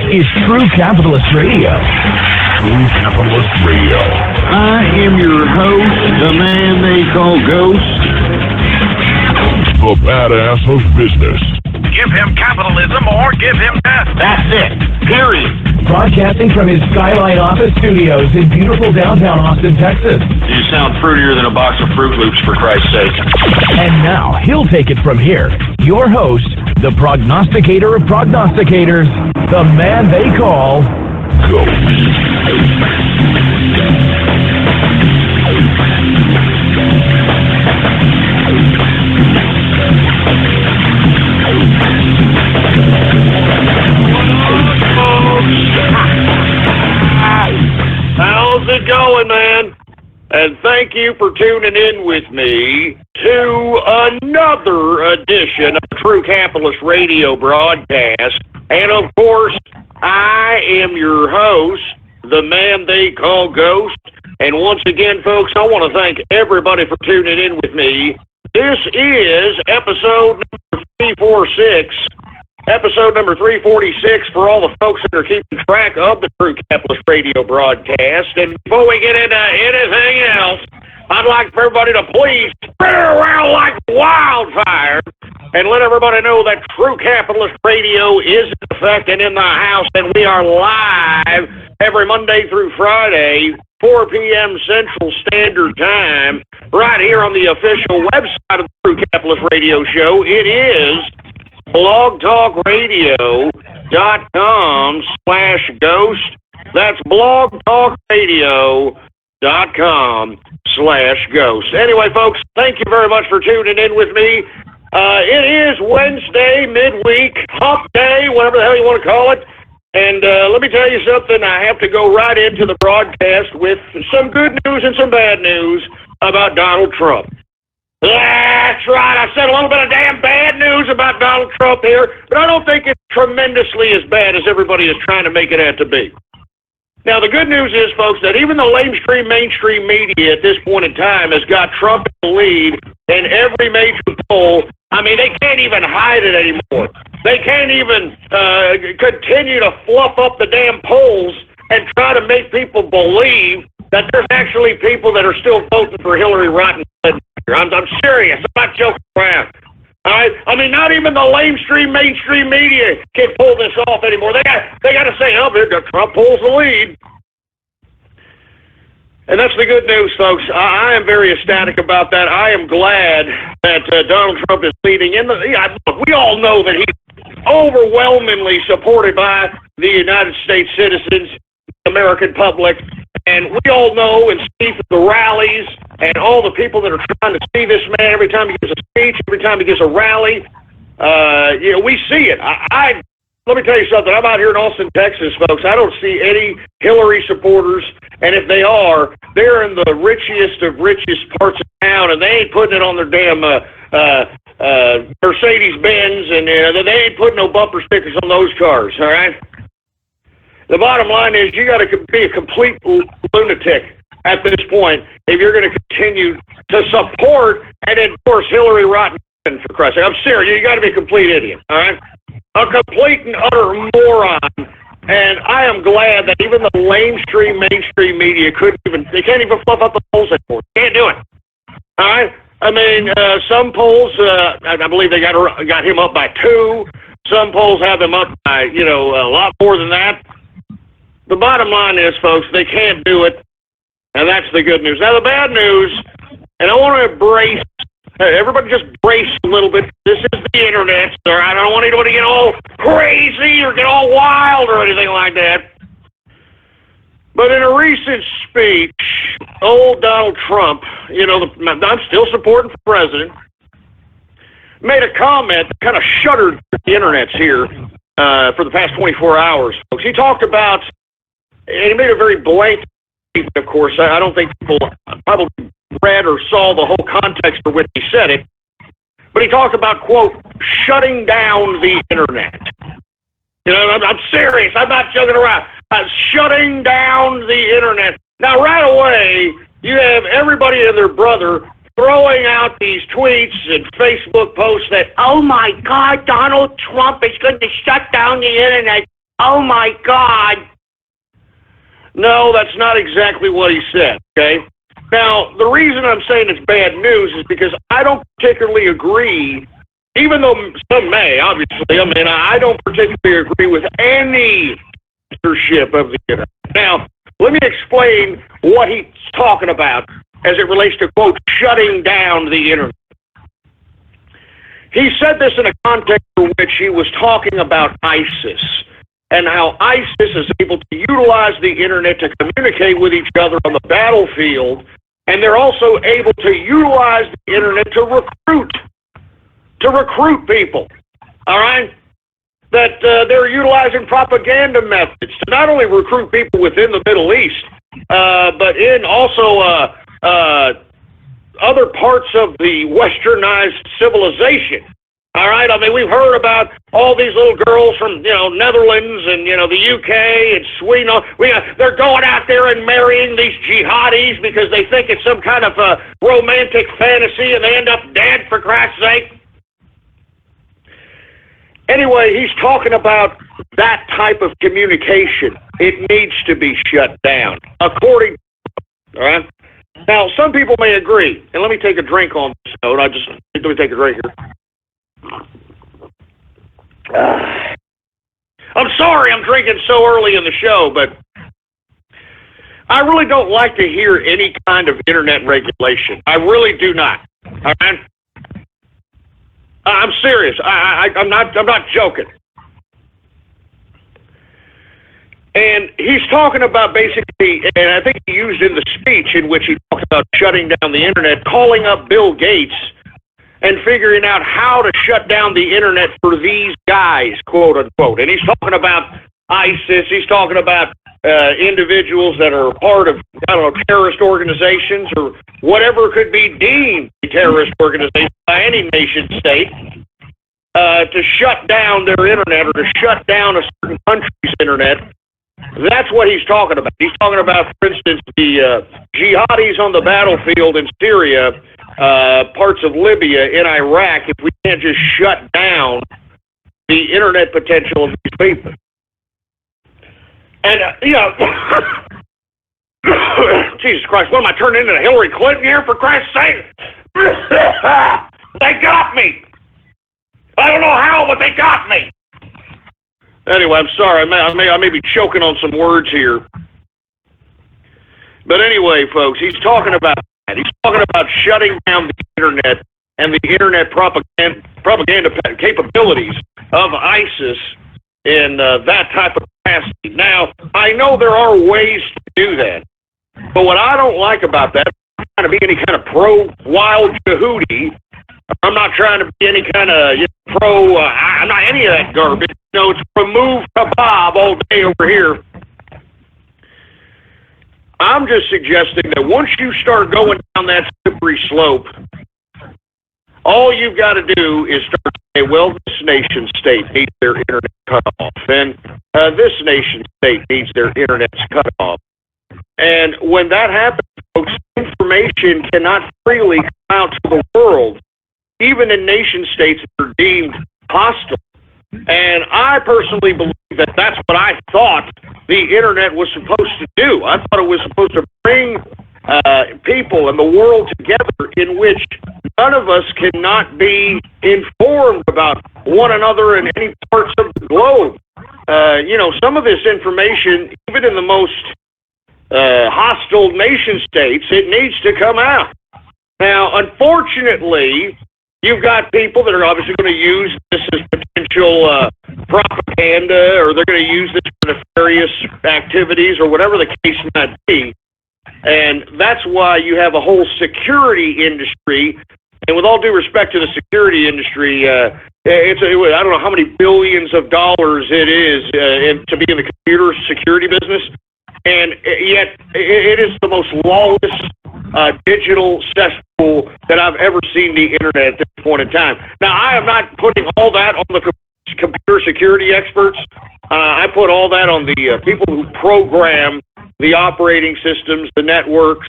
is True Capitalist Radio. True Capitalist Radio. I am your host, the man they call Ghost. The badass of business. Give him capitalism or give him death. That's it. Period. Broadcasting from his Skyline office studios in beautiful downtown Austin, Texas. You sound fruitier than a box of Fruit Loops, for Christ's sake. And now, he'll take it from here. Your host, the prognosticator of prognosticators, the man they call Ghost. How's it going, man? And thank you for tuning in with me to another edition of True Capitalist Radio broadcast. And of course, I am your host, the man they call Ghost. And once again, folks, I want to thank everybody for tuning in with me. This is episode number 346. Episode number 346 for all the folks that are keeping track of the True Capitalist Radio broadcast. And before we get into anything else, I'd like for everybody to please spread it around like wildfire and let everybody know that True Capitalist Radio is in effect and in the house, and we are live every Monday through Friday, 4 p.m. Central Standard Time, right here on the official website of the True Capitalist Radio Show. It is blogtalkradio.com/ghost. That's blogtalkradio.com/ghost. Anyway, folks, thank you very much for tuning in with me. It is Wednesday, midweek, hump day, whatever the hell you want to call it. And let me tell you something, I have to go right into the broadcast with some good news and some bad news about Donald Trump. That's right, I said a little bit of damn bad news about Donald Trump here, but I don't think it's tremendously as bad as everybody is trying to make it out to be. Now, the good news is, folks, that even the mainstream media at this point in time has got Trump in the lead in every major poll. I mean, they can't even hide it anymore. They can't even continue to fluff up the damn polls and try to make people believe that there's actually people that are still voting for Hillary Rodham. I'm serious. I'm not joking around. All right? I mean, not even the mainstream media can pull this off anymore. They got to say, oh, Trump pulls the lead. And that's the good news, folks. I am very ecstatic about that. I am glad that Donald Trump is leading. We all know that he's overwhelmingly supported by the United States citizens, the American public. And we all know and see through the rallies and all the people that are trying to see this man every time he gives a speech, every time he gives a rally. We see it. Let me tell you something. I'm out here in Austin, Texas, folks. I don't see any Hillary supporters, and if they are, they're in the richest parts of town, and they ain't putting it on their damn Mercedes-Benz, and they ain't putting no bumper stickers on those cars, all right? The bottom line is you got to be a complete lunatic at this point if you're going to continue to support and endorse Hillary Rodham, for Christ's sake. I'm serious. You got to be a complete idiot, all right? A complete and utter moron. And I am glad that even the mainstream media they can't even fluff up the polls anymore. Can't do it. All right? I mean, some polls, I believe they got him up by 2. Some polls have him up by, a lot more than that. The bottom line is, folks, they can't do it, and that's the good news. Now, the bad news, and I want to embrace, everybody just brace a little bit. This is the internet, sir. I don't want anyone to get all crazy or get all wild or anything like that. But in a recent speech, old Donald Trump, I'm still supporting for president, made a comment that kind of shuddered the internets here for the past 24 hours, folks. He talked about, and he made a very blank statement, of course. I don't think people probably read or saw the whole context for which he said it. But he talked about, quote, shutting down the internet. I'm serious. I'm not joking around. Shutting down the internet. Now, right away, you have everybody and their brother throwing out these tweets and Facebook posts that, oh, my God, Donald Trump is going to shut down the internet. oh my God. No, that's not exactly what he said, okay? Now, the reason I'm saying it's bad news is because I don't particularly agree, even though some may, obviously. I mean, I don't particularly agree with any censorship of the internet. Now, let me explain what he's talking about as it relates to, quote, shutting down the internet. He said this in a context in which he was talking about ISIS and how ISIS is able to utilize the internet to communicate with each other on the battlefield, and they're also able to utilize the internet to recruit people, all right? That they're utilizing propaganda methods to not only recruit people within the Middle East, but in also other parts of the westernized civilization. All right, I mean, we've heard about all these little girls from, Netherlands and, the UK and Sweden. They're going out there and marrying these jihadis because they think it's some kind of a romantic fantasy and they end up dead, for Christ's sake. Anyway, he's talking about that type of communication. It needs to be shut down, according to, all right? Now, some people may agree, and let me take a drink on this note. Let me take a drink here. I'm sorry I'm drinking so early in the show, but I really don't like to hear any kind of internet regulation. I really do not. All right? I'm serious. I'm not joking. And he's talking about basically, and I think he used in the speech in which he talked about shutting down the internet, calling up Bill Gates and figuring out how to shut down the internet for these guys, quote unquote. And he's talking about ISIS. He's talking about individuals that are part of, terrorist organizations or whatever could be deemed a terrorist organization by any nation state, to shut down their internet or to shut down a certain country's internet. That's what he's talking about. He's talking about, for instance, the jihadis on the battlefield in Syria, parts of Libya, in Iraq, if we can't just shut down the internet potential of these people. And, Jesus Christ, what am I turning into Hillary Clinton here, for Christ's sake? They got me. I don't know how, but they got me. Anyway, I'm sorry. I may be choking on some words here. But anyway, folks, he's talking about that. He's talking about shutting down the internet and the internet propaganda capabilities of ISIS in that type of capacity. Now, I know there are ways to do that. But what I don't like about that, I'm not trying to be any kind of pro-wild Yehudi. I'm not trying to be any kind of I'm not any of that garbage. It's remove kebab all day over here. I'm just suggesting that once you start going down that slippery slope, all you've got to do is start to say, well, this nation state needs their internet cut off, and this nation state needs their internet cut off. And when that happens, folks, information cannot freely come out to the world, even in nation states that are deemed hostile. And I personally believe that that's what I thought the internet was supposed to do. I thought it was supposed to bring people and the world together in which none of us cannot be informed about one another in any parts of the globe. Some of this information, even in the most hostile nation states, it needs to come out. Now, unfortunately, you've got people that are obviously going to use this as potential propaganda, or they're going to use this for nefarious activities, or whatever the case might be. And that's why you have a whole security industry. And with all due respect to the security industry, I don't know how many billions of dollars it is to be in the computer security business. And yet it is the most lawless digital cesspool that I've ever seen the internet at this point in time. Now, I am not putting all that on the computer security experts. I put all that on the people who program the operating systems, the networks,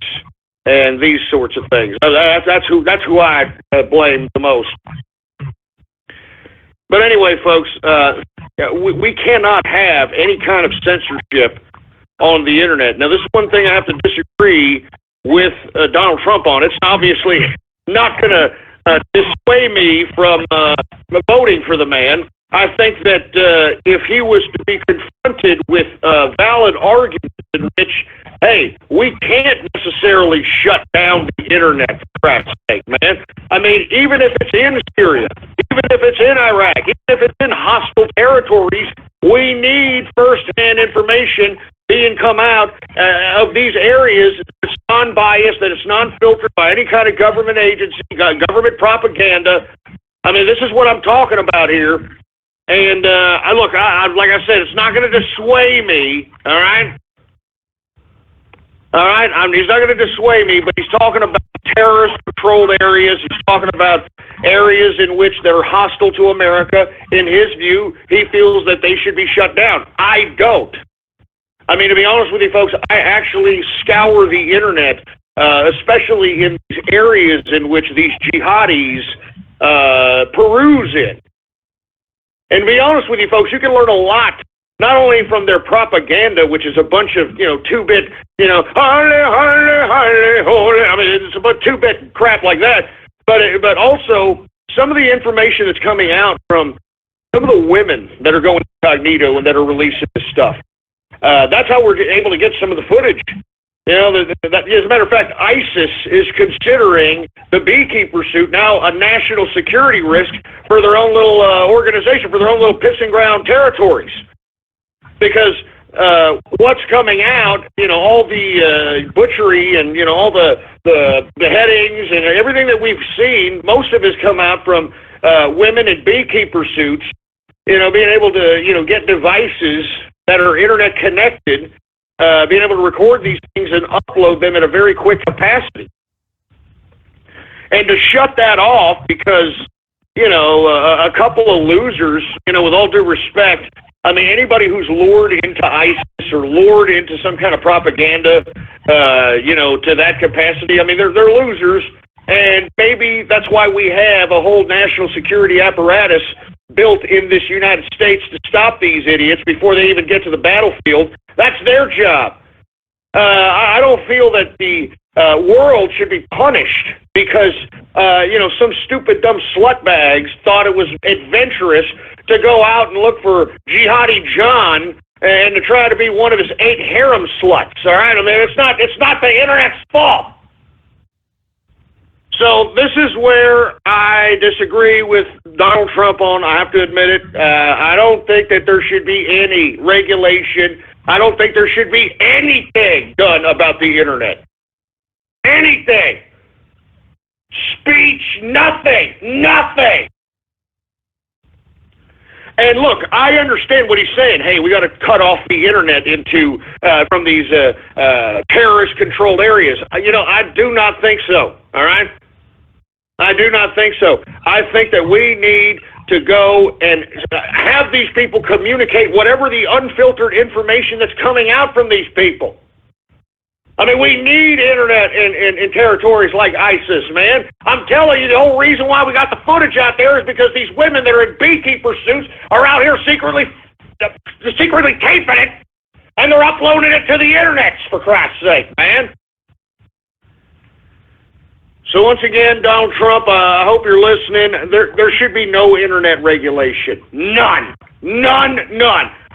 and these sorts of things. That's who I blame the most. But anyway, folks, we cannot have any kind of censorship on the internet. Now, this is one thing I have to disagree with Donald Trump on. It's obviously not going to dissuade me from voting for the man. I think that if he was to be confronted with valid arguments in which, hey, we can't necessarily shut down the internet, for Christ's sake, man. I mean, even if it's in Syria, even if it's in Iraq, even if it's in hostile territories, we need first-hand information being come out of these areas that's non-biased, that it's non-filtered by any kind of government agency, government propaganda. I mean, this is what I'm talking about here. And look, like I said, it's not going to dissuade me, all right? All right? He's not going to dissuade me, but he's talking about terrorist-controlled areas. He's talking about areas in which they're hostile to America. In his view, he feels that they should be shut down. I don't. I mean, to be honest with you, folks, I actually scour the internet, especially in these areas in which these jihadis peruse in. And to be honest with you, folks, you can learn a lot, not only from their propaganda, which is a bunch of, two-bit, I mean, it's a bunch of two-bit crap like that, but also some of the information that's coming out from some of the women that are going incognito and that are releasing this stuff. That's how we're able to get some of the footage. As a matter of fact, ISIS is considering the beekeeper suit now a national security risk for their own little organization, for their own little pissing ground territories. Because what's coming out, all the butchery and, all the beheadings and everything that we've seen, most of it has come out from women in beekeeper suits, being able to, get devices that are internet connected, being able to record these things and upload them at a very quick capacity. And to shut that off because, a couple of losers, with all due respect, I mean, anybody who's lured into ISIS or lured into some kind of propaganda, to that capacity, I mean, they're losers. And maybe that's why we have a whole national security apparatus built in this United States to stop these idiots before they even get to the battlefield. That's their job. I don't feel that the world should be punished because, some stupid, dumb slutbags thought it was adventurous to go out and look for Jihadi John and to try to be one of his 8 harem sluts, all right? I mean, it's not the internet's fault. So this is where I disagree with Donald Trump on, I have to admit it. I don't think that there should be any regulation. I don't think there should be anything done about the internet. Anything. Speech, nothing. Nothing. And look, I understand what he's saying. Hey, we got to cut off the internet from these terrorist-controlled areas. I do not think so, all right? I do not think so. I think that we need to go and have these people communicate whatever the unfiltered information that's coming out from these people. I mean, we need internet in territories like ISIS, man. I'm telling you, the whole reason why we got the footage out there is because these women that are in beekeeper suits are out here secretly taping it, and they're uploading it to the internet, for Christ's sake, man. So once again, Donald Trump, I hope you're listening. There should be no internet regulation. None.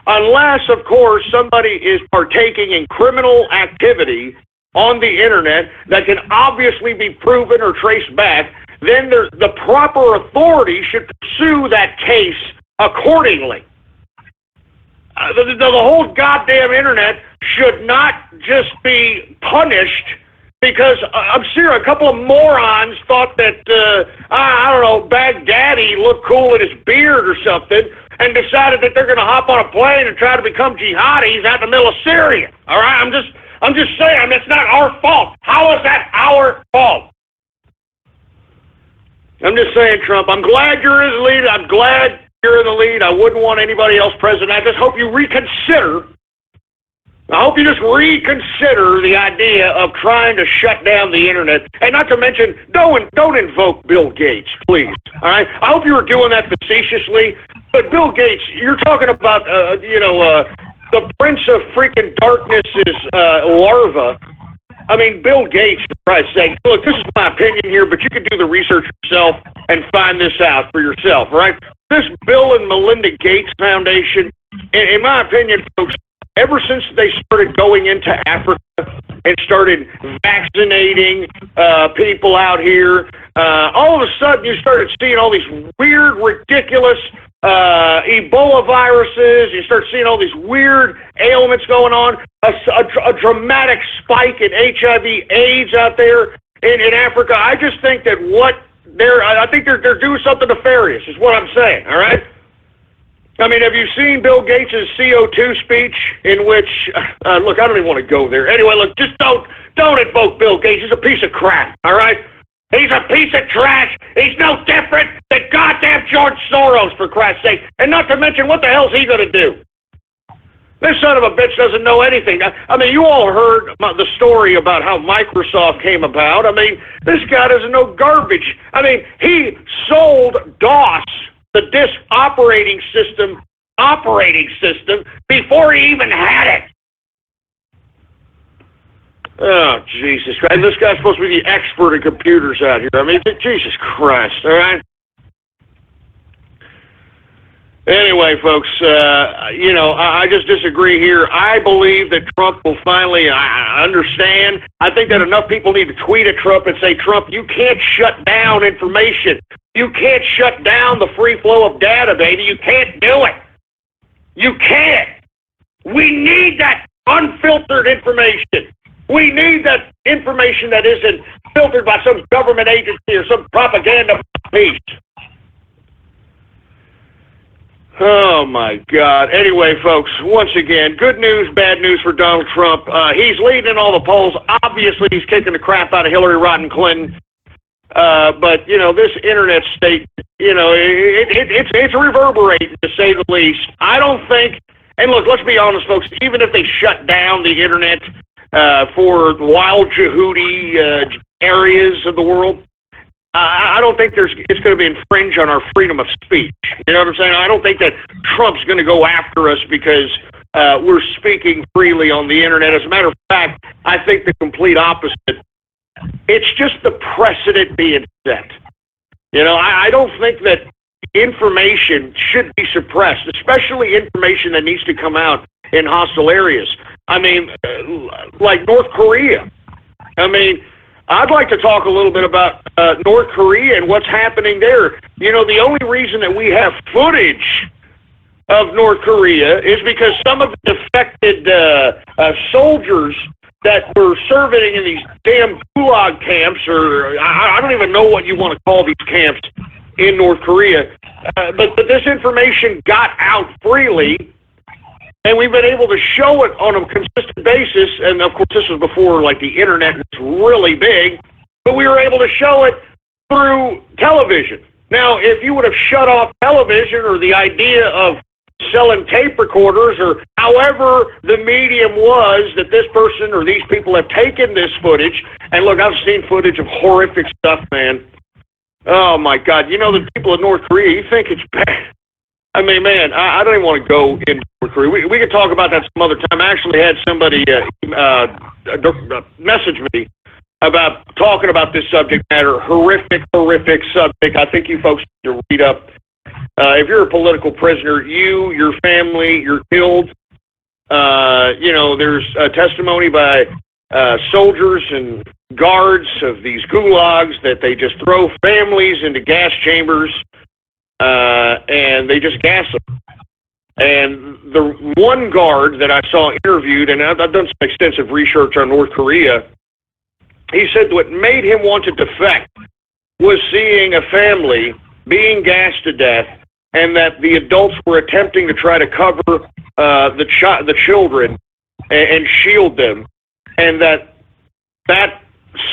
Unless, of course, somebody is partaking in criminal activity on the internet that can obviously be proven or traced back, then the proper authority should pursue that case accordingly. The whole goddamn internet should not just be punished because, I'm serious, a couple of morons thought that, Baghdadi looked cool in his beard or something and decided that they're going to hop on a plane and try to become jihadis out in the middle of Syria. All right? I'm just saying, it's not our fault. How is that our fault? I'm just saying, Trump, I'm glad you're in the lead. I'm glad you're in the lead. I wouldn't want anybody else president. I just hope you reconsider. I hope you just reconsider the idea of trying to shut down the internet, and not to mention, don't invoke Bill Gates, please. All right, I hope you were doing that facetiously, but Bill Gates, you're talking about, the Prince of freaking Darkness's larva. I mean, Bill Gates, for Christ's sake. Look, this is my opinion here, but you can do the research yourself and find this out for yourself, right? This Bill and Melinda Gates Foundation, in my opinion, folks, ever since they started going into Africa and started vaccinating people out here, all of a sudden you started seeing all these weird, ridiculous Ebola viruses. You start seeing all these weird ailments going on, a dramatic spike in HIV/AIDS out there in Africa. I just think that I think they're doing something nefarious, is what I'm saying, all right? I mean, have you seen Bill Gates' CO2 speech in which, look, I don't even want to go there. Anyway, look, just don't invoke Bill Gates. He's a piece of crap, all right? He's a piece of trash. He's no different than goddamn George Soros, for Christ's sake. And not to mention, what the hell's he going to do? This son of a bitch doesn't know anything. I mean, you all heard the story about how Microsoft came about. I mean, this guy doesn't know garbage. I mean, he sold DOS, the disk operating system, before he even had it. Oh, Jesus Christ. This guy's supposed to be the expert in computers out here. I mean, Jesus Christ, all right? Anyway, folks, I just disagree here. I believe that Trump will finally understand. I think that enough people need to tweet at Trump and say, Trump, you can't shut down information. You can't shut down the free flow of data, baby. You can't do it. You can't. We need that unfiltered information. We need that information that isn't filtered by some government agency or some propaganda piece. Oh, my God. Anyway, folks, once again, good news, bad news for Donald Trump. He's leading all the polls. Obviously, he's kicking the crap out of Hillary Rodham Clinton. But, this internet state, it's reverberating, to say the least. I don't think, and look, let's be honest, folks, even if they shut down the internet for wild Jehudi areas of the world, I don't think it's going to be infringe on our freedom of speech. You know what I'm saying? I don't think that Trump's going to go after us because we're speaking freely on the internet. As a matter of fact, I think the complete opposite. It's just the precedent being set. I don't think that information should be suppressed, especially information that needs to come out in hostile areas. I mean, like North Korea. I mean, I'd like to talk a little bit about North Korea and what's happening there. The only reason that we have footage of North Korea is because some of the affected soldiers that were serving in these damn gulag camps, or I don't even know what you want to call these camps in North Korea, but this information got out freely, and we've been able to show it on a consistent basis. And of course, this was before the internet was really big, but we were able to show it through television. Now, if you would have shut off television or the idea of selling tape recorders or however the medium was that this person or these people have taken this footage, and look, I've seen footage of horrific stuff, man. Oh my God, the people of North Korea, you think it's bad. I mean, man, I don't even want to go into North Korea. We could talk about that some other time. I actually had somebody message me about talking about this subject matter. Horrific subject. I think you folks need to read up. If you're a political prisoner, your family, you're killed. There's a testimony by soldiers and guards of these gulags that they just throw families into gas chambers and they just gas them. And the one guard that I saw interviewed, and I've done some extensive research on North Korea, he said what made him want to defect was seeing a family being gassed to death, and that the adults were attempting to try to cover the children and shield them, and that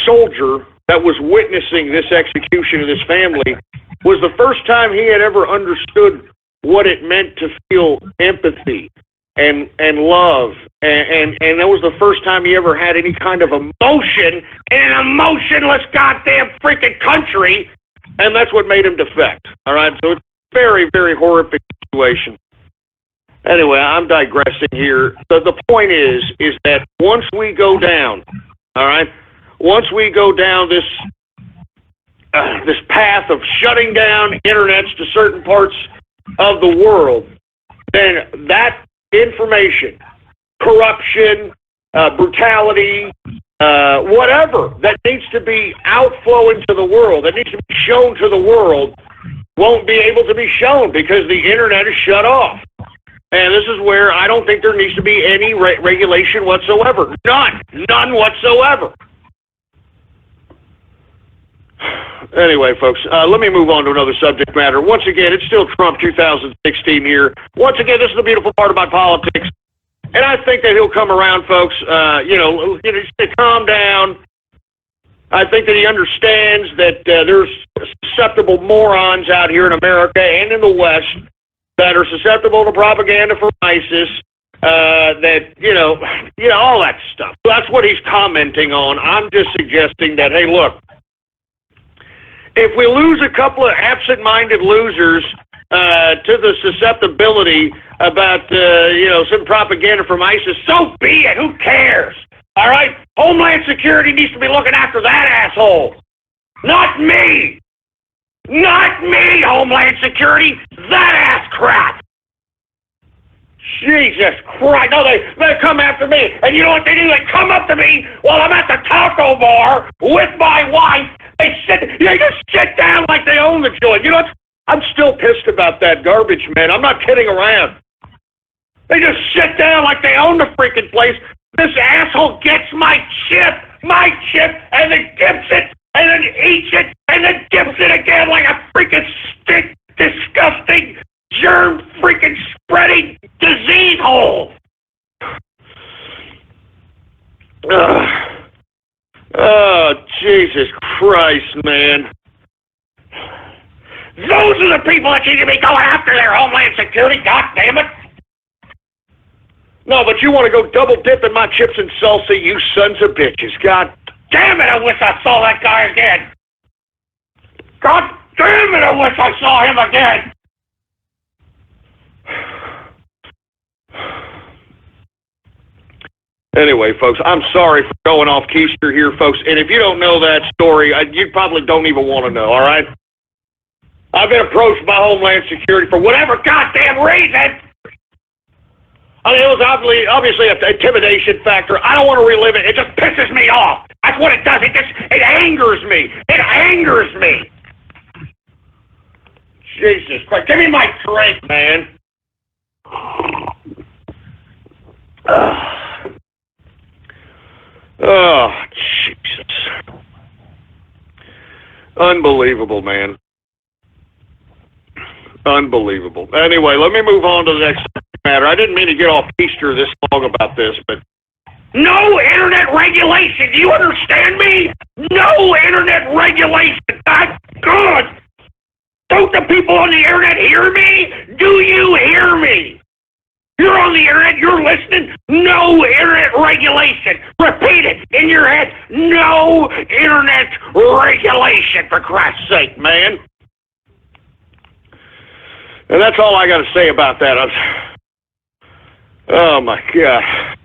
soldier that was witnessing this execution of this family was the first time he had ever understood what it meant to feel empathy and love, and that was the first time he ever had any kind of emotion in an emotionless goddamn freaking country, and that's what made him defect. All right, so it's a very, very horrific situation. Anyway, I'm digressing here. The point is that once we go down, all right, once we go down this path of shutting down internets to certain parts of the world, then that information, corruption, brutality, whatever that needs to be outflowing to the world, that needs to be shown to the world, won't be able to be shown because the internet is shut off. And this is where I don't think there needs to be any regulation whatsoever. None whatsoever. Anyway, folks, let me move on to another subject matter. Once again, it's still Trump 2016 here. Once again, this is the beautiful part about politics. And I think that he'll come around, folks, just calm down. I think that he understands that there's susceptible morons out here in America and in the West that are susceptible to propaganda from ISIS, all that stuff. So that's what he's commenting on. I'm just suggesting that, hey, look, if we lose a couple of absent-minded losers to the susceptibility about, some propaganda from ISIS, so be it. Who cares? All right? Homeland Security needs to be looking after that asshole. Not me. Not me, Homeland Security. That ass crap. Jesus Christ. No, they come after me. And you know what they do? They come up to me while I'm at the taco bar with my wife. They just sit down like they own the joint. You know what? I'm still pissed about that garbage, man. I'm not kidding around. They just sit down like they own the freaking place. This asshole gets my chip, and then dips it, and then eats it, and then dips it again like a freaking stick, disgusting, germ freaking spreading disease hole. Oh, Jesus Christ, man. Those are the people that need to be going after their Homeland Security, God damn it. No, but you want to go double dip in my chips and salsa, you sons of bitches. God damn it, I wish I saw that guy again. God damn it, I wish I saw him again. Anyway, folks, I'm sorry for going off keister here, folks. And if you don't know that story, you probably don't even want to know, all right? I've been approached by Homeland Security for whatever goddamn reason. I mean, it was obviously an intimidation factor. I don't want to relive it. It just pisses me off. That's what it does. It angers me. It angers me. Jesus Christ. Give me my drink, man. Oh, Jesus. Unbelievable, man. Unbelievable. Anyway, let me move on to the next matter. I didn't mean to get off Easter this long about this, but no internet regulation. Do you understand me? No internet regulation. God, good. Don't the people on the internet hear me? Do you hear me? You're on the internet. You're listening. No internet regulation. Repeat it in your head. No internet regulation, for Christ's sake, man. And that's all I got to say about that. Oh, my God.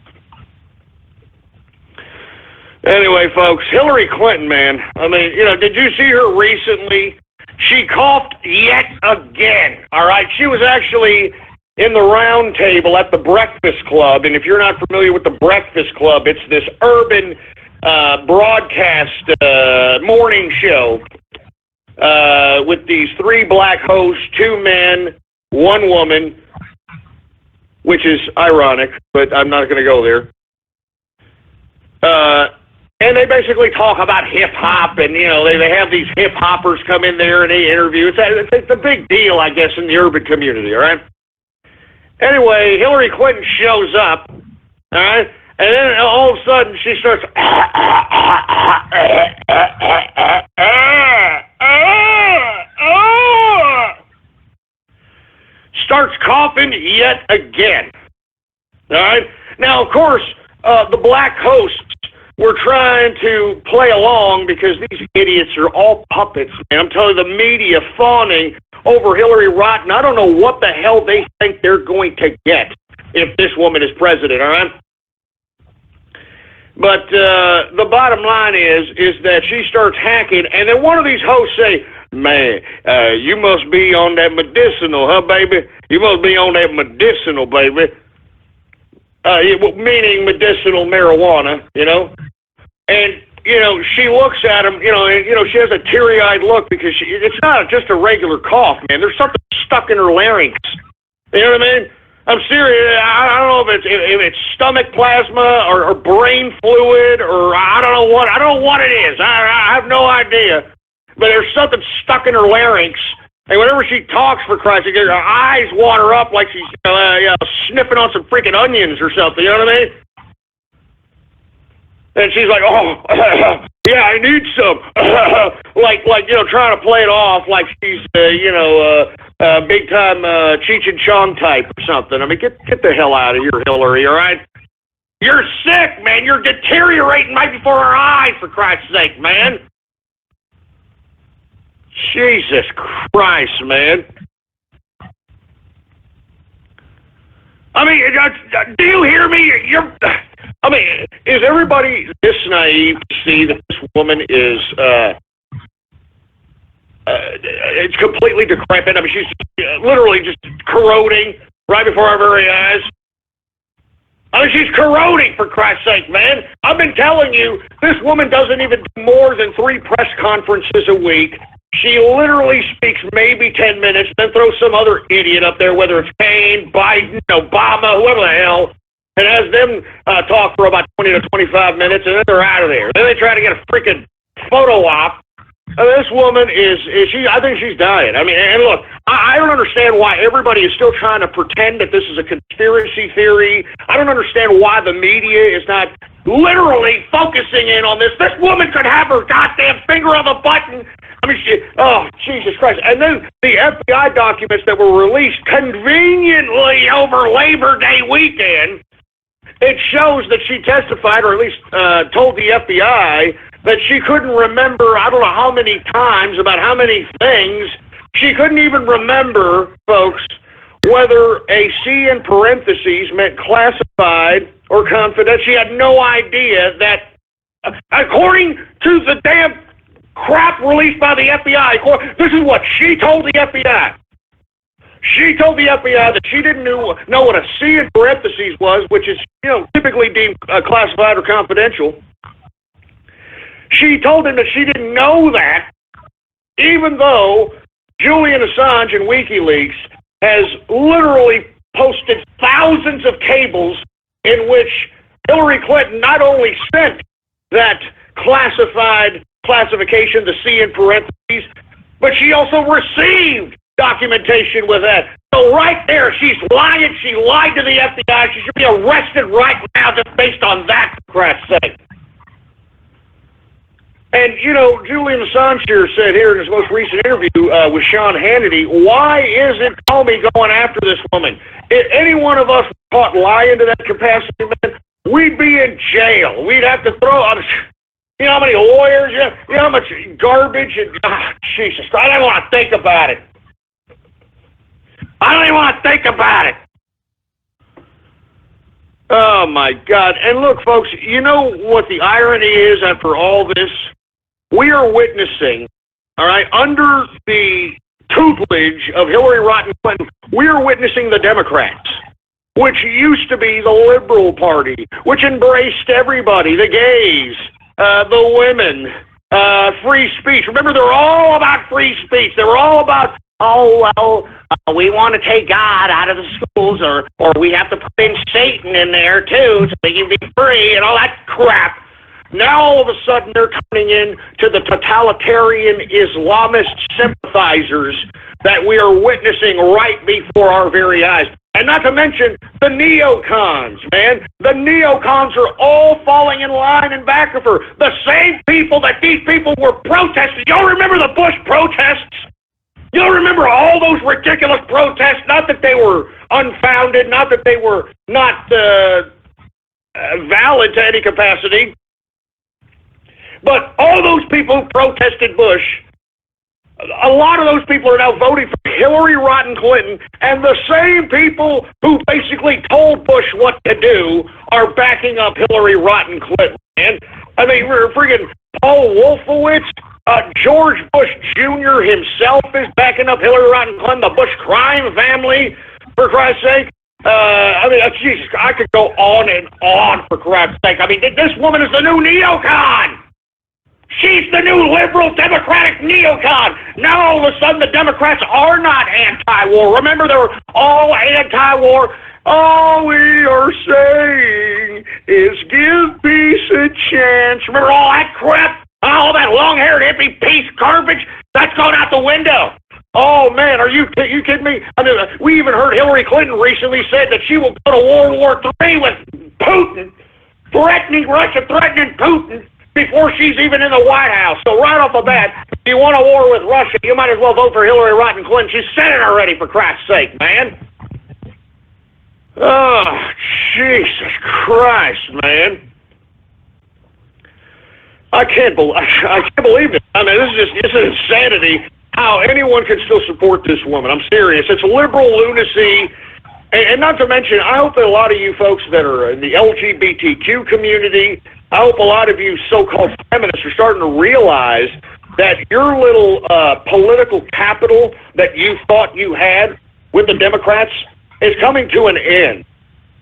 Anyway, folks, Hillary Clinton, man. I mean, did you see her recently? She coughed yet again, all right? She was actually in the round table at the Breakfast Club. And if you're not familiar with the Breakfast Club, it's this urban broadcast morning show with these 3 black hosts, 2 men, 1 woman, which is ironic, but I'm not going to go there. And they basically talk about hip-hop, and, they have these hip-hoppers come in there and they interview. It's a big deal, I guess, in the urban community, all right? Anyway, Hillary Clinton shows up, all right? And then all of a sudden she starts starts coughing yet again. All right? Now, of course, the black hosts were trying to play along because these idiots are all puppets, man. I'm telling you, the media fawning over Hillary Rodham. I don't know what the hell they think they're going to get if this woman is president, all right? But the bottom line is that she starts hacking, and then one of these hosts say, man, you must be on that medicinal, huh, baby? You must be on that medicinal, baby. Meaning medicinal marijuana, you know? And, you know, she looks at him, and she has a teary-eyed look because it's not just a regular cough, man. There's something stuck in her larynx. You know what I mean? I'm serious. I don't know if it's stomach plasma or brain fluid or I don't know what it is. I have no idea. But there's something stuck in her larynx, and whenever she talks, for Christ's sake, her eyes water up like she's sniffing on some freaking onions or something. You know what I mean? And she's like, oh, yeah, I need some. like trying to play it off like she's, big time Cheech and Chong type or something. I mean, get the hell out of here, Hillary, all right? You're sick, man. You're deteriorating right before our eyes, for Christ's sake, man. Jesus Christ, man. I mean, do you hear me? Is everybody this naive to see that this woman is, it's completely decrepit? I mean, she's literally just corroding right before our very eyes. I mean, she's corroding, for Christ's sake, man. I've been telling you, this woman doesn't even do more than 3 press conferences a week. She literally speaks maybe 10 minutes, then throws some other idiot up there, whether it's Kane, Biden, Obama, whoever the hell, and has them talk for about 20 to 25 minutes, and then they're out of there. Then they try to get a freaking photo op. This woman I think she's dying. I mean, and look, I don't understand why everybody is still trying to pretend that this is a conspiracy theory. I don't understand why the media is not literally focusing in on this. This woman could have her goddamn finger on the button. I mean, oh, Jesus Christ. And then the FBI documents that were released conveniently over Labor Day weekend, it shows that she testified, or at least told the FBI, that she couldn't remember, I don't know how many times, about how many things. She couldn't even remember, folks, whether a C in parentheses meant classified or confidential. She had no idea that, according to the damn crap released by the FBI, this is what she told the FBI. She told the FBI that she didn't know what a C in parentheses was, which is, typically deemed classified or confidential. She told him that she didn't know that, even though Julian Assange and WikiLeaks has literally posted thousands of cables in which Hillary Clinton not only sent that classification, the C in parentheses, but she also received documentation with that. So right there, she's lying. She lied to the FBI. She should be arrested right now just based on that, for Christ's sake. And, Julian Assange here said here in his most recent interview with Sean Hannity, why isn't Comey going after this woman? If any one of us caught lying to that capacity, man, we'd be in jail. We'd have to throw out, how many lawyers, you know how much garbage, and, Jesus, I don't want to think about it. I don't even want to think about it. Oh, my God. And look, folks, you know what the irony is after all this? We are witnessing, all right, under the tutelage of Hillary Rodham Clinton, we are witnessing the Democrats, which used to be the liberal party, which embraced everybody, the gays, the women, free speech. Remember, they're all about free speech. They were all about, we want to take God out of the schools, or we have to put in Satan in there, too, so they can be free, and all that crap. Now, all of a sudden, they're coming in to the totalitarian Islamist sympathizers that we are witnessing right before our very eyes. And not to mention the neocons, man. The neocons are all falling in line in back of her. The same people that these people were protesting. Y'all remember the Bush protests? You'll remember all those ridiculous protests, not that they were unfounded, not that they were not valid to any capacity, but all those people who protested Bush, a lot of those people are now voting for Hillary Rotten Clinton, and the same people who basically told Bush what to do are backing up Hillary Rotten Clinton. And I mean, we're freaking Paul Wolfowitz, George Bush Jr. himself is backing up Hillary Rotten Clinton, the Bush crime family, for Christ's sake. I mean, Jesus, I could go on and on, for Christ's sake. I mean, this woman is the new neocon. She's the new liberal democratic neocon. Now all of a sudden the Democrats are not anti-war. Remember, they were all anti-war. All we are saying is give peace a chance. Remember all that crap? All that long-haired hippie peace garbage? That's gone out the window. Oh, man, are you kidding me? I mean, we even heard Hillary Clinton recently said that she will go to World War III with Putin, threatening Russia, threatening Putin, before she's even in the White House. So right off the bat, if you want a war with Russia, you might as well vote for Hillary Rotten Clinton. She's said it already, for Christ's sake, man. Oh, Jesus Christ, man. I can't believe it. I mean, this is insanity, how anyone can still support this woman. I'm serious. It's liberal lunacy. And not to mention, I hope that a lot of you folks that are in the LGBTQ community, I hope a lot of you so-called feminists are starting to realize that your little political capital that you thought you had with the Democrats is coming to an end.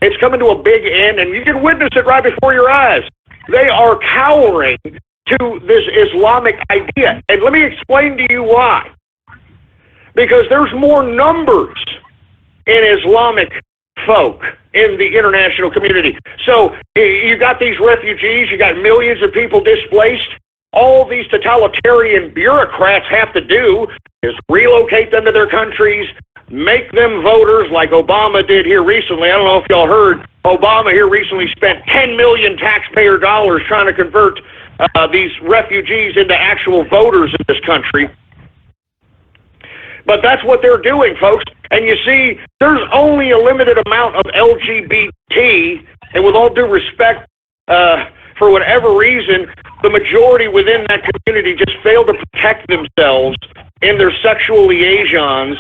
It's coming to a big end, and you can witness it right before your eyes. They are cowering to this Islamic idea. And let me explain to you why. Because there's more numbers in Islamic folk in the international community. So you got these refugees, you got millions of people displaced. All these totalitarian bureaucrats have to do is relocate them to their countries, make them voters like Obama did here recently. I don't know if y'all heard, Obama here recently spent 10 million taxpayer dollars trying to convert these refugees into actual voters in this country. But that's what they're doing, folks. And you see, there's only a limited amount of LGBT, and with all due respect, for whatever reason, the majority within that community just fail to protect themselves in their sexual liaisons,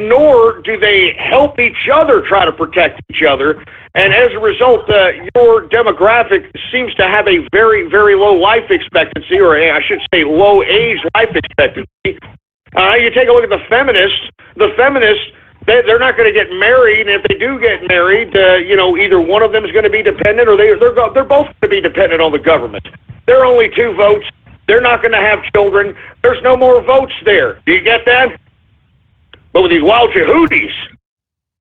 nor do they help each other try to protect each other. And as a result, your demographic seems to have a very, very low life expectancy, or I should say low age life expectancy. You take a look at the feminists. The feminists, they're not going to get married, and if they do get married, either one of them is going to be dependent, or they're both going to be dependent on the government. There are only 2 votes. They're not going to have children. There's no more votes there. Do you get that? But with these wild Yehudis,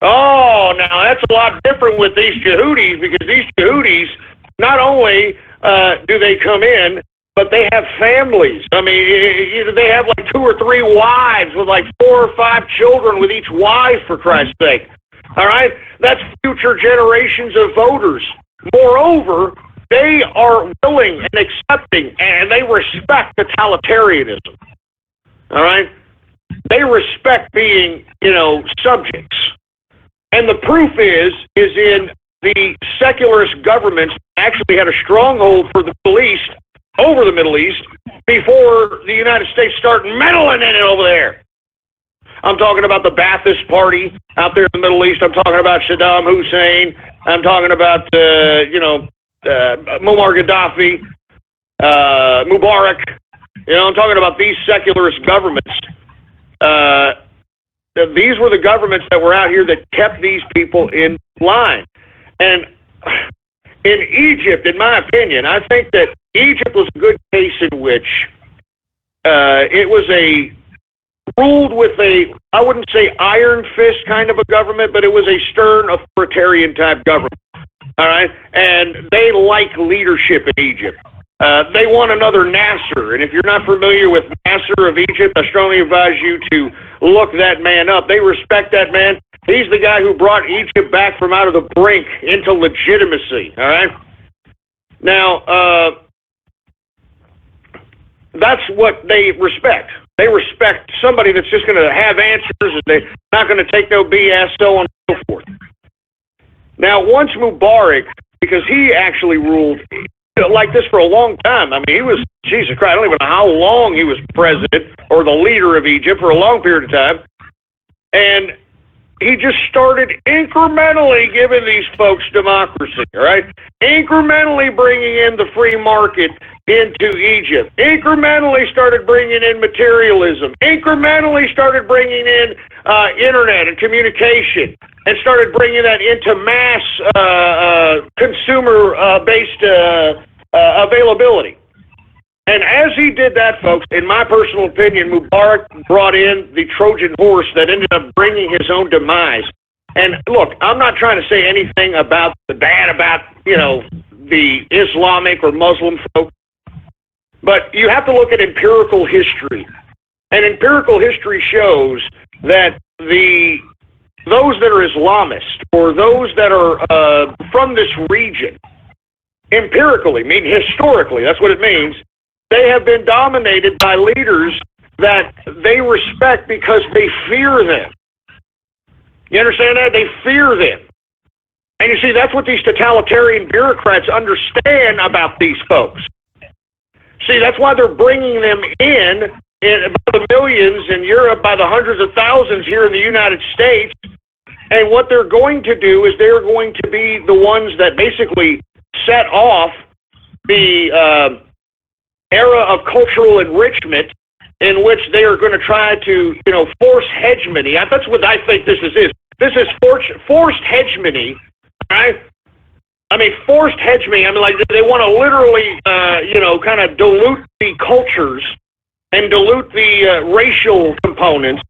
oh, now that's a lot different with these Yehudis, because these Yehudis, not only do they come in, but they have families. I mean, they have like 2 or 3 wives with like 4 or 5 children with each wife, for Christ's sake. All right? That's future generations of voters. Moreover, they are willing and accepting, and they respect totalitarianism. All right? They respect being, subjects. And the proof is in the secularist governments actually had a stronghold for the Middle East, over the Middle East, before the United States started meddling in it over there. I'm talking about the Ba'athist Party out there in the Middle East. I'm talking about Saddam Hussein. I'm talking about, Muammar Gaddafi, Mubarak. I'm talking about these secularist governments. These were the governments that were out here that kept these people in line. And in Egypt, in my opinion, I think that Egypt was a good case in which it was ruled with I wouldn't say iron fist kind of a government, but it was a stern authoritarian type government. All right? And they like leadership in Egypt. They want another Nasser, and if you're not familiar with Nasser of Egypt, I strongly advise you to look that man up. They respect that man. He's the guy who brought Egypt back from out of the brink into legitimacy, all right? Now, that's what they respect. They respect somebody that's just going to have answers and they're not going to take no BS, so on and so forth. Now, once Mubarak, because he actually ruled like this for a long time. I mean, he was, Jesus Christ, I don't even know how long he was president or the leader of Egypt for a long period of time. And he just started incrementally giving these folks democracy, all right? Incrementally bringing in the free market into Egypt. Incrementally started bringing in materialism. Incrementally started bringing in internet and communication, and started bringing that into mass consumer-based availability. And as he did that, folks, in my personal opinion, Mubarak brought in the Trojan horse that ended up bringing his own demise. And look, I'm not trying to say anything about the bad about, the Islamic or Muslim folk, but you have to look at empirical history. And empirical history shows that those that are Islamist or those that are from this region, empirically, historically, that's what it means, they have been dominated by leaders that they respect because they fear them. You understand that? They fear them. And you see, that's what these totalitarian bureaucrats understand about these folks. See, that's why they're bringing them in by the millions in Europe, by the hundreds of thousands here in the United States. And what they're going to do is they're going to be the ones that basically set off the era of cultural enrichment in which they are going to try to, force hegemony. That's what I think this is. This is forced hegemony, right? I mean, forced hegemony. I mean, like they want to literally, kind of dilute the cultures and dilute the racial components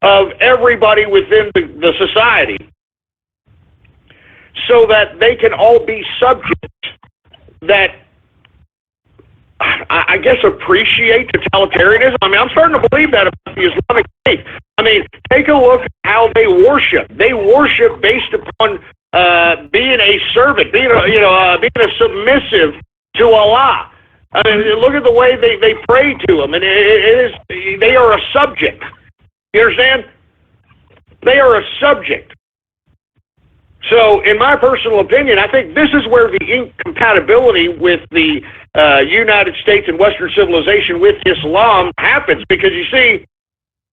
of everybody within the society so that they can all be subject that, I guess, appreciate totalitarianism. I mean, I'm starting to believe that about the Islamic faith. I mean, take a look at how they worship. They worship based upon being a servant, being a submissive to Allah. I mean, look at the way they pray to Him, and they are a subject. You understand? They are a subject. So, in my personal opinion, I think this is where the incompatibility with the United States and Western civilization with Islam happens, because you see,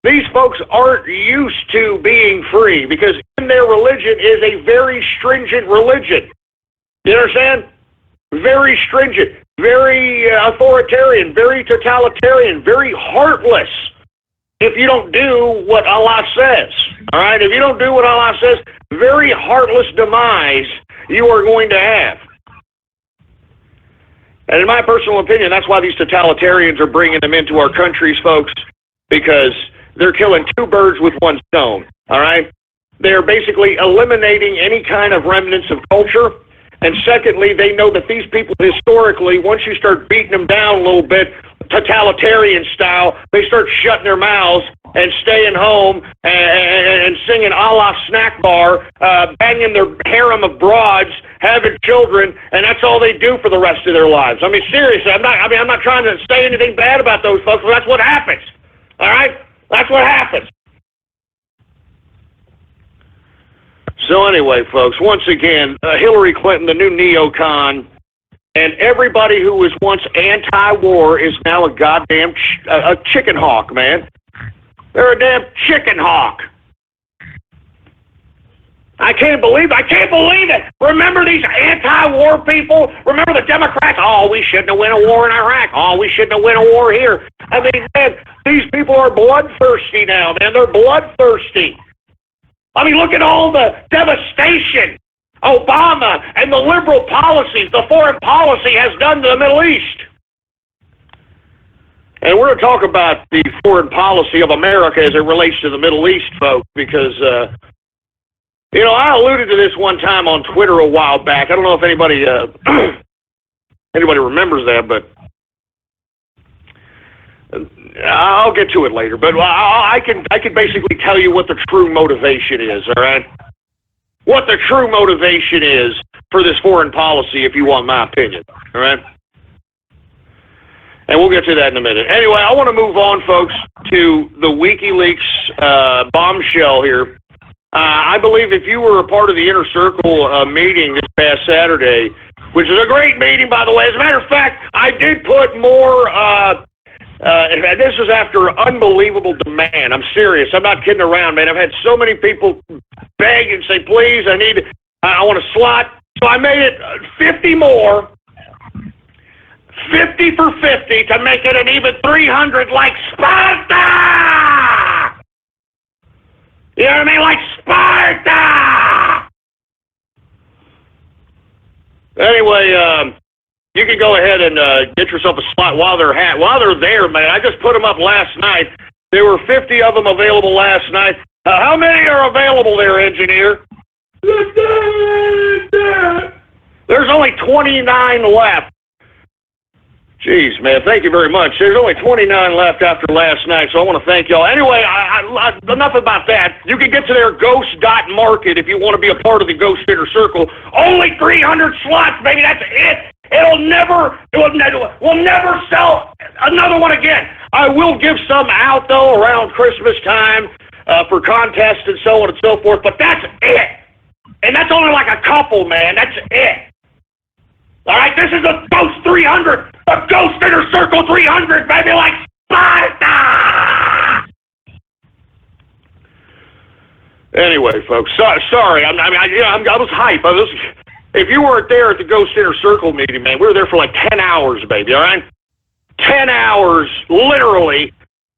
these folks aren't used to being free, because in their religion is a very stringent religion. You understand? Very stringent, very authoritarian, very totalitarian, very heartless. If you don't do what Allah says, all right? If you don't do what Allah says, very heartless demise you are going to have. And in my personal opinion, that's why these totalitarians are bringing them into our countries, folks, because they're killing two birds with one stone, all right? They're basically eliminating any kind of remnants of culture. And secondly, they know that these people historically, once you start beating them down a little bit, totalitarian style, they start shutting their mouths and staying home and singing Allah snack bar, banging their harem of broads, having children, and that's all they do for the rest of their lives. I mean, seriously, I'm not trying to say anything bad about those folks, but that's what happens. All right? That's what happens. So anyway, folks, once again, Hillary Clinton, the new neocon, and everybody who was once anti-war is now a goddamn a chicken hawk, man. They're a damn chicken hawk. I can't believe it. Remember these anti-war people? Remember the Democrats? Oh, we shouldn't have won a war in Iraq. Oh, we shouldn't have won a war here. I mean, man, these people are bloodthirsty now, man. They're bloodthirsty. I mean, look at all the devastation Obama and the liberal policies, the foreign policy has done to the Middle East. And we're going to talk about the foreign policy of America as it relates to the Middle East, folks, because, I alluded to this one time on Twitter a while back. I don't know if anybody anybody remembers that, but I'll get to it later. But I can basically tell you what the true motivation is, all right? What the true motivation is for this foreign policy, if you want my opinion, all right? And we'll get to that in a minute. Anyway, I want to move on, folks, to the WikiLeaks bombshell here. I believe if you were a part of the Inner Circle meeting this past Saturday, which is a great meeting, by the way. As a matter of fact, I did put more, and this was after unbelievable demand. I'm serious. I'm not kidding around, man. I've had so many people beg and say, please, I want a slot. So I made it 50 more, 50 for 50 to make it an even 300 like Sparta! You know what I mean? Like Sparta! Anyway, you can go ahead and get yourself a slot while they're there, man. I just put them up last night. There were 50 of them available last night. How many are available there, engineer? There's only 29 left. Jeez, man, thank you very much. There's only 29 left after last night, so I want to thank y'all. Anyway, enough about that. You can get to their ghost.market if you want to be a part of the Ghost Inner Circle. Only 300 slots, baby, that's it. We'll never sell another one again. I will give some out, though, around Christmas time for contests and so on and so forth, but that's it. And that's only like a couple, man. That's it. All right, this is the Ghost 300, the Ghost Inner Circle 300, baby, like Sparta! Anyway, folks, sorry, I was hype. If you weren't there at the Ghost Inner Circle meeting, man, we were there for like 10 hours, baby, all right? 10 hours, literally,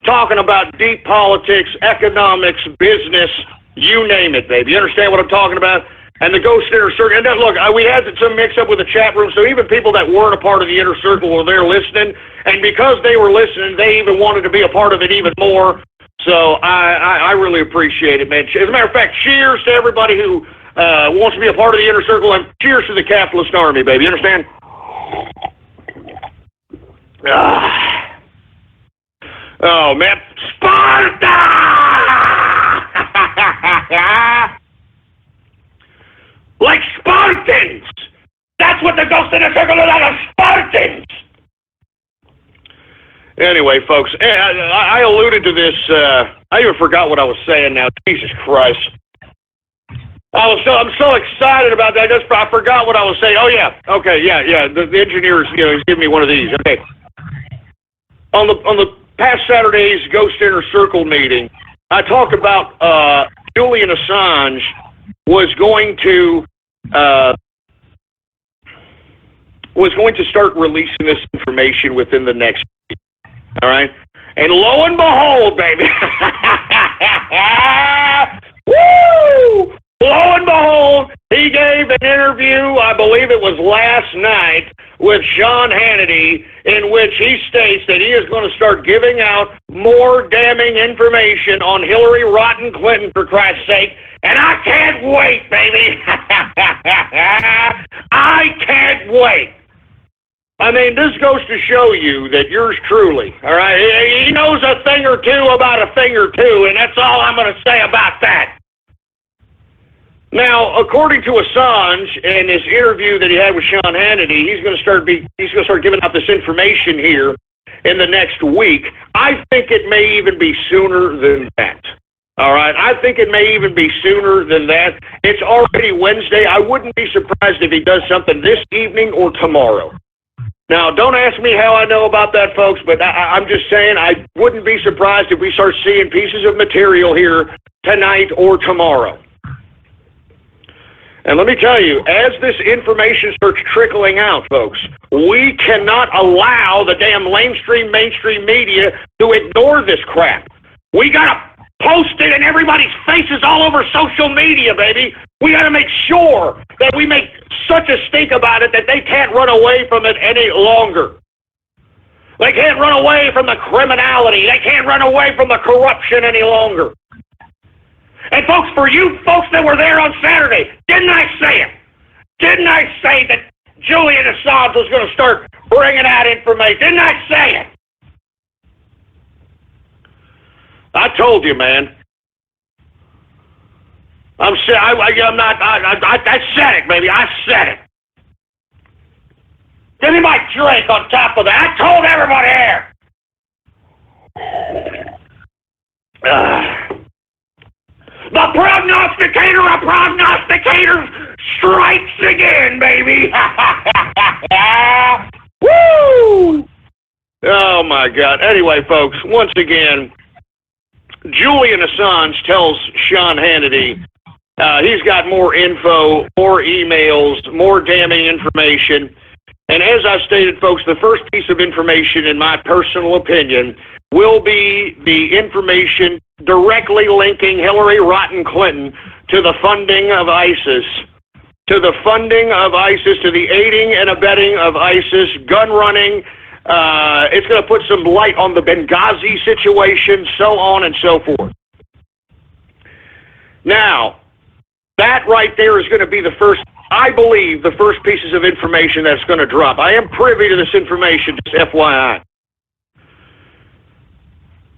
talking about deep politics, economics, business, you name it, baby. You understand what I'm talking about? And the Ghost Inner Circle, and then, look, we had some mix-up with the chat room, so even people that weren't a part of the Inner Circle were there listening, and because they were listening, they even wanted to be a part of it even more, so I really appreciate it, man. As a matter of fact, cheers to everybody who wants to be a part of the Inner Circle, and cheers to the capitalist army, baby, you understand? Oh, man, Sparta! Like Spartans! That's what the Ghost Inner Circle is like, Spartans! Anyway, folks, I alluded to this, I even forgot what I was saying now, Jesus Christ. I'm so excited about that, I forgot what I was saying. Oh, yeah, okay, yeah, the engineer is, he's giving me one of these, okay. On the past Saturday's Ghost Inner Circle meeting, I talked about Julian Assange was going to start releasing this information within the next week. All right, and lo and behold, baby, woo! Lo and behold, he gave an interview, I believe it was last night, with Sean Hannity, in which he states that he is going to start giving out more damning information on Hillary Rotten Clinton, for Christ's sake, and I can't wait, baby. I can't wait. I mean, this goes to show you that yours truly, all right, he knows a thing or two about a thing or two, and that's all I'm going to say about that. Now, according to Assange and this interview that he had with Sean Hannity, he's going to start giving out this information here in the next week. I think it may even be sooner than that. All right, I think it may even be sooner than that. It's already Wednesday. I wouldn't be surprised if he does something this evening or tomorrow. Now, don't ask me how I know about that, folks, but I'm just saying I wouldn't be surprised if we start seeing pieces of material here tonight or tomorrow. And let me tell you, as this information starts trickling out, folks, we cannot allow the damn mainstream media to ignore this crap. We got to post it in everybody's faces all over social media, baby. We got to make sure that we make such a stink about it that they can't run away from it any longer. They can't run away from the criminality. They can't run away from the corruption any longer. And folks, for you folks that were there on Saturday, didn't I say it? Didn't I say that Julian Assange was going to start bringing out information? Didn't I say it? I told you, man. I said it, baby. I said it. Give me my drink on top of that. I told everybody here. The prognosticator of prognosticators strikes again, baby. Woo! Oh, my God. Anyway, folks, once again, Julian Assange tells Sean Hannity he's got more info, more emails, more damning information. And as I stated, folks, the first piece of information, in my personal opinion, will be the information directly linking Hillary Rotten Clinton to the funding of ISIS, to the funding of ISIS, to the aiding and abetting of ISIS, gun running. It's going to put some light on the Benghazi situation, so on and so forth. Now, that right there is going to be the first, I believe, the first pieces of information that's going to drop. I am privy to this information, just FYI.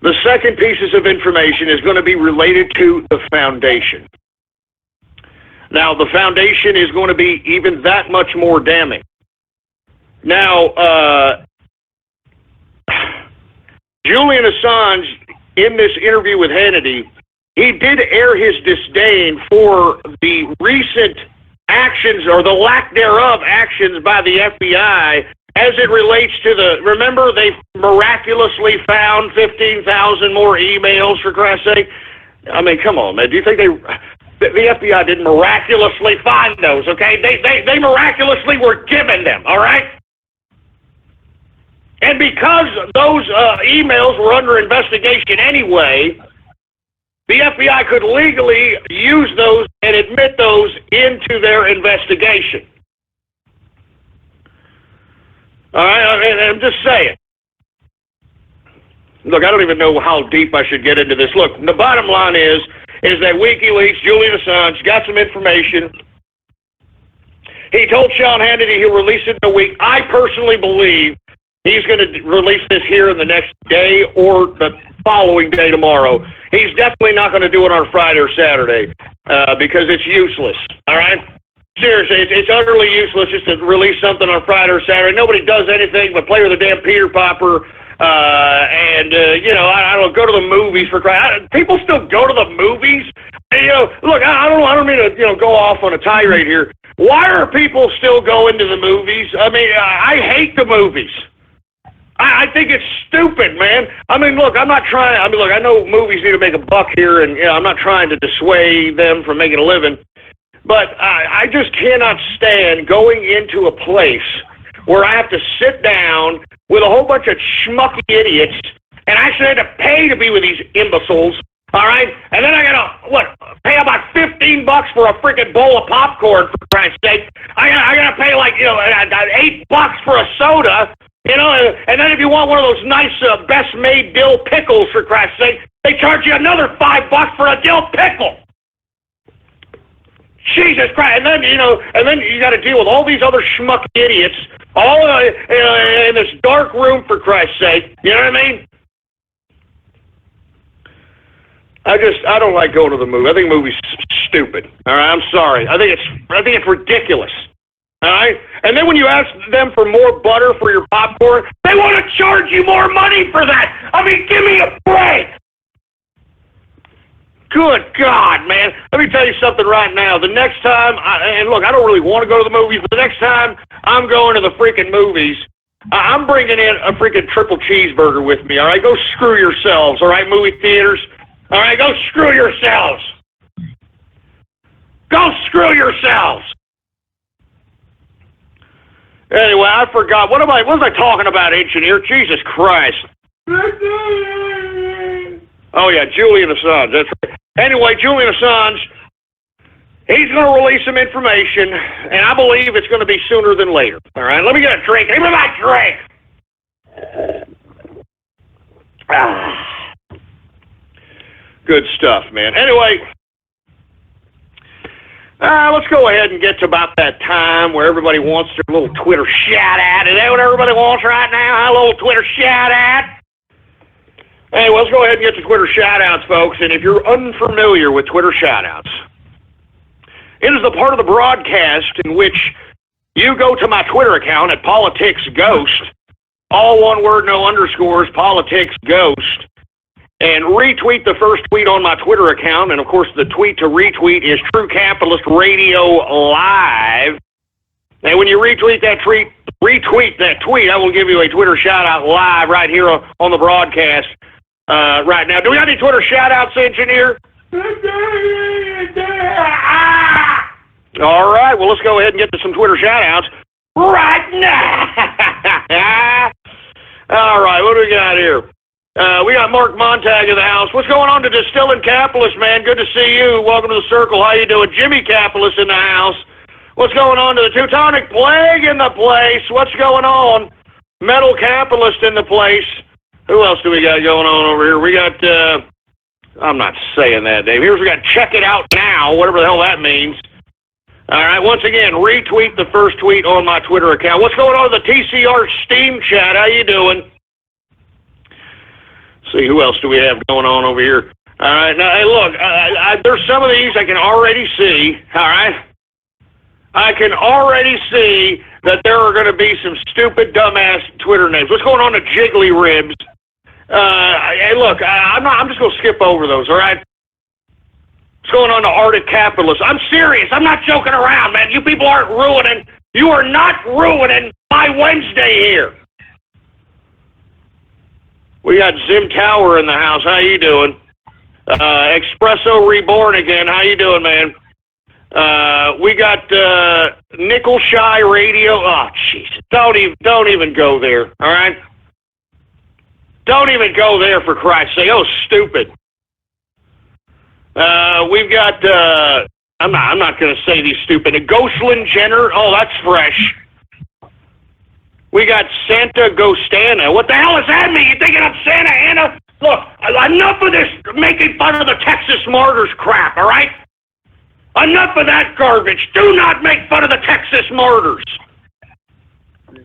The second pieces of information is going to be related to the foundation. Now, the foundation is going to be even that much more damning. Now, Julian Assange, in this interview with Hannity, he did air his disdain for the recent actions, or the lack thereof actions, by the FBI as it relates to remember they miraculously found 15,000 more emails, for Christ's sake? I mean, come on, man. Do you think the FBI didn't miraculously find those, okay? They miraculously were given them, all right? And because those emails were under investigation anyway, the FBI could legally use those and admit those into their investigation. All right, I'm just saying. Look, I don't even know how deep I should get into this. Look, the bottom line is that WikiLeaks, Julian Assange, got some information. He told Sean Hannity he'll release it in a week. I personally believe he's going to release this here in the next day or the following day tomorrow. He's definitely not going to do it on Friday or Saturday because it's useless, all right? Seriously, it's utterly useless just to release something on Friday or Saturday. Nobody does anything but play with a damn Peter Popper and, I don't know, go to the movies for crying. People still go to the movies. And, look, I don't mean to, go off on a tirade here. Why are people still going to the movies? I mean, I hate the movies. I think it's stupid, man. I mean, look, I know movies need to make a buck here, and I'm not trying to dissuade them from making a living, but I just cannot stand going into a place where I have to sit down with a whole bunch of schmucky idiots, and I actually had to pay to be with these imbeciles, all right? And then I gotta, pay about $15 for a freaking bowl of popcorn, for Christ's sake. I gotta pay $8 for a soda. And then if you want one of those nice, best-made dill pickles, for Christ's sake, they charge you another $5 for a dill pickle. Jesus Christ! And then you got to deal with all these other schmuck idiots, all in this dark room, for Christ's sake. You know what I mean? I don't like going to the movie. I think movies stupid. All right, I'm sorry. I think it's ridiculous. All right? And then when you ask them for more butter for your popcorn, they want to charge you more money for that. I mean, give me a break. Good God, man. Let me tell you something right now. The next time, I don't really want to go to the movies, but the next time I'm going to the freaking movies, I'm bringing in a freaking triple cheeseburger with me, all right? Go screw yourselves, all right, movie theaters? All right, go screw yourselves. Go screw yourselves. Anyway, I forgot. What was I talking about, engineer? Jesus Christ. Oh, yeah, Julian Assange. That's right. Anyway, Julian Assange, he's going to release some information, and I believe it's going to be sooner than later. All right, let me get a drink. Give me my drink. Good stuff, man. Anyway, let's go ahead and get to about that time where everybody wants their little Twitter shout-out. Is that what everybody wants right now? A little Twitter shout-out? Anyway, let's go ahead and get to Twitter shout-outs, folks. And if you're unfamiliar with Twitter shout-outs, it is the part of the broadcast in which you go to my Twitter account at politicsghost, all one word, no underscores, politicsghost, and retweet the first tweet on my Twitter account. And, of course, the tweet to retweet is True Capitalist Radio Live. And when you retweet that tweet, I will give you a Twitter shout-out live right here on the broadcast right now. Do we got any Twitter shout-outs, engineer? All right, well, let's go ahead and get to some Twitter shout-outs right now. All right, what do we got here? We got Mark Montag in the house. What's going on to Distilling Capitalist, man? Good to see you. Welcome to the circle. How you doing? Jimmy Capitalist in the house. What's going on to the Teutonic Plague in the place? What's going on? Metal Capitalist in the place. Who else do we got going on over here? We got, I'm not saying that, Dave. Here's we got Check It Out Now, whatever the hell that means. All right, once again, retweet the first tweet on my Twitter account. What's going on in the TCR Steam chat? How you doing? See, who else do we have going on over here? All right, now, hey, look, there's some of these I can already see, all right? I can already see that there are going to be some stupid, dumbass Twitter names. What's going on to Jiggly Ribs? Hey, look, I'm just going to skip over those, all right? What's going on to Arctic Capitalists? I'm serious. I'm not joking around, man. You people aren't ruining. You are not ruining my Wednesday here. We got Zim Tower in the house. How you doing? Espresso Reborn again. How you doing, man? We got Nickel Shy Radio. Oh, jeez. Don't even go there, all right? Don't even go there, for Christ's sake. Oh, stupid. We've got, I'm not going to say these stupid. Ghostland Jenner. Oh, that's fresh. We got Santa Ghostana. What the hell does that mean? You thinking I'm Santa Anna? Look, enough of this making fun of the Texas Martyrs crap, all right? Enough of that garbage. Do not make fun of the Texas Martyrs.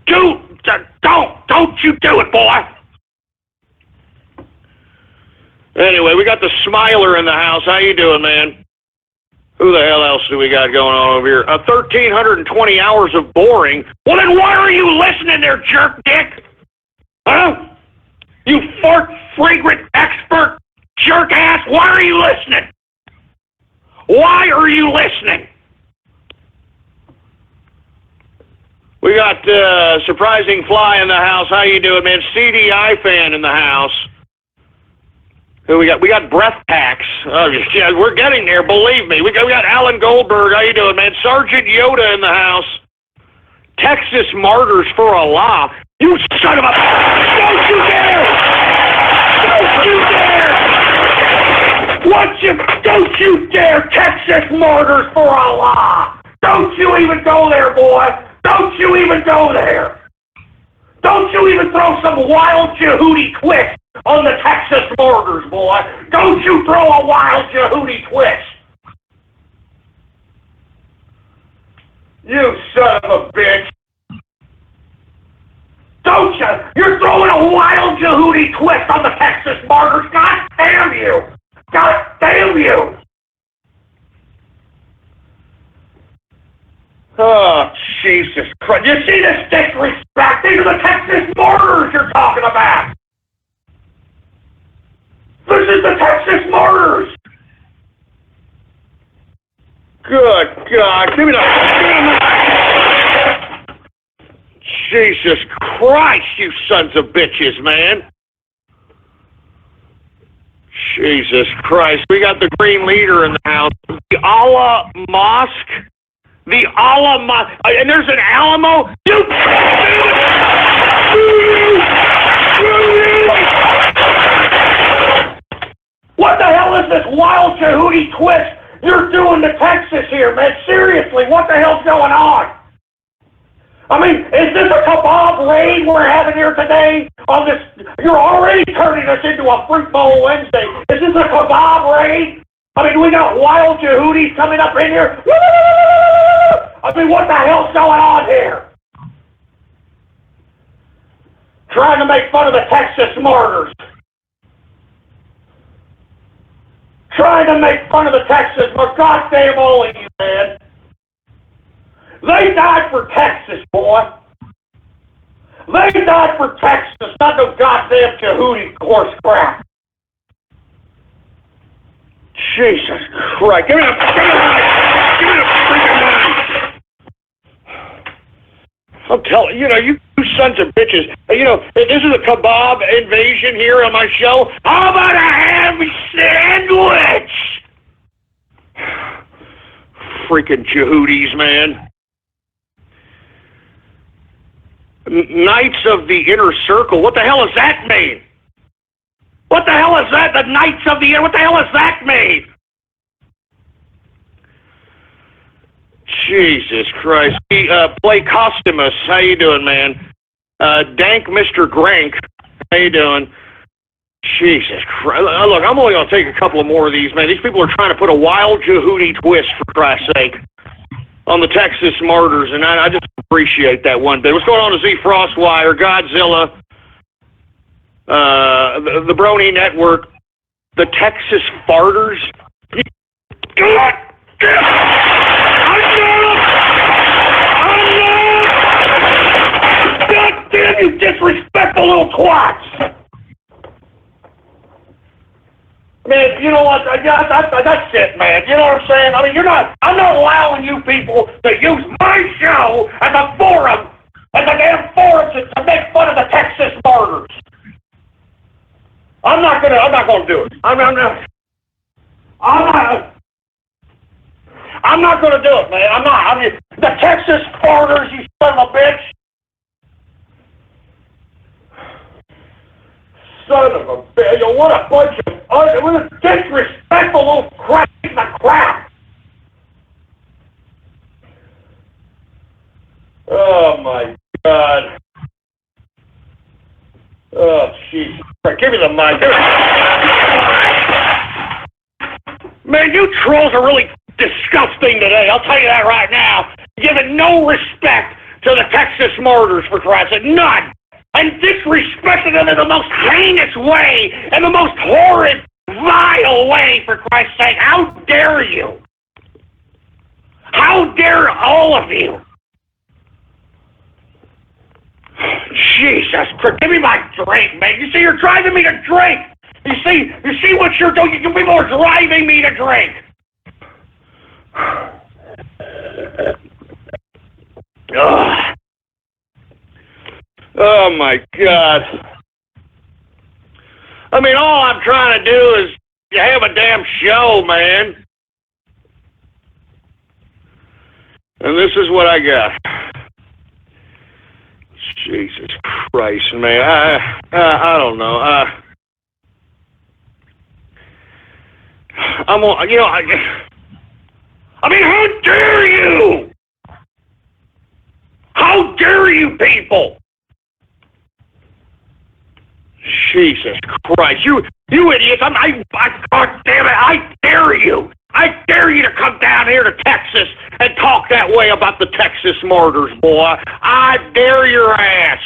Don't you do it, boy. Anyway, we got the Smiler in the house. How you doing, man? Who the hell else do we got going on over here? 1,320 hours of boring. Well, then why are you listening there, jerk dick? Huh? You fart fragrant expert jerk ass. Why are you listening? Why are you listening? We got Surprising Fly in the house. How you doing, man? CDI fan in the house. Who we got? We got Breath Packs. Oh, yeah, we're getting there, believe me. We got Alan Goldberg. How you doing, man? Sergeant Yoda in the house. Texas Martyrs for Allah. You son of a... Don't you dare! Don't you dare! Don't you dare, Texas Martyrs for Allah! Don't you even go there, boy! Don't you even go there! Don't you even throw some wild Jehudi twist on the Texas Martyrs, boy! Don't you throw a wild Jehudi twist! You son of a bitch! Don't you? You're throwing a wild Jehudi twist on the Texas Martyrs! God damn you! God damn you! Oh, Jesus Christ. You see this disrespect? These are the Texas Martyrs you're talking about! This is the Texas Martyrs! Good God. Give me the... Jesus Christ, you sons of bitches, man. Jesus Christ. We got the Green Leader in the house. The Allah Mosque. The Allah Mosque. And there's an Alamo. What the hell is this wild Jehudi twist you're doing to Texas here, man? Seriously, what the hell's going on? I mean, is this a kebab raid we're having here today? On this, you're already turning us into a Fruit Bowl Wednesday. Is this a kebab raid? I mean, we got wild Jehudis coming up in here. I mean, what the hell's going on here? Trying to make fun of the Texas Martyrs. Trying to make fun of the Texas Martyrs. God damn all of you, man. They died for Texas, boy. They died for Texas, not no goddamn Tahuti horse crap. Jesus Christ. Give me the freaking money. I'm telling you, you sons of bitches. This is a kebab invasion here on my show. How about a ham sandwich? Freaking Jehudis, man. Knights of the Inner Circle. What the hell does that mean? What the hell is that? The Knights of the Inner... What the hell does that mean? Jesus Christ. Play Costumus. How you doing, man? Dank Mr. Grank. How you doing? Jesus Christ. Look, I'm only going to take a couple of more of these, man. These people are trying to put a wild Jehudi twist, for Christ's sake, on the Texas martyrs, and I just appreciate that one bit. What's going on to Z Frostwire, Godzilla, the Brony Network, the Texas Farters? God damn, you disrespectful little twats! Man, you know what? That's it, man. You know what I'm saying? I mean, I'm not allowing you people to use my show as a forum, as a damn forum to make fun of the Texas martyrs. I'm not gonna do it. I'm not gonna do it, man. I'm not. I mean, the Texas martyrs, you son of a bitch. Son of a bitch. What a bunch of disrespectful little crap in the crap. Oh, my God. Oh, jeez. Give me the mic. Man, you trolls are really disgusting today. I'll tell you that right now. Giving no respect to the Texas martyrs, for Christ's sake. None. And disrespecting them in the most heinous way, and the most horrid, vile way, for Christ's sake. How dare you? How dare all of you? Jesus Christ, give me my drink, man. You see, you're driving me to drink. You see what you're doing? You people are driving me to drink. Ugh. Oh, my God. I mean, all I'm trying to do is have a damn show, man. And this is what I got. Jesus Christ, man. I don't know. I mean, how dare you? How dare you people? Jesus Christ, you idiots! God damn it! I dare you! I dare you to come down here to Texas and talk that way about the Texas martyrs, boy! I dare your ass!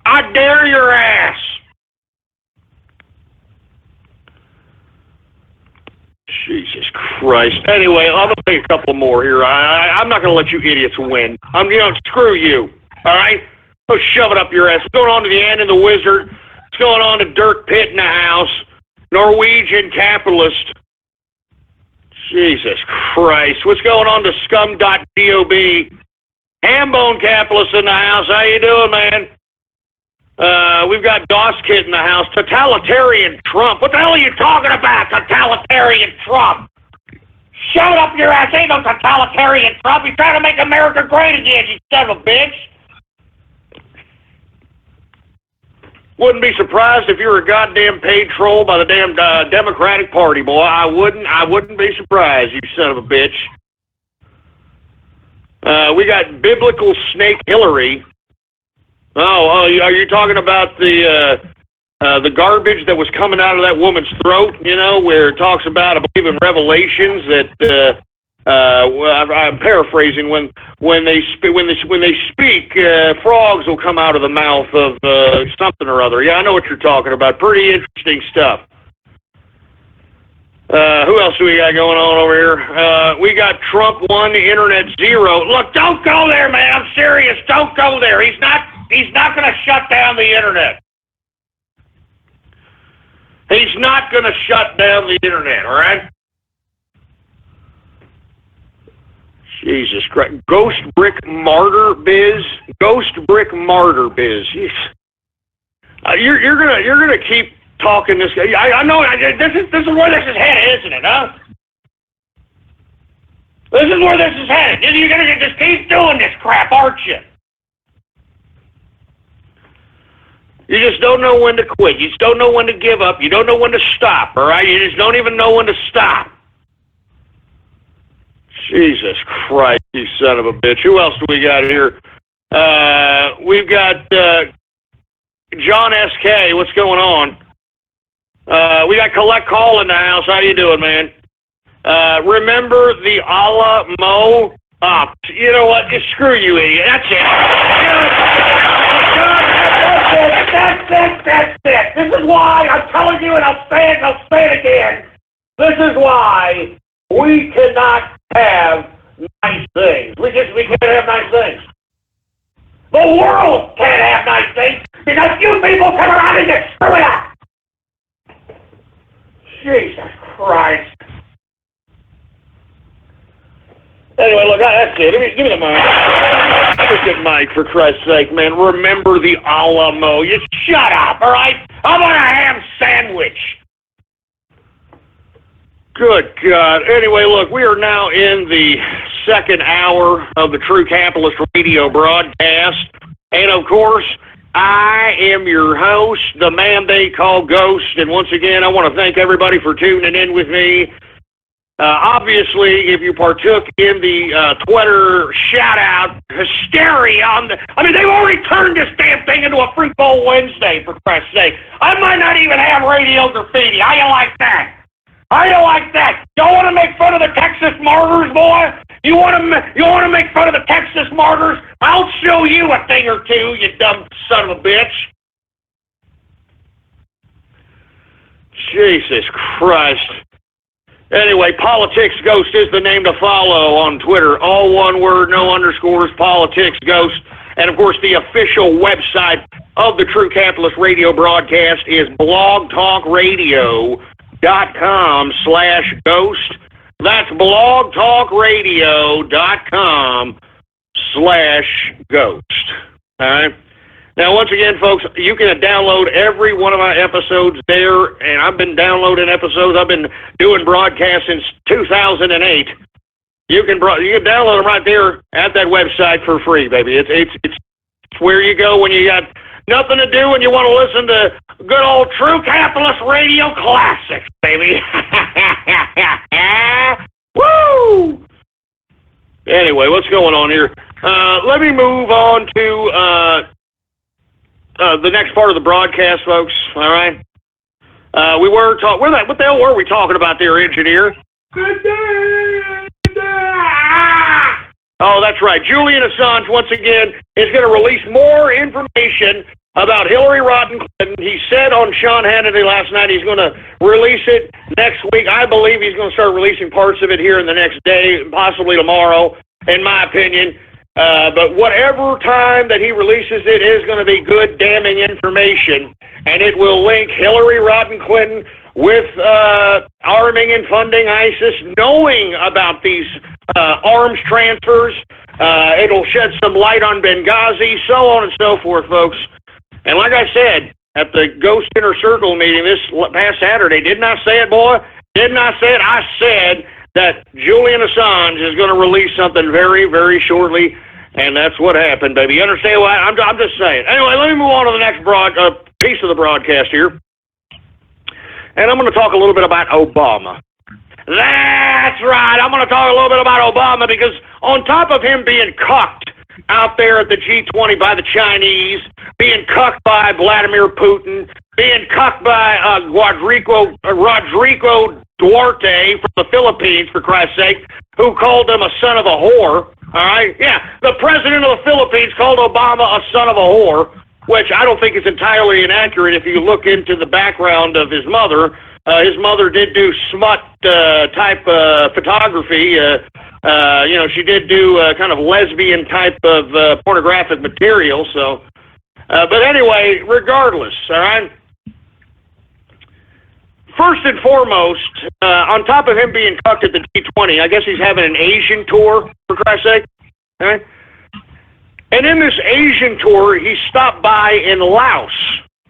I dare your ass! Jesus Christ! Anyway, I'm gonna take a couple more here. I'm not gonna let you idiots win. Screw you! All right? Go shove it up your ass. What's going on to the Ant and the Wizard? What's going on to Dirk Pitt in the house? Norwegian capitalist. Jesus Christ. What's going on to scum.gob? Hambone capitalist in the house. How you doing, man? We've got Doss Kid in the house. Totalitarian Trump. What the hell are you talking about, totalitarian Trump? Shove it up your ass. Ain't no totalitarian Trump. He's trying to make America great again, you son of a bitch. Wouldn't be surprised if you were a goddamn paid troll by the damn Democratic Party, boy. I wouldn't be surprised, you son of a bitch. We got Biblical Snake Hillary. Are you talking about the garbage that was coming out of that woman's throat? Where it talks about, I believe in Revelations, that I'm paraphrasing. When they speak, frogs will come out of the mouth of something or other. Yeah, I know what you're talking about. Pretty interesting stuff. Who else do we got going on over here? We got Trump 1, Internet 0. Look, don't go there, man. I'm serious. Don't go there. He's not going to shut down the Internet. He's not going to shut down the Internet, all right? Jesus Christ. Ghost Brick Martyr Biz. Ghost Brick Martyr Biz. You're gonna keep talking this. I know this is where this is headed, isn't it? Huh? This is where this is headed. You're gonna just keep doing this crap, aren't you? You just don't know when to quit. You just don't know when to give up. You don't know when to stop. All right? You just don't even know when to stop. Jesus Christ, you son of a bitch. Who else do we got here? We've got John S.K. What's going on? We got Collect Call in the house. How you doing, man? Remember the Allah Mo? You know what? Just screw you, idiot. That's it. That's it. This is why I'm telling you, and I'll say it again. This is why we cannot have nice things. We can't have nice things. The world can't have nice things because you people come around and just screw it up. Jesus Christ. Anyway, look, that's it. Give me the mic. Freaking mic, for Christ's sake, man. Remember the Alamo. You shut up, all right? I want a ham sandwich. Good God. Anyway, look, we are now in the second hour of the True Capitalist Radio broadcast. And, of course, I am your host, the man they call Ghost. And once again, I want to thank everybody for tuning in with me. Obviously, if you partook in the Twitter shout-out hysteria they've already turned this damn thing into a Fruit Bowl Wednesday, for Christ's sake. I might not even have radio graffiti. How you like that? How you like that? Y'all want to make fun of the Texas martyrs, boy? You want to make fun of the Texas martyrs? I'll show you a thing or two, you dumb son of a bitch. Jesus Christ. Anyway, Politics Ghost is the name to follow on Twitter. All one word, no underscores, Politics Ghost. And, of course, the official website of the True Capitalist Radio broadcast is blogtalkradio.com/ghost. That's blogtalkradio.com/ghost. All right? Now, once again, folks, you can download every one of my episodes there, and I've been downloading episodes. I've been doing broadcasts since 2008. You can download them right there at that website for free, baby. It's where you go when you got nothing to do and you want to listen to good old True Capitalist Radio classics, baby. Woo! Anyway, what's going on here? Let me move on to the next part of the broadcast, folks. All right. We were talking. What the hell were we talking about there, engineer? Good day. Oh, that's right. Julian Assange, once again, is going to release more information about Hillary Rodham Clinton. He said on Sean Hannity last night he's going to release it next week. I believe he's going to start releasing parts of it here in the next day, possibly tomorrow, in my opinion. But whatever time that he releases it is going to be good, damning information, and it will link Hillary Rodham Clinton with arming and funding ISIS, knowing about these arms transfers. It'll shed some light on Benghazi, so on and so forth, folks. And like I said, at the Ghost Inner Circle meeting this past Saturday, didn't I say it, boy? Didn't I say it? I said that Julian Assange is going to release something very, very shortly. And that's what happened, baby. You understand what I'm just saying. Anyway, let me move on to the next piece of the broadcast here. And I'm going to talk a little bit about Obama. That's right. I'm going to talk a little bit about Obama because on top of him being cucked out there at the G20 by the Chinese, being cucked by Vladimir Putin, being cucked by Rodrigo Duarte from the Philippines, for Christ's sake, who called him a son of a whore. All right? Yeah, the president of the Philippines called Obama a son of a whore, which I don't think is entirely inaccurate if you look into the background of his mother. His mother did do smut type photography. She did do kind of lesbian type of pornographic material. So, but anyway, regardless, all right. First and foremost, on top of him being cucked at the G20, I guess he's having an Asian tour, for Christ's sake. All right? And in this Asian tour, he stopped by in Laos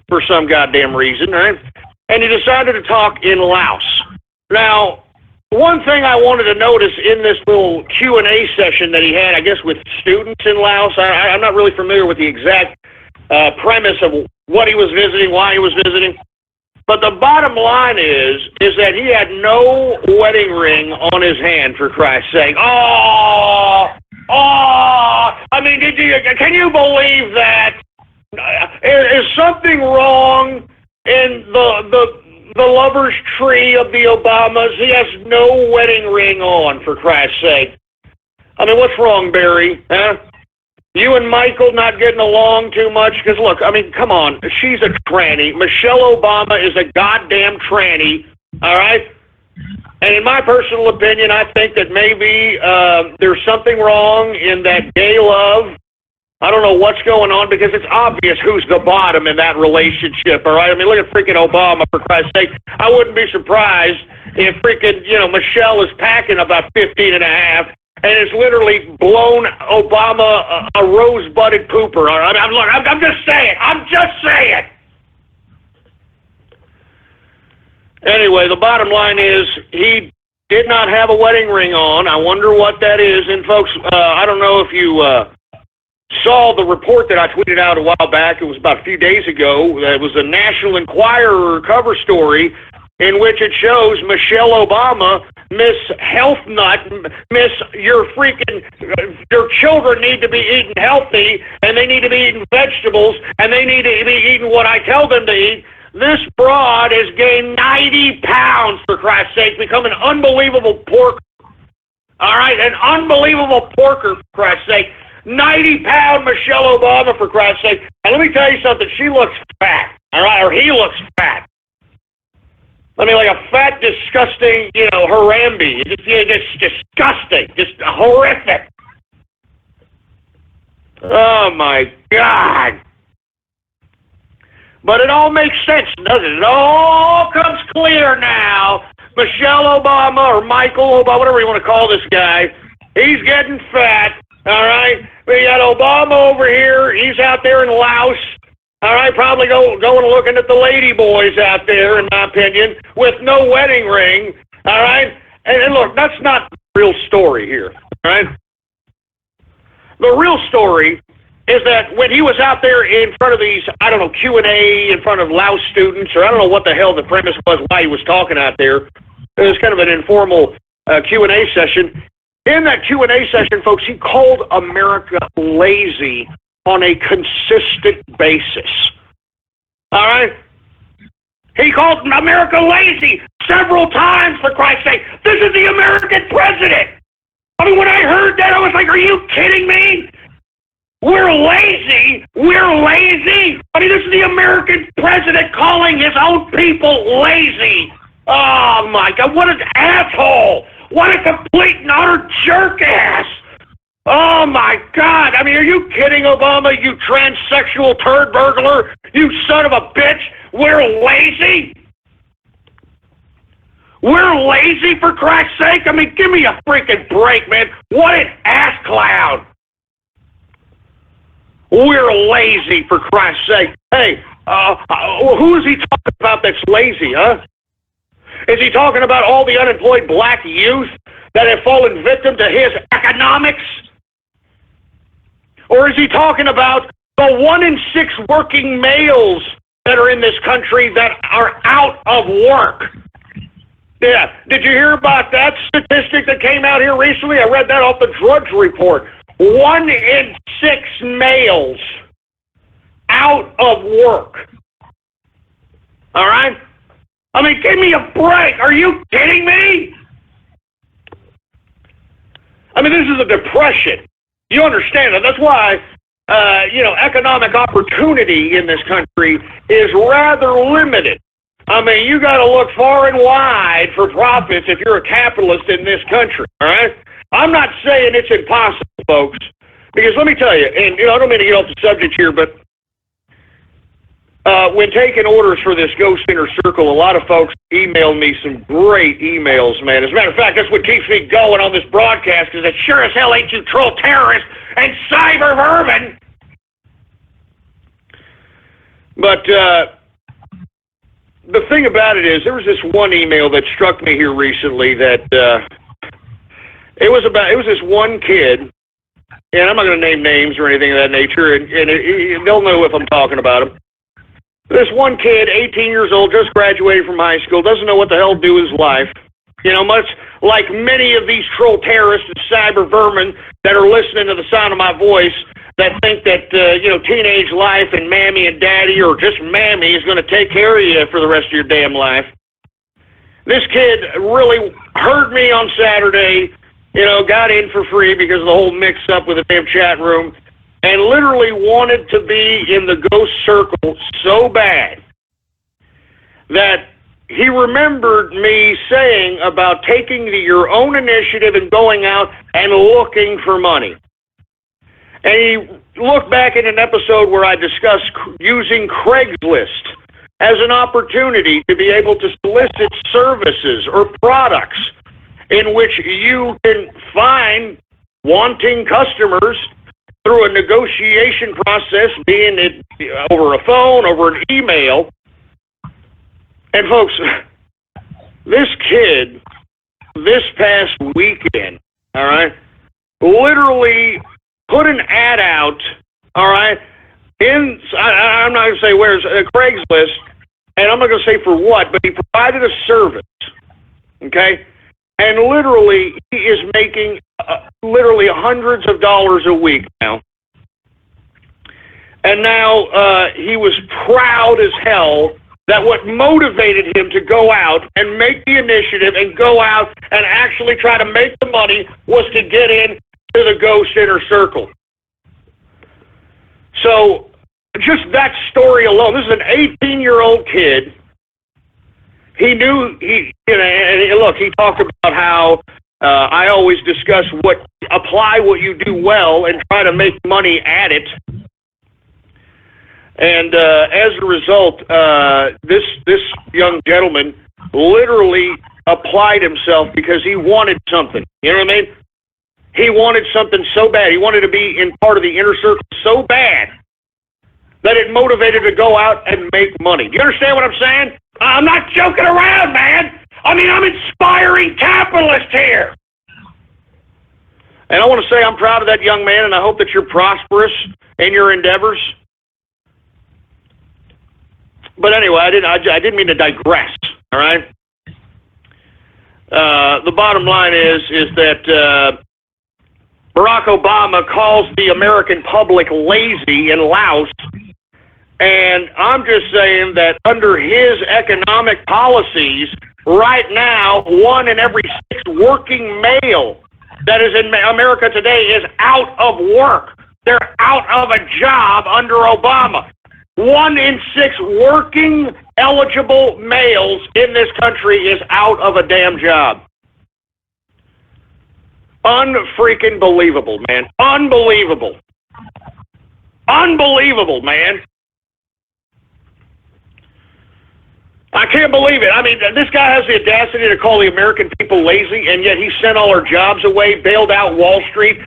for some goddamn reason, right? And he decided to talk in Laos. Now, one thing I wanted to notice in this little Q&A session that he had, I guess, with students in Laos, I'm not really familiar with the exact premise of what he was visiting, why he was visiting. But the bottom line is that he had no wedding ring on his hand, for Christ's sake. I mean, can you believe that? Is something wrong in the lover's tree of the Obamas? He has no wedding ring on, for Christ's sake. I mean, what's wrong, Barry? Huh? You and Michael not getting along too much? Because, look, I mean, come on. She's a tranny. Michelle Obama is a goddamn tranny, all right? And in my personal opinion, I think that maybe there's something wrong in that gay love. I don't know what's going on because it's obvious who's the bottom in that relationship, all right? I mean, look at freaking Obama, for Christ's sake. I wouldn't be surprised if freaking, Michelle is packing about 15 and a half. And it's literally blown Obama a rose-budded pooper. All right? I'm just saying. I'm just saying. Anyway, the bottom line is he did not have a wedding ring on. I wonder what that is. And, folks, I don't know if you saw the report that I tweeted out a while back. It was about a few days ago. It was a National Enquirer cover story in which it shows Michelle Obama, Miss Health Nut, Miss your children need to be eating healthy, and they need to be eating vegetables, and they need to be eating what I tell them to eat. This broad has gained 90 pounds, for Christ's sake, become an unbelievable porker. All right, an unbelievable porker, for Christ's sake. 90-pound Michelle Obama, for Christ's sake. And let me tell you something, she looks fat, all right, or he looks fat. I mean, like a fat, disgusting, Harambe. Just disgusting. Just horrific. Oh, my God. But it all makes sense, doesn't it? It all comes clear now. Michelle Obama or Michael Obama, whatever you want to call this guy, he's getting fat, all right? We got Obama over here. He's out there in Laos. All right, probably going and looking at the lady boys out there, in my opinion, with no wedding ring, all right? And look, that's not the real story here, all right? The real story is that when he was out there in front of these, Q&A in front of Laos students, or I don't know what the hell the premise was, why he was talking out there. It was kind of an informal Q&A session. In that Q&A session, folks, he called America lazy on a consistent basis. All right? He called America lazy several times, for Christ's sake. This is the American president. I mean, when I heard that, I was like, are you kidding me? We're lazy? We're lazy? I mean, this is the American president calling his own people lazy. Oh, my God, what an asshole. What a complete and utter jerk-ass. Oh, my God. I mean, are you kidding, Obama, you transsexual turd burglar? You son of a bitch. We're lazy? We're lazy, for Christ's sake? I mean, give me a freaking break, man. What an ass clown. We're lazy, for Christ's sake. Hey, who is he talking about that's lazy, huh? Is he talking about all the unemployed black youth that have fallen victim to his economics? Or is he talking about the 1 in 6 working males that are in this country that are out of work? Yeah. Did you hear about that statistic that came out here recently? I read that off the Drudge Report. 1 in 6 males out of work. All right? I mean, give me a break. Are you kidding me? I mean, this is a depression. You understand that? That's why, economic opportunity in this country is rather limited. I mean, you got to look far and wide for profits if you're a capitalist in this country, all right? I'm not saying it's impossible, folks, because let me tell you, and I don't mean to get off the subject here, but when taking orders for this Ghost Inner Circle, a lot of folks emailed me some great emails, man. As a matter of fact, that's what keeps me going on this broadcast, because it sure as hell ain't you troll terrorists and cyber vermin. But the thing about it is, there was this one email that struck me here recently that it was this one kid, and I'm not going to name names or anything of that nature, and they'll know if I'm talking about him. This one kid, 18 years old, just graduated from high school, doesn't know what the hell to do with his life. Much like many of these troll terrorists and cyber vermin that are listening to the sound of my voice, that think that, teenage life and mammy and daddy or just mammy is going to take care of you for the rest of your damn life. This kid really heard me on Saturday, got in for free because of the whole mix-up with the damn chat room, and literally wanted to be in the Ghost Circle so bad that he remembered me saying about taking your own initiative and going out and looking for money. And he looked back at an episode where I discussed using Craigslist as an opportunity to be able to solicit services or products in which you can find wanting customers through a negotiation process, being it over a phone, over an email. And folks, this kid, this past weekend, all right, literally put an ad out, all right, I'm not going to say where's Craigslist, and I'm not going to say for what, but he provided a service, okay, and literally he is making literally hundreds of dollars a week now. And now he was proud as hell that what motivated him to go out and make the initiative and go out and actually try to make the money was to get in to the Ghost Inner Circle. So just that story alone, this is an 18-year-old kid. He knew, and look, he talked about how I always discuss apply what you do well and try to make money at it. And as a result, this young gentleman literally applied himself because he wanted something. You know what I mean? He wanted something so bad. He wanted to be in part of the inner circle so bad that it motivated to go out and make money. Do you understand what I'm saying? I'm not joking around, man. I mean, I'm inspiring capitalists here. And I want to say I'm proud of that young man, and I hope that you're prosperous in your endeavors. But anyway, I didn't mean to digress, all right? The bottom line is that Barack Obama calls the American public lazy and louse, and I'm just saying that under his economic policies, right now, 1 in every 6 working male that is in America today is out of work. They're out of a job under Obama. 1 in 6 working eligible males in this country is out of a damn job. Unfreaking believable, man. Unbelievable. Unbelievable, man. I can't believe it. I mean, this guy has the audacity to call the American people lazy, and yet he sent all our jobs away, bailed out Wall Street,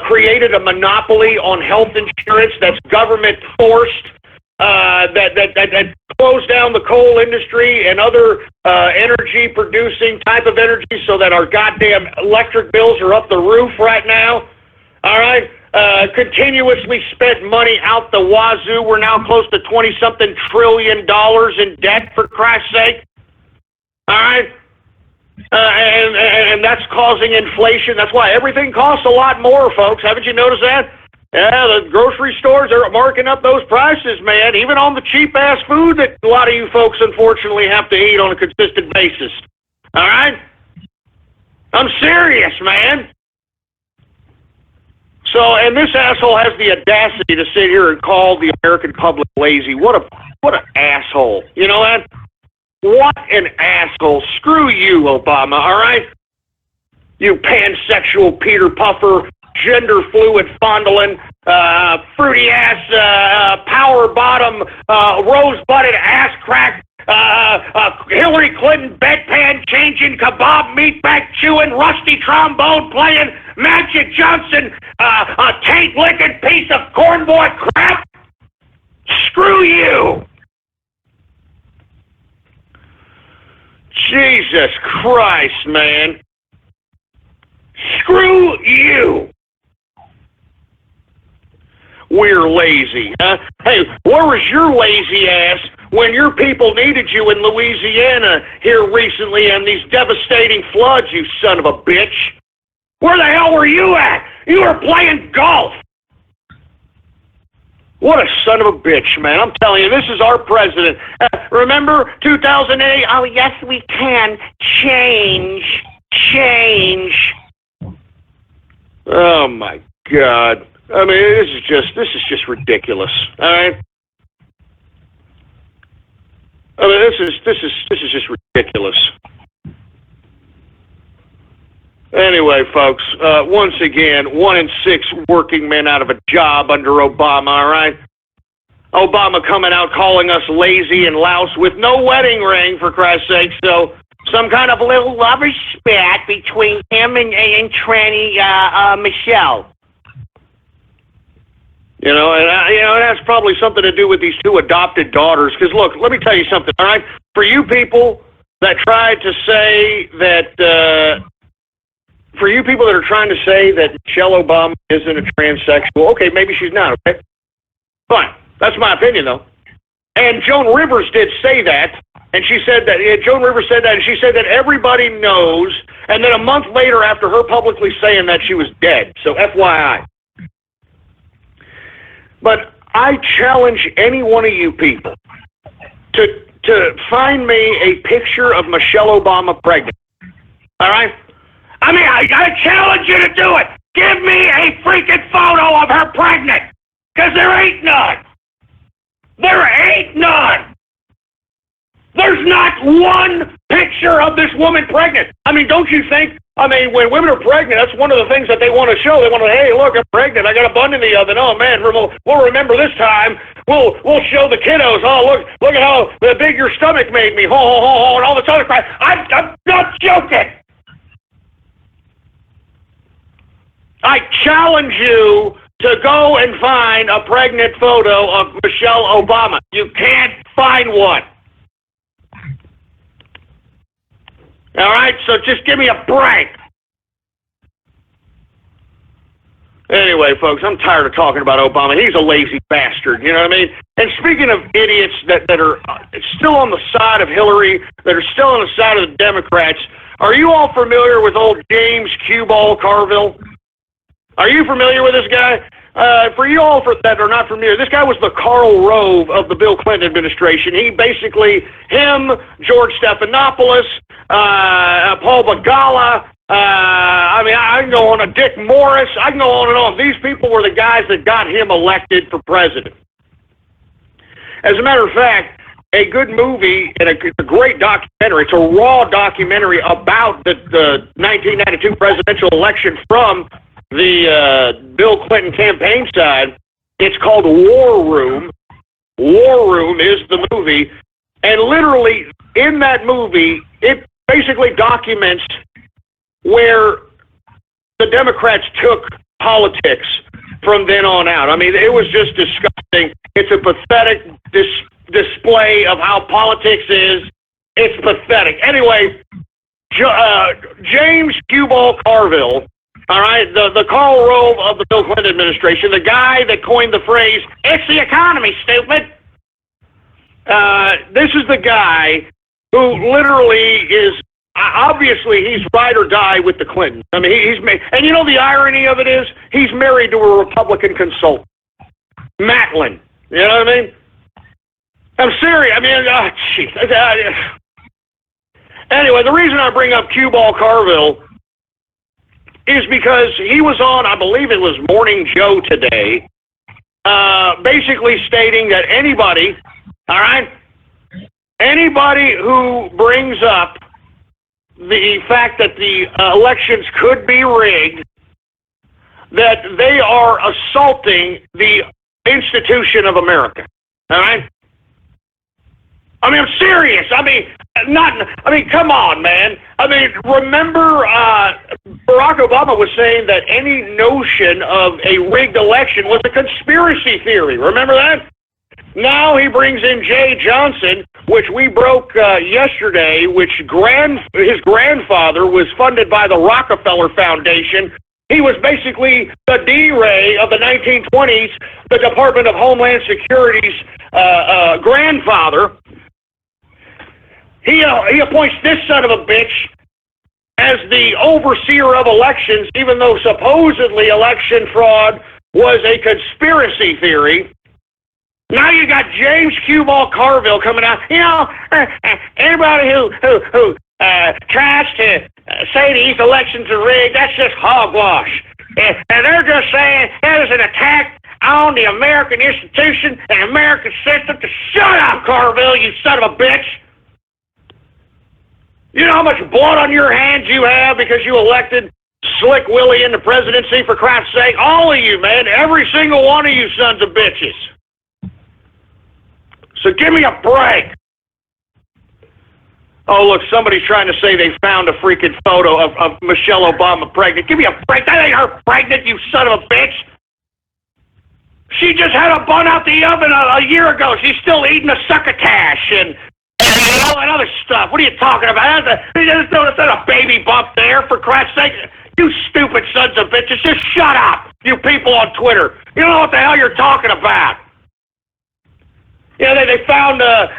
created a monopoly on health insurance that's government forced, that closed down the coal industry and other energy producing type of energy so that our goddamn electric bills are up the roof right now. All right? Continuously spent money out the wazoo. We're now close to 20-something trillion in debt, for Christ's sake. All right? And that's causing inflation. That's why everything costs a lot more, folks. Haven't you noticed that? Yeah, the grocery stores are marking up those prices, man, even on the cheap-ass food that a lot of you folks, unfortunately, have to eat on a consistent basis. All right? I'm serious, man. So, and this asshole has the audacity to sit here and call the American public lazy. What an asshole. You know that? What an asshole. Screw you, Obama, all right? You pansexual Peter Puffer, gender fluid fondling, fruity ass, power bottom, rose butted ass crack, Hillary Clinton bedpan changing, kebab meat back chewing, rusty trombone playing, Magic Johnson, a taint licking piece of cornboy crap. Screw you. Jesus Christ, man. Screw you. We're lazy, huh? Hey, where was your lazy ass when your people needed you in Louisiana here recently and these devastating floods, you son of a bitch? Where the hell were you at? You were playing golf. What a son of a bitch, man. I'm telling you, this is our president. Remember 2008? Oh, yes, we can. Change. Oh, my God. I mean, this is just ridiculous. All right? I mean, this is just ridiculous. Anyway, folks, once again, 1 in 6 working men out of a job under Obama, all right? Obama coming out calling us lazy and louse with no wedding ring, for Christ's sake, so some kind of little lover's spat between him and tranny Michelle. You know, and it has probably something to do with these 2 adopted daughters, because, look, let me tell you something, all right? For you people that tried to say that... For you people that are trying to say that Michelle Obama isn't a transsexual, okay, maybe she's not, okay? Fine. That's my opinion, though. And Joan Rivers did say that, and she said that, Joan Rivers said that, and she said that everybody knows, and then a month later after her publicly saying that, she was dead. So FYI. But I challenge any one of you people to find me a picture of Michelle Obama pregnant. All right? I mean, I challenge you to do it. Give me a freaking photo of her pregnant. Because there ain't none. There ain't none. There's not one picture of this woman pregnant. I mean, don't you think, I mean, when women are pregnant, that's one of the things that they want to show. They want to, hey, look, I'm pregnant. I got a bun in the oven. Oh, man, we'll remember this time. We'll show the kiddos. Oh, look at how big your stomach made me. Ho, ho, ho, ho, and all this other crap. I'm not joking. I challenge you to go and find a pregnant photo of Michelle Obama. You can't find one. All right, so just give me a break. Anyway, folks, I'm tired of talking about Obama. He's a lazy bastard, you know what I mean? And speaking of idiots that are still on the side of Hillary, that are still on the side of the Democrats, are you all familiar with old James Cue Ball Carville? Are you familiar with this guy? For you all that are not familiar, this guy was the Karl Rove of the Bill Clinton administration. He basically, him, George Stephanopoulos, Paul Begala, I mean, I can go on a Dick Morris, I can go on and on. These people were the guys that got him elected for president. As a matter of fact, a good movie and a great documentary, it's a raw documentary about the 1992 presidential election from the Bill Clinton campaign side. It's called War Room. War Room is the movie. And literally, in that movie, it basically documents where the Democrats took politics from then on out. I mean, it was just disgusting. It's a pathetic display of how politics is. It's pathetic. Anyway, James Cue Ball Carville, all right, the Karl Rove of the Bill Clinton administration, the guy that coined the phrase, "It's the economy, stupid." This is the guy who literally is, obviously, he's ride or die with the Clintons. I mean, and you know the irony of it is, he's married to a Republican consultant, Matlin. You know what I mean? I'm serious. I mean, jeez. Anyway, the reason I bring up Cue Ball Carville is because he was on, I believe it was Morning Joe today, basically stating that anybody, all right, anybody who brings up the fact that the elections could be rigged, that they are assaulting the institution of America. All right? I mean, I'm serious. I mean, come on, man. I mean, remember Barack Obama was saying that any notion of a rigged election was a conspiracy theory. Remember that? Now he brings in Jay Johnson, which we broke yesterday, which his grandfather was funded by the Rockefeller Foundation. He was basically the D-Ray of the 1920s, the Department of Homeland Security's grandfather. He appoints this son of a bitch as the overseer of elections, even though supposedly election fraud was a conspiracy theory. Now you got James Q. Ball Carville coming out. You know, anybody who tries to say these elections are rigged, that's just hogwash. And they're just saying that is an attack on the American institution and American system. To shut up, Carville, you son of a bitch. You know how much blood on your hands you have because you elected Slick Willie in the presidency, for Christ's sake? All of you, man. Every single one of you sons of bitches. So give me a break. Oh, look, somebody's trying to say they found a freaking photo of Michelle Obama pregnant. Give me a break. That ain't her pregnant, you son of a bitch. She just had a bun out the oven a year ago. She's still eating a succotash and all that other stuff. What are you talking about? There's not a baby bump there, for Christ's sake. You stupid sons of bitches. Just shut up, you people on Twitter. You don't know what the hell you're talking about. Yeah, they found a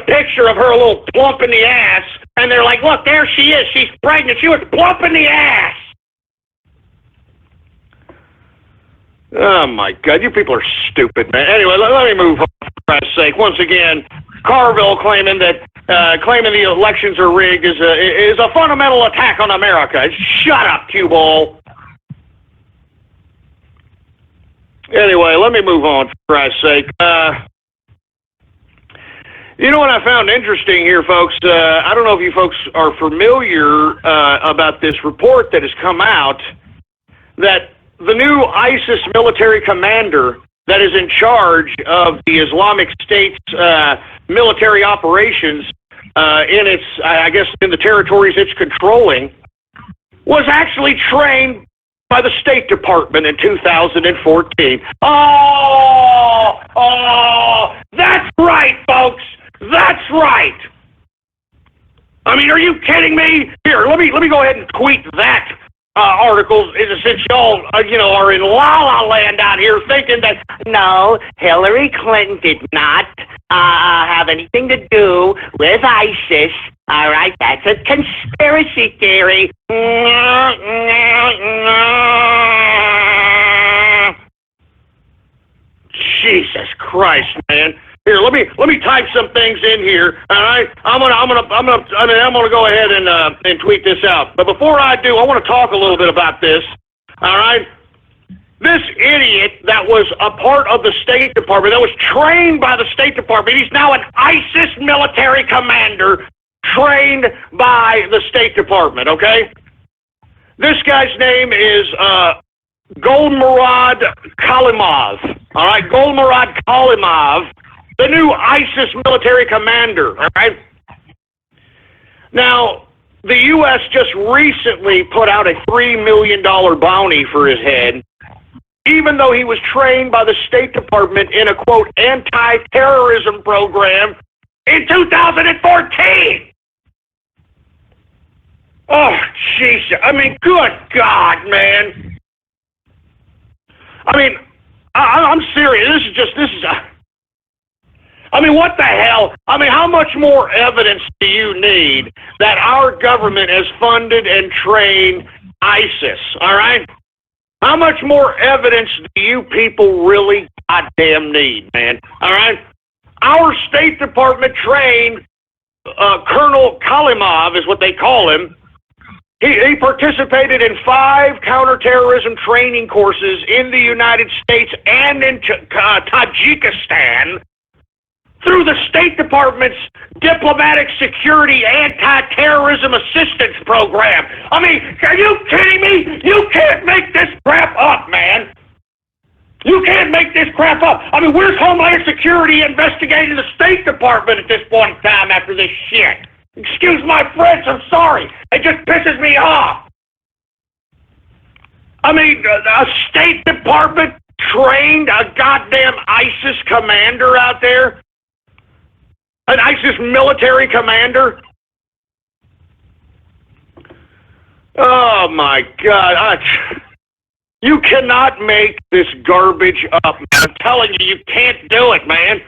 picture of her a little plump in the ass, and they're like, look, there she is. She's pregnant. She was plump in the ass. Oh, my God. You people are stupid, man. Anyway, let me move on, for Christ's sake. Once again, Carville claiming the elections are rigged is a fundamental attack on America. Shut up, cue ball. Anyway, let me move on, for Christ's sake. You know what I found interesting here, folks? I don't know if you folks are familiar about this report that has come out, that the new ISIS military commander that is in charge of the Islamic State's military operations in the territories it's controlling, was actually trained by the State Department in 2014. Oh, that's right, folks. That's right. I mean, are you kidding me? Here, let me go ahead and tweet that article, since y'all are in la la land out here thinking that no, Hillary Clinton did not have anything to do with ISIS. All right, that's a conspiracy theory. Jesus Christ, man. Here, let me type some things in here. All right, I'm gonna go ahead and tweet this out. But before I do, I want to talk a little bit about this. All right, this idiot that was a part of the State Department, that was trained by the State Department, he's now an ISIS military commander trained by the State Department. Okay, this guy's name is Golmurad Kalimov. All right, Golmurad Kalimov, the new ISIS military commander, all right? Now, the U.S. just recently put out a $3 million bounty for his head, even though he was trained by the State Department in a, quote, anti-terrorism program in 2014. Oh, jeez. I mean, good God, man. I mean, I'm serious. I mean, what the hell? I mean, how much more evidence do you need that our government has funded and trained ISIS, all right? How much more evidence do you people really goddamn need, man, all right? Our State Department trained Colonel Kalimov, is what they call him. He participated in 5 counterterrorism training courses in the United States and in Tajikistan. through the State Department's Diplomatic Security Anti-Terrorism Assistance Program. I mean, are you kidding me? You can't make this crap up, man. You can't make this crap up. I mean, where's Homeland Security investigating the State Department at this point in time after this shit? Excuse my French, I'm sorry. It just pisses me off. I mean, a State Department trained a goddamn ISIS commander out there? An ISIS military commander? Oh, my God. You cannot make this garbage up. I'm telling you, you can't do it, man.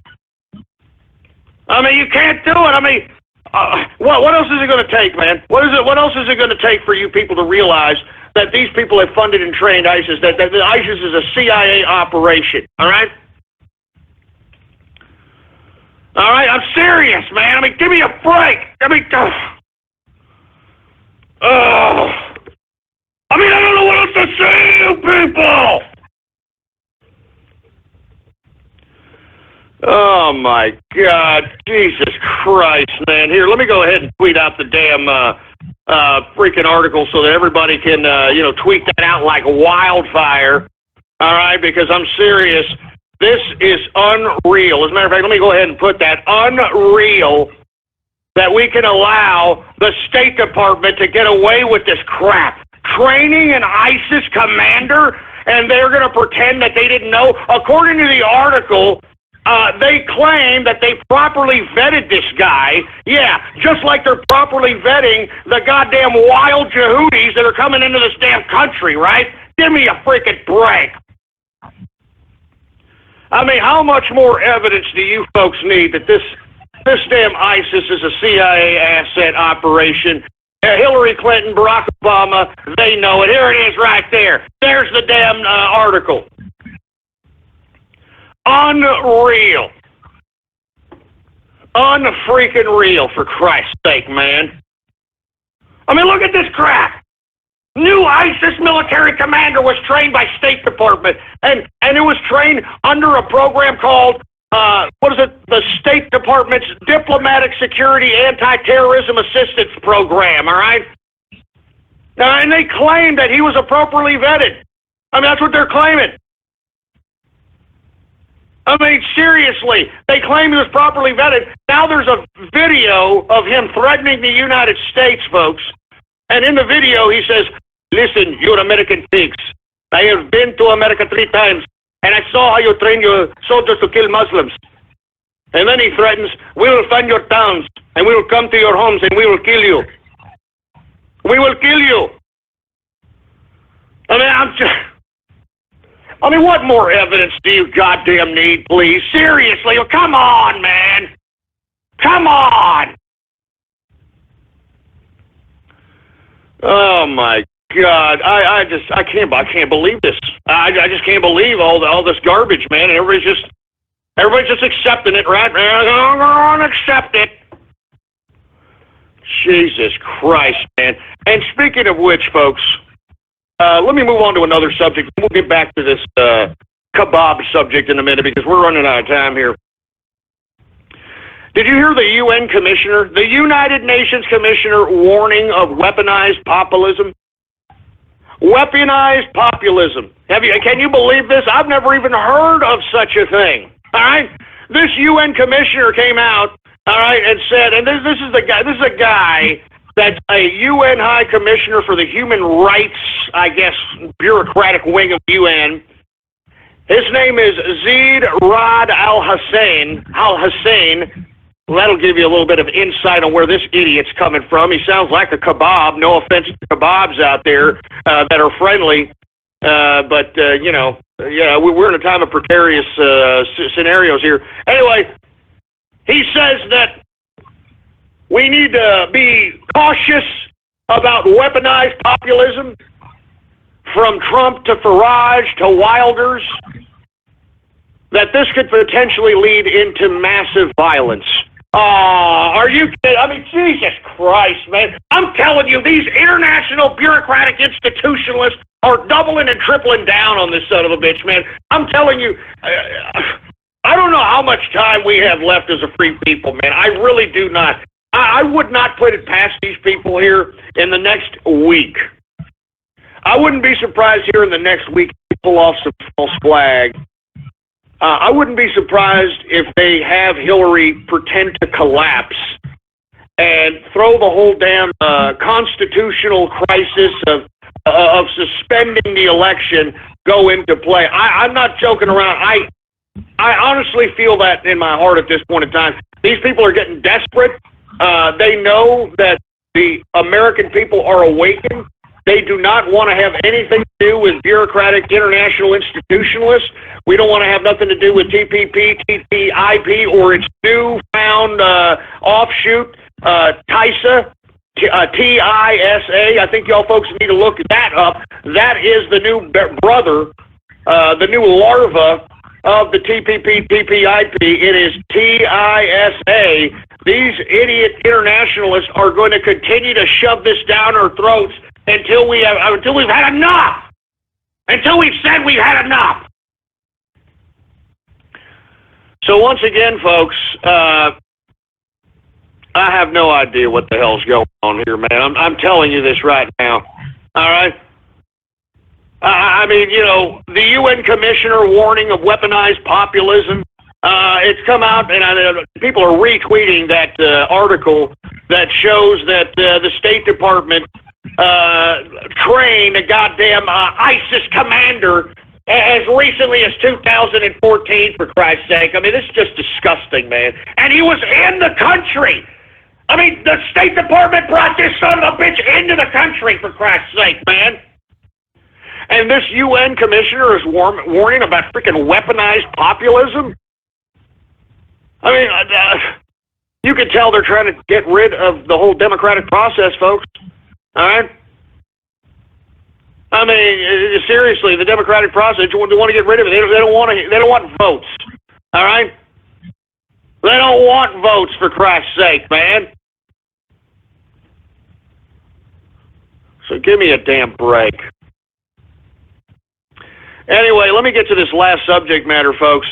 I mean, you can't do it. I mean, what else is it going to take, man? What else is it going to take for you people to realize that these people have funded and trained ISIS, that ISIS is a CIA operation, all right? All right, I'm serious, man. I mean, give me a break. I mean, I don't know what else to say to people. Oh, my God. Jesus Christ, man. Here, let me go ahead and tweet out the damn freaking article so that everybody can, tweet that out like wildfire. All right, because I'm serious. This is unreal. As a matter of fact, let me go ahead and put that. Unreal that we can allow the State Department to get away with this crap. Training an ISIS commander, and they're going to pretend that they didn't know. According to the article, they claim that they properly vetted this guy. Yeah, just like they're properly vetting the goddamn wild Yehudis that are coming into this damn country, right? Give me a freaking break. I mean, how much more evidence do you folks need that this damn ISIS is a CIA asset operation? Hillary Clinton, Barack Obama, they know it. Here it is right there. There's the damn article. Unreal. Unfreaking real, for Christ's sake, man. I mean, look at this crap. New ISIS military commander was trained by State Department, and it was trained under a program called, the State Department's Diplomatic Security Anti-Terrorism Assistance Program, all right? And they claim that he was appropriately vetted. I mean, that's what they're claiming. I mean, seriously, they claim he was properly vetted. Now there's a video of him threatening the United States, folks. And in the video, he says, "Listen, you American pigs. I have been to America 3 times, and I saw how you train your soldiers to kill Muslims." And then he threatens, "We will find your towns, and we will come to your homes, and we will kill you. We will kill you." I mean, what more evidence do you goddamn need, please? Seriously, come on, man. Come on. Oh my God, I can't believe this. I just can't believe all this garbage, man. And everybody's just accepting it, right? I'm gonna accept it. Jesus Christ, man. And speaking of which, folks, let me move on to another subject. We'll get back to this kebab subject in a minute because we're running out of time here. Did you hear the UN commissioner, the United Nations commissioner, warning of weaponized populism? Weaponized populism. Can you believe this? I've never even heard of such a thing. All right, this UN commissioner came out, all right, and said, and this is a guy that's a UN High Commissioner for the Human Rights, I guess, bureaucratic wing of UN. His name is Zeid Ra'ad Al-Hussein. Well, that'll give you a little bit of insight on where this idiot's coming from. He sounds like a kebab. No offense to kebabs out there that are friendly, but we're in a time of precarious scenarios here. Anyway, he says that we need to be cautious about weaponized populism, from Trump to Farage to Wilders, that this could potentially lead into massive violence. Are you kidding? I mean, Jesus Christ, man. I'm telling you, these international bureaucratic institutionalists are doubling and tripling down on this son of a bitch, man. I'm telling you, I don't know how much time we have left as a free people, man. I really do not. I would not put it past these people here in the next week. I wouldn't be surprised here in the next week to pull off some false flag. I wouldn't be surprised if they have Hillary pretend to collapse and throw the whole damn constitutional crisis of suspending the election go into play. I'm not joking around. I honestly feel that in my heart at this point in time. These people are getting desperate. They know that the American people are awakened. They do not want to have anything to do with bureaucratic international institutionalists. We don't want to have nothing to do with TPP, TTIP, or its newfound offshoot, TISA, TISA. I think y'all folks need to look that up. That is the new brother, the new larva of the TPP, TPIP. It is TISA. These idiot internationalists are going to continue to shove this down our throats until we've had enough. Until we've said we've had enough. So once again, folks, I have no idea what the hell's going on here, man. I'm telling you this right now. All right? I mean, you know, the UN Commissioner warning of weaponized populism. It's come out, and people are retweeting that article that shows that the State Department trained a goddamn ISIS commander as recently as 2014, for Christ's sake. I mean, this is just disgusting, man. And he was in the country. I mean, the State Department brought this son of a bitch into the country, for Christ's sake, man. And this UN commissioner is warning about freaking weaponized populism? I mean, you can tell they're trying to get rid of the whole democratic process, folks. All right? I mean, seriously, the democratic process, they want to get rid of it. They don't want votes. All right? They don't want votes, for Christ's sake, man. So give me a damn break. Anyway, let me get to this last subject matter, folks.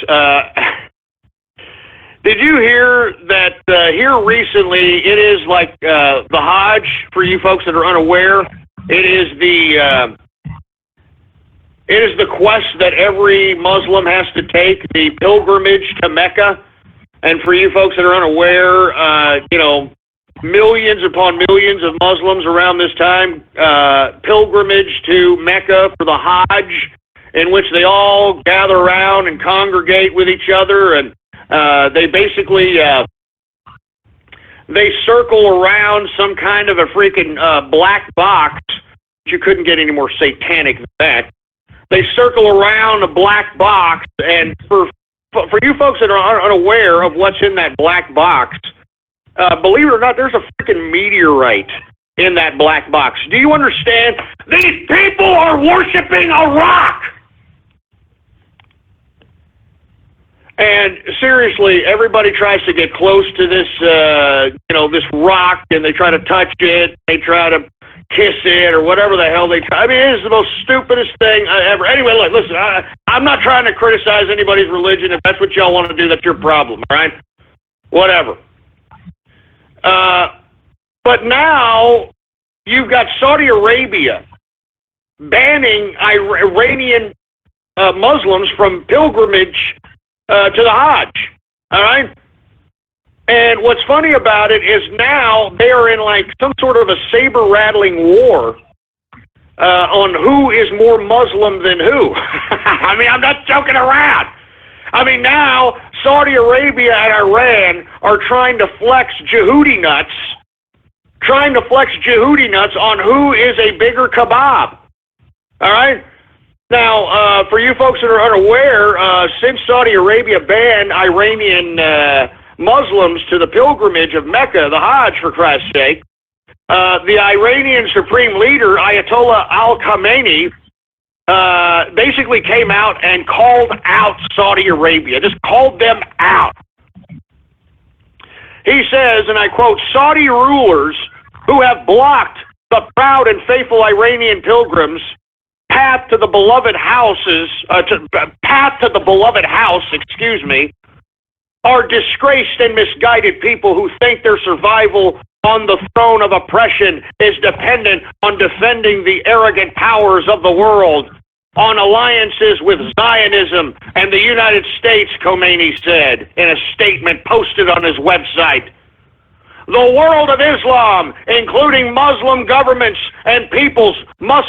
Did you hear that here recently, it is like the Hajj, for you folks that are unaware, it is the quest that every Muslim has to take, the pilgrimage to Mecca. And for you folks that are unaware, you know, millions upon millions of Muslims around this time pilgrimage to Mecca for the Hajj, in which they all gather around and congregate with each other, and they basically they circle around some kind of a freaking black box. You couldn't get any more satanic than that. They circle around a black box, and for you folks that are unaware of what's in that black box, believe it or not, there's a freaking meteorite in that black box. Do you understand? These people are worshiping a rock! And seriously, everybody tries to get close to this, you know, this rock, and they try to touch it, they try to kiss it, or whatever the hell they try. I mean, it is the most stupidest thing ever. Anyway, look, listen, I'm not trying to criticize anybody's religion. If that's what y'all want to do, that's your problem, all right? Whatever. But now you've got Saudi Arabia banning Iranian Muslims from pilgrimage to the Hajj, all right? And what's funny about it is now they are in like some sort of a saber-rattling war on who is more Muslim than who. I mean, I'm not joking around. I mean, now Saudi Arabia and Iran are trying to flex Jehudi nuts on who is a bigger kebab, all right? Now, for you folks that are unaware, since Saudi Arabia banned Iranian Muslims to the pilgrimage of Mecca, the Hajj, for Christ's sake, the Iranian supreme leader, Ayatollah al-Khamenei, basically came out and called out Saudi Arabia, just called them out. He says, and I quote, "Saudi rulers who have blocked the proud and faithful Iranian pilgrims' path to the beloved house, are disgraced and misguided people who think their survival on the throne of oppression is dependent on defending the arrogant powers of the world, on alliances with Zionism and the United States, Khomeini said in a statement posted on his website. The world of Islam, including Muslim governments and peoples, must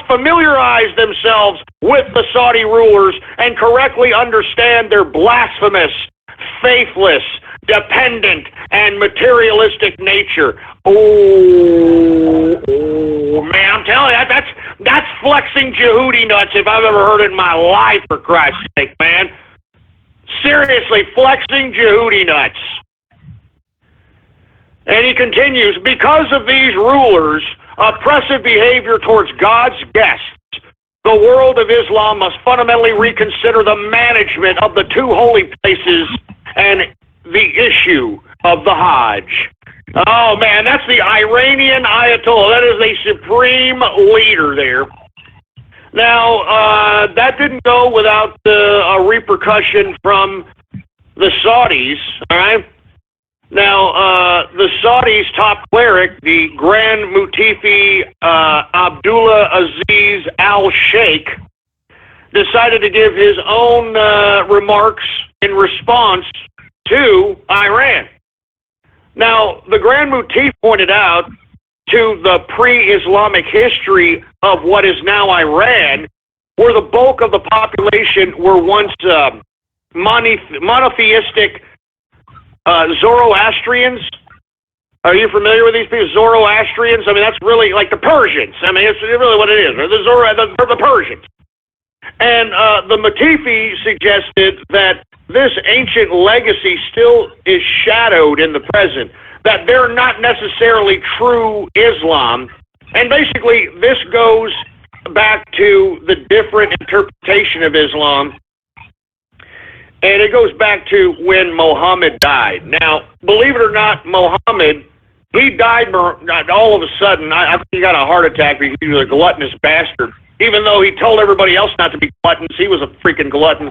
familiarize themselves with the Saudi rulers and correctly understand their blasphemous, faithless, dependent, and materialistic nature. Oh, man, I'm telling you, that's flexing Jehudi nuts if I've ever heard it in my life, for Christ's sake, man. Seriously, flexing Jehudi nuts. And he continues, because of these rulers' oppressive behavior towards God's guests, the world of Islam must fundamentally reconsider the management of the two holy places and the issue of the Hajj. Oh, man, that's the Iranian Ayatollah. That is a supreme leader there. Now, that didn't go without a repercussion from the Saudis, all right? Now, the Saudis' top cleric, the Grand Mufti Abdullah Aziz al-Sheikh, decided to give his own remarks in response to Iran. Now, the Grand Mufti pointed out to the pre-Islamic history of what is now Iran, where the bulk of the population were once monotheistic Zoroastrians. Are you familiar with these people? Zoroastrians? I mean, that's really like the Persians. I mean, it's really what it is. The Persians. And the Matifi suggested that this ancient legacy still is shadowed in the present, that they're not necessarily true Islam. And basically, this goes back to the different interpretation of Islam. And it goes back to when Muhammad died. Now, believe it or not, Muhammad, he died all of a sudden. I think he got a heart attack because he was a gluttonous bastard. Even though he told everybody else not to be gluttons, he was a freaking glutton.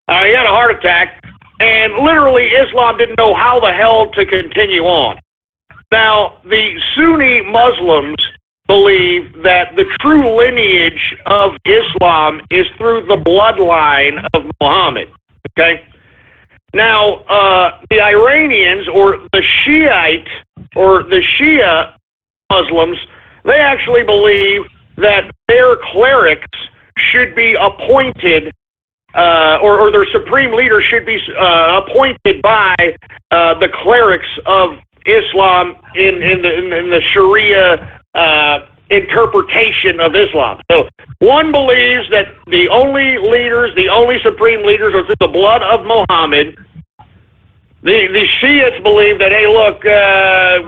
He had a heart attack, and literally Islam didn't know how the hell to continue on. Now, the Sunni Muslims believe that the true lineage of Islam is through the bloodline of Muhammad. Okay. Now, the Iranians, or the Shiite, or the Shia Muslims, they actually believe that their clerics should be appointed, or their supreme leader should be appointed by the clerics of Islam in the Sharia interpretation of Islam. So one believes that the only supreme leaders are through the blood of Muhammad. The Shiites believe that, hey, look,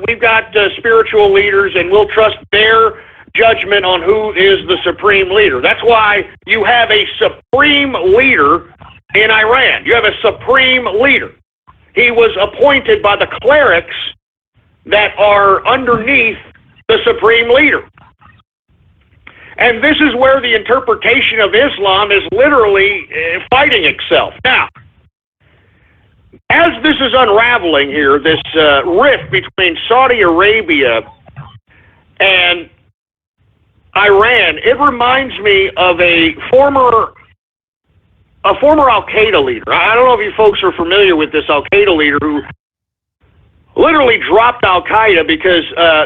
we've got spiritual leaders, and we'll trust their judgment on who is the supreme leader. That's why you have a supreme leader in Iran. You have a supreme leader. He was appointed by the clerics that are underneath the supreme leader. And this is where the interpretation of Islam is literally fighting itself. Now, as this is unraveling here, this rift between Saudi Arabia and Iran, it reminds me of a former Al-Qaeda leader. I don't know if you folks are familiar with this Al-Qaeda leader who literally dropped Al-Qaeda because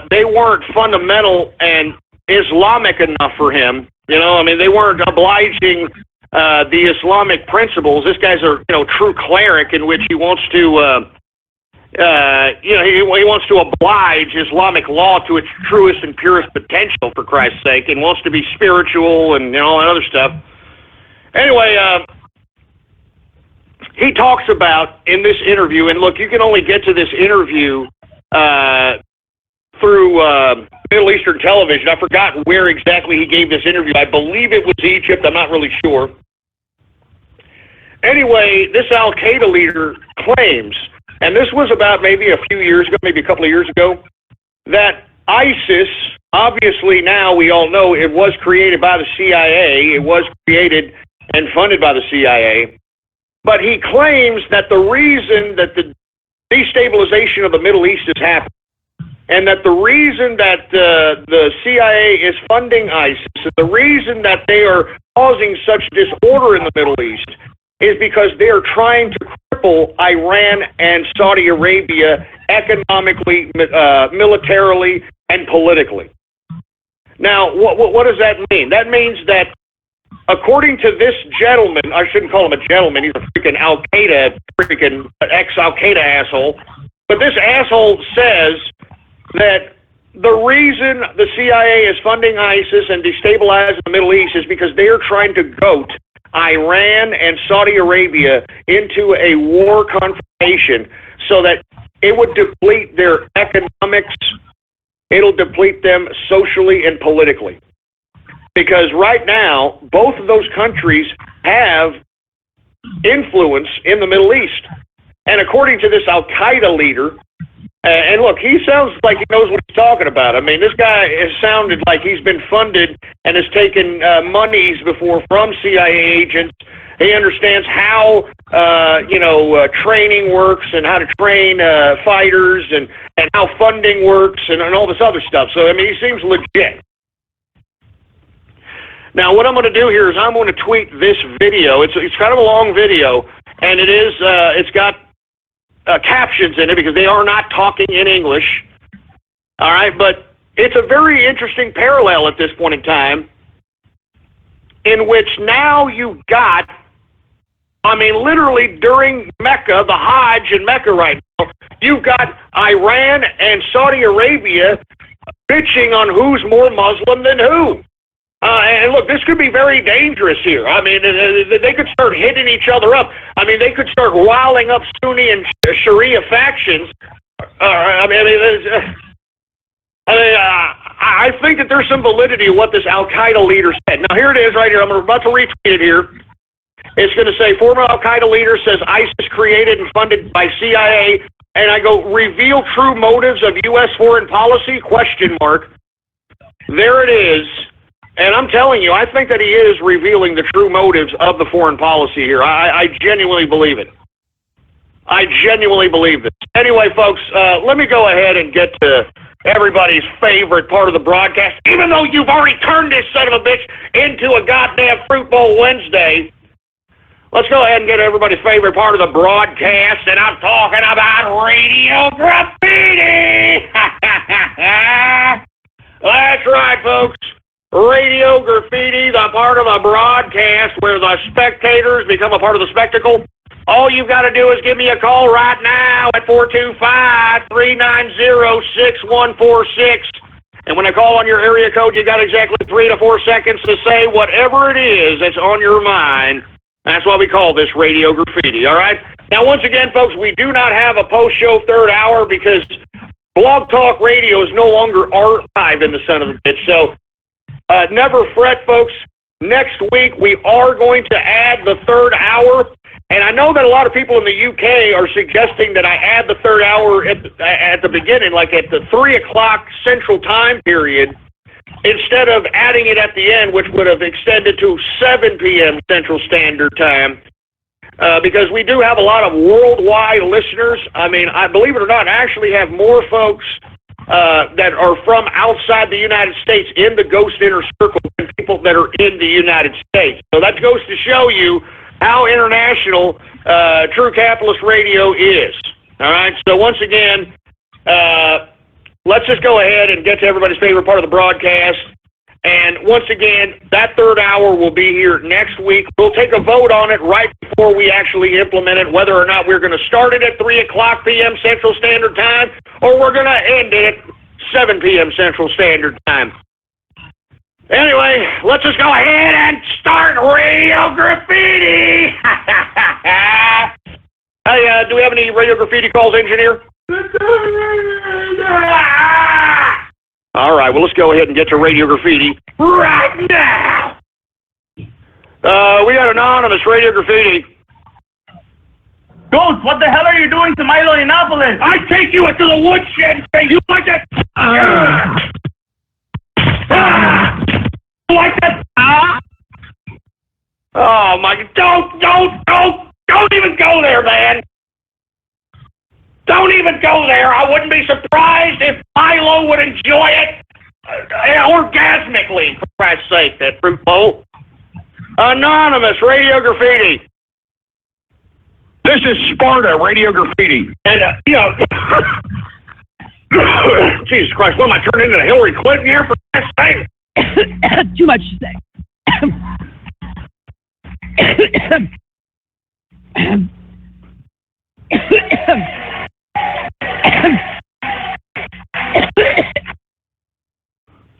they weren't fundamental and Islamic enough for him. You know, I mean, they weren't obliging the Islamic principles. This guy's a true cleric in which he wants to he wants to oblige Islamic law to its truest and purest potential, for Christ's sake, and wants to be spiritual and all that other stuff. Anyway, he talks about in this interview, and look, you can only get to this interview through Middle Eastern television. I forgot where exactly he gave this interview. I believe it was Egypt. I'm not really sure. Anyway, this Al-Qaeda leader claims, and this was about maybe a few years ago, maybe a couple of years ago, that ISIS, obviously now we all know it was created by the CIA. It was created and funded by the CIA. But he claims that the reason that the destabilization of the Middle East is happening, and that the reason that the CIA is funding ISIS, and the reason that they are causing such disorder in the Middle East, is because they are trying to cripple Iran and Saudi Arabia economically, militarily, and politically. Now, what does that mean? That means that, according to this gentleman, I shouldn't call him a gentleman, he's a freaking Al-Qaeda, freaking ex-Al-Qaeda asshole, but this asshole says that the reason the CIA is funding ISIS and destabilizing the Middle East is because they are trying to goat Iran and Saudi Arabia into a war confrontation so that it would deplete their economics, it'll deplete them socially and politically. Because right now, both of those countries have influence in the Middle East. And according to this Al-Qaeda leader, and look, he sounds like he knows what he's talking about. I mean, this guy has sounded like he's been funded and has taken monies before from CIA agents. He understands how, training works and how to train fighters and how funding works and all this other stuff. So, I mean, he seems legit. Now, what I'm going to do here is I'm going to tweet this video. It's kind of a long video, and it's got captions in it because they are not talking in English. All right, but it's a very interesting parallel at this point in time, in which now you've got, I mean, literally during Mecca, the Hajj in Mecca right now, you've got Iran and Saudi Arabia bitching on who's more Muslim than who. And look, this could be very dangerous here. I mean, they could start hitting each other up. I mean, they could start riling up Sunni and Sharia factions. I think that there's some validity to what this Al-Qaeda leader said. Now, here it is right here. I'm about to retweet it here. It's going to say, former Al-Qaeda leader says ISIS created and funded by CIA. And I go, reveal true motives of U.S. foreign policy, ? There it is. And I'm telling you, I think that he is revealing the true motives of the foreign policy here. I genuinely believe it. I genuinely believe this. Anyway, folks, let me go ahead and get to everybody's favorite part of the broadcast. Even though you've already turned this son of a bitch into a goddamn Fruit Bowl Wednesday, let's go ahead and get everybody's favorite part of the broadcast, and I'm talking about Radio Graffiti! That's right, folks. Radio Graffiti, the part of a broadcast where the spectators become a part of the spectacle. All you've got to do is give me a call right now at 425-390-6146. And when I call on your area code, you got exactly 3 to 4 seconds to say whatever it is that's on your mind. That's why we call this Radio Graffiti, all right? Now, once again, folks, we do not have a post-show third hour because Blog Talk Radio is no longer archived in the son of a bitch. So, never fret, folks. Next week, we are going to add the third hour. And I know that a lot of people in the UK are suggesting that I add the third hour at the beginning, like at the 3 o'clock Central Time period, instead of adding it at the end, which would have extended to 7 p.m. Central Standard Time. Because we do have a lot of worldwide listeners. I mean, I believe it or not, I actually have more folks that are from outside the United States in the Ghost Inner Circle than people that are in the United States. So that goes to show you how international True Capitalist Radio is. All right, so once again, let's just go ahead and get to everybody's favorite part of the broadcast. And once again, that third hour will be here next week. We'll take a vote on it right before we actually implement it, whether or not we're going to start it at 3 o'clock p.m. Central Standard Time, or we're going to end it at 7 p.m. Central Standard Time. Anyway, let's just go ahead and start Radio Graffiti! Hey, do we have any Radio Graffiti calls, engineer? All right, well, let's go ahead and get to Radio Graffiti right now. We got anonymous Radio Graffiti. Ghost, what the hell are you doing to Milo Yiannopoulos? I take you into the woodshed and say, you like that? You like that? Oh, my, don't Don't even go there, man. Don't even go there. I wouldn't be surprised if Milo would enjoy it orgasmically, for Christ's sake, that fruit bowl. Anonymous, Radio Graffiti. This is Sparta, Radio Graffiti. And, Jesus Christ, what am I turning into Hillary Clinton here, for Christ's sake? Too much to say.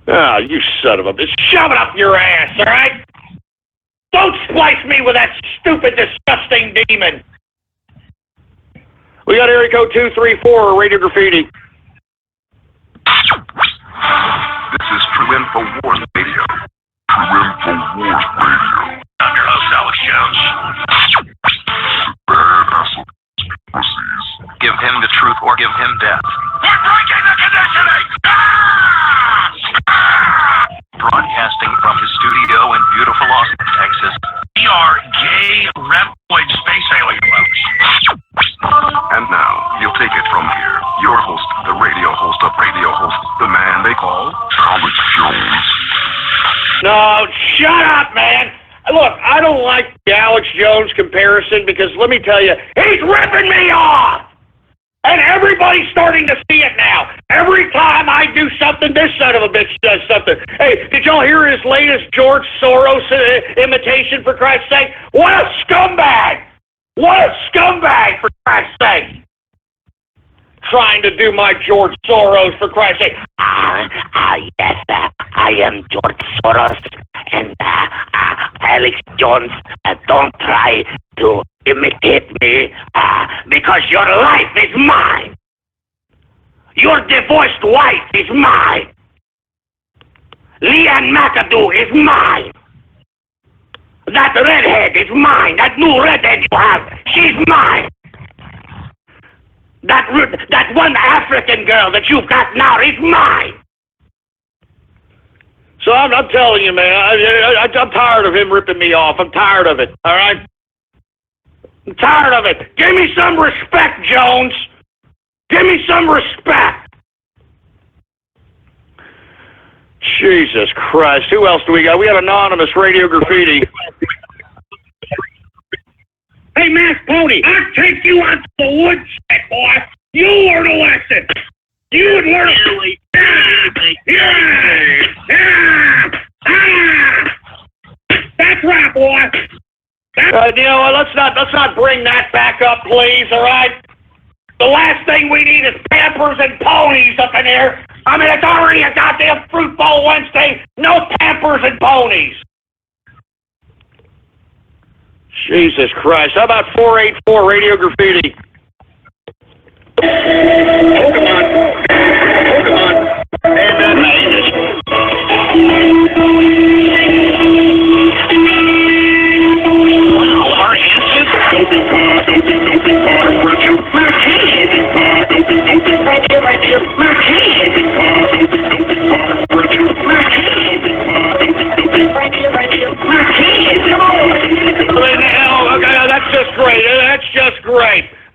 Ah, you son of a bitch. Shove it up your ass, all right? Don't splice me with that stupid, disgusting demon. We got area code 234, Radio Graffiti. This is True InfoWars Radio. True InfoWars Radio. I'm your host, Alex Jones. Give him the truth or give him death. We're breaking the conditioning! Broadcasting from his studio in beautiful Austin, Texas. We are gay, reptoid space alien folks. And now, you'll take it from here. Your host, the radio host of radio hosts, the man they call Alex Jones. No, shut up, man. Look, I don't like the Alex Jones comparison because let me tell you, he's ripping me off. And everybody's starting to see it now. Every time I do something, this son of a bitch does something. Hey, did y'all hear his latest George Soros imitation, for Christ's sake? What a scumbag! What a scumbag, for Christ's sake! Trying to do my George Soros, for Christ's sake. Yes, I am George Soros, and Alex Jones, don't try to imitate me, because your life is mine. Your divorced wife is mine. Leanne McAdoo is mine. That redhead is mine. That new redhead you have, she's mine. That one African girl that you've got now is mine. So I'm telling you, man, I'm tired of him ripping me off. I'm tired of it, all right? I'm tired of it. Give me some respect, Jones. Give me some respect. Jesus Christ. Who else do we got? We got Anonymous, Radio Graffiti. Hey, Mask Pony, I'll take you out to the woodshed, boy. You learn a lesson. You would learn a That's right, boy. You know what? Let's not bring that back up, please. All right. The last thing we need is Pampers and ponies up in here. I mean, it's already a goddamn Fruit Bowl Wednesday. No Pampers and ponies. Jesus Christ. How about 484 Radio Graffiti?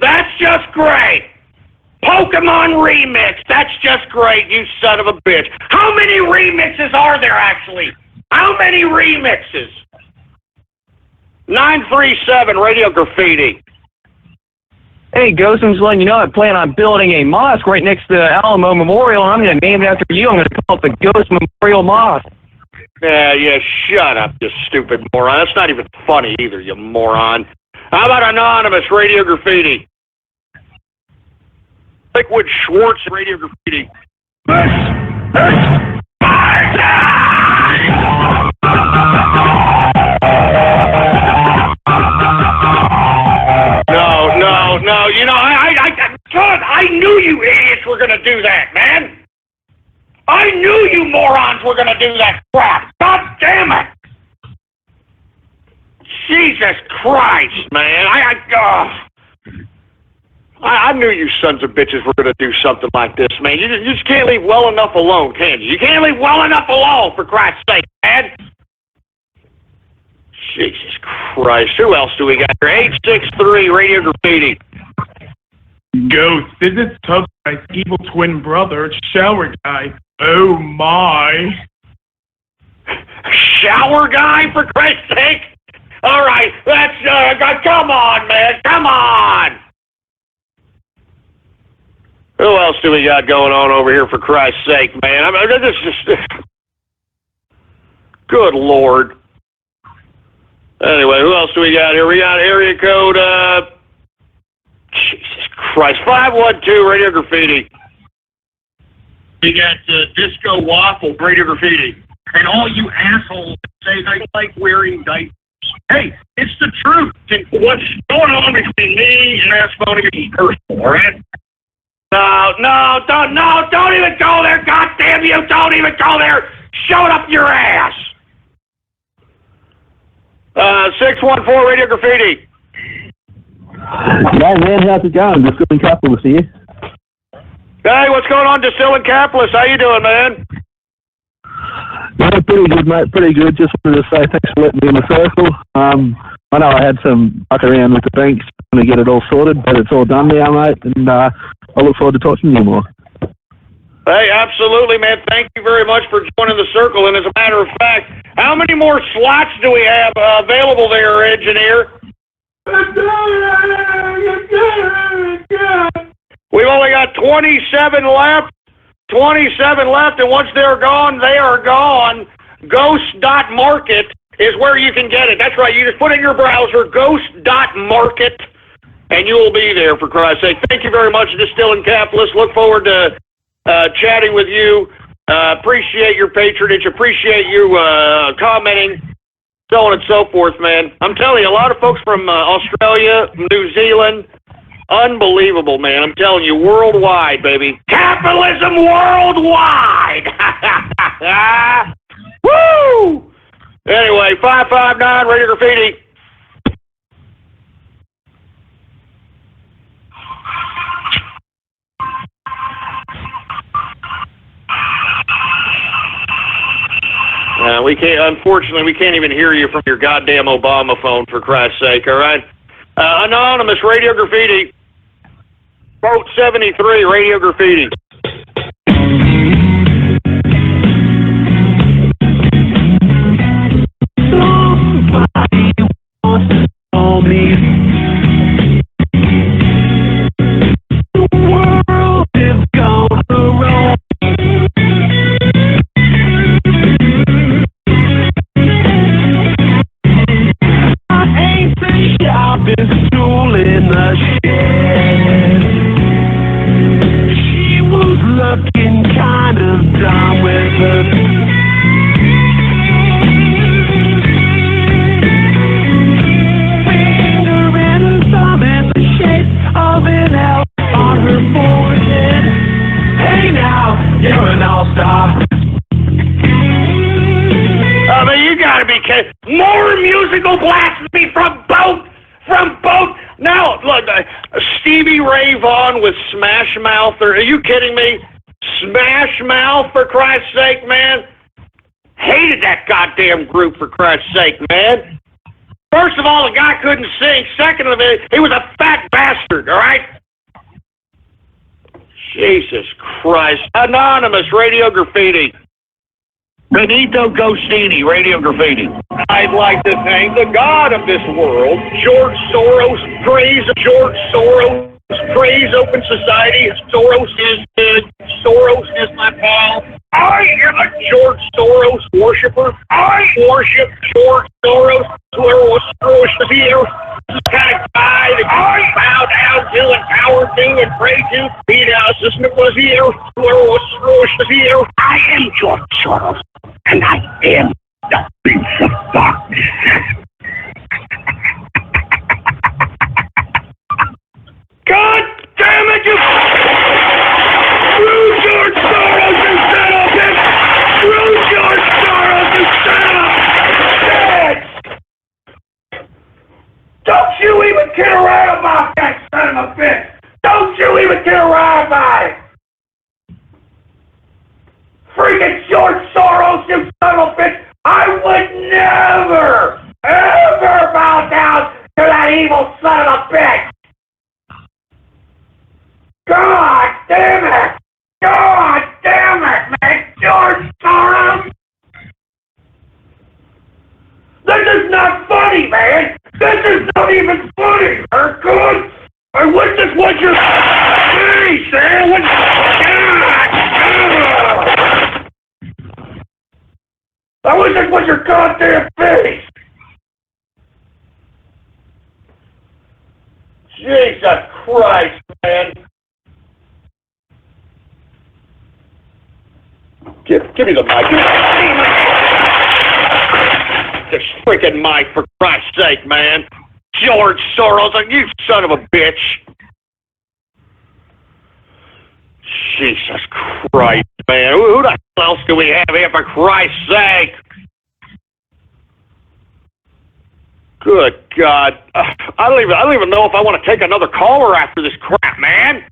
That's just great. Pokemon Remix. That's just great, you son of a bitch. How many remixes are there, actually? How many remixes? 937 Radio Graffiti. Hey, Ghost, I'm just letting you know I plan on building a mosque right next to the Alamo Memorial, and I'm going to name it after you. I'm going to call it the Ghost Memorial Mosque. Yeah, shut up, you stupid moron. That's not even funny either, you moron. How about Anonymous, Radio Graffiti? Liquid Schwartz, Radio Graffiti. No, you know, I knew you idiots were going to do that, man. I knew you morons were going to do that crap. God damn it. Jesus Christ, man. I knew you sons of bitches were going to do something like this, man. You just can't leave well enough alone, can you? You can't leave well enough alone, for Christ's sake, man. Jesus Christ. Who else do we got here? 863 Radio Graffiti. Ghost, this is Tough Guy's evil twin brother, Shower Guy. Oh my. Shower Guy, for Christ's sake? All right, that's, come on, man, come on. Who else do we got going on over here, for Christ's sake, man? I mean, this is just... Good Lord. Anyway, who else do we got here? We got area code, Jesus Christ, 512 Radio Graffiti. You got Disco Waffle, Radio Graffiti. And all you assholes say they like wearing diapers. Hey, it's the truth. What's going on between me and Asphony is personal, all right? No, don't even go there, goddamn you, don't even go there. Shove it up your ass. 614 Radio Graffiti. Yeah, man, how's it going? Distilling Capitalist here. Hey, what's going on, Distilling Capitalist? How you doing, man? Yeah, pretty good, mate, pretty good. Just wanted to say thanks for letting me in the circle. I know I had some muck around with the banks trying to get it all sorted, but it's all done now, mate, and I look forward to talking to you more. Hey, absolutely, man. Thank you very much for joining the circle. And as a matter of fact, how many more slots do we have available there, engineer? We've only got 27 left. 27 left, and once they're gone, they are gone. Ghost.market is where you can get it. That's right. You just put in your browser, ghost.market, and you will be there, for Christ's sake. Thank you very much, Distilling Capitalist. Look forward to chatting with you. Appreciate your patronage. Appreciate you commenting, so on and so forth, man. I'm telling you, a lot of folks from Australia, New Zealand, unbelievable, man. I'm telling you, worldwide, baby. Capitalism worldwide! Woo! Anyway, 559 Radio Graffiti. We can't, unfortunately, we can't even hear you from your goddamn Obama phone, for Christ's sake, all right? Anonymous Radio Graffiti. Vote 73 Radio Graffiti. Somebody wants to tell me the world is gone wrong. I ain't the sharpest tool in the shed. She was looking kind of dumb with her finger and her thumb in the shape of an L on her forehead. Hey now, you're an all-star. I mean, you gotta be kidding. More musical blasphemy from both. Now, look, Stevie Ray Vaughan with Smash Mouth. Are you kidding me? Smash Mouth, for Christ's sake, man. Hated that goddamn group, for Christ's sake, man. First of all, the guy couldn't sing. Second of it, he was a fat bastard, all right? Jesus Christ. Anonymous Radio Graffiti. Benito Gostini, Radio Graffiti. I'd like to thank the God of this world, George Soros. Praise George Soros. Praise Open Society. Soros is good. Soros is my pal. I am a George Soros worshiper. I worship George Soros. Soros is here. The kind of guy that I bow down to and power to and pray to. He now assistant was here. Soros is here. I am George Soros, and I am the Prince of Darkness. God damn it, you George Soros, you son of a bitch! George Soros, you son of a bitch! Don't you even care around about that son of a bitch! Don't you even care around about it! Freaking George Soros, you son of a bitch! I would never, ever evil son of a bitch! God damn it! God damn it, man! George Soros! This is not funny, man! This is not even funny, Hercules! I wish this was your face, man! I wish this was your goddamn face! Jesus Christ, man! Give me the mic. This freaking mic, for Christ's sake, man. George Soros, you son of a bitch. Jesus Christ, man. Who the hell else do we have here, for Christ's sake? Good God. I don't even know if I want to take another caller after this crap, man.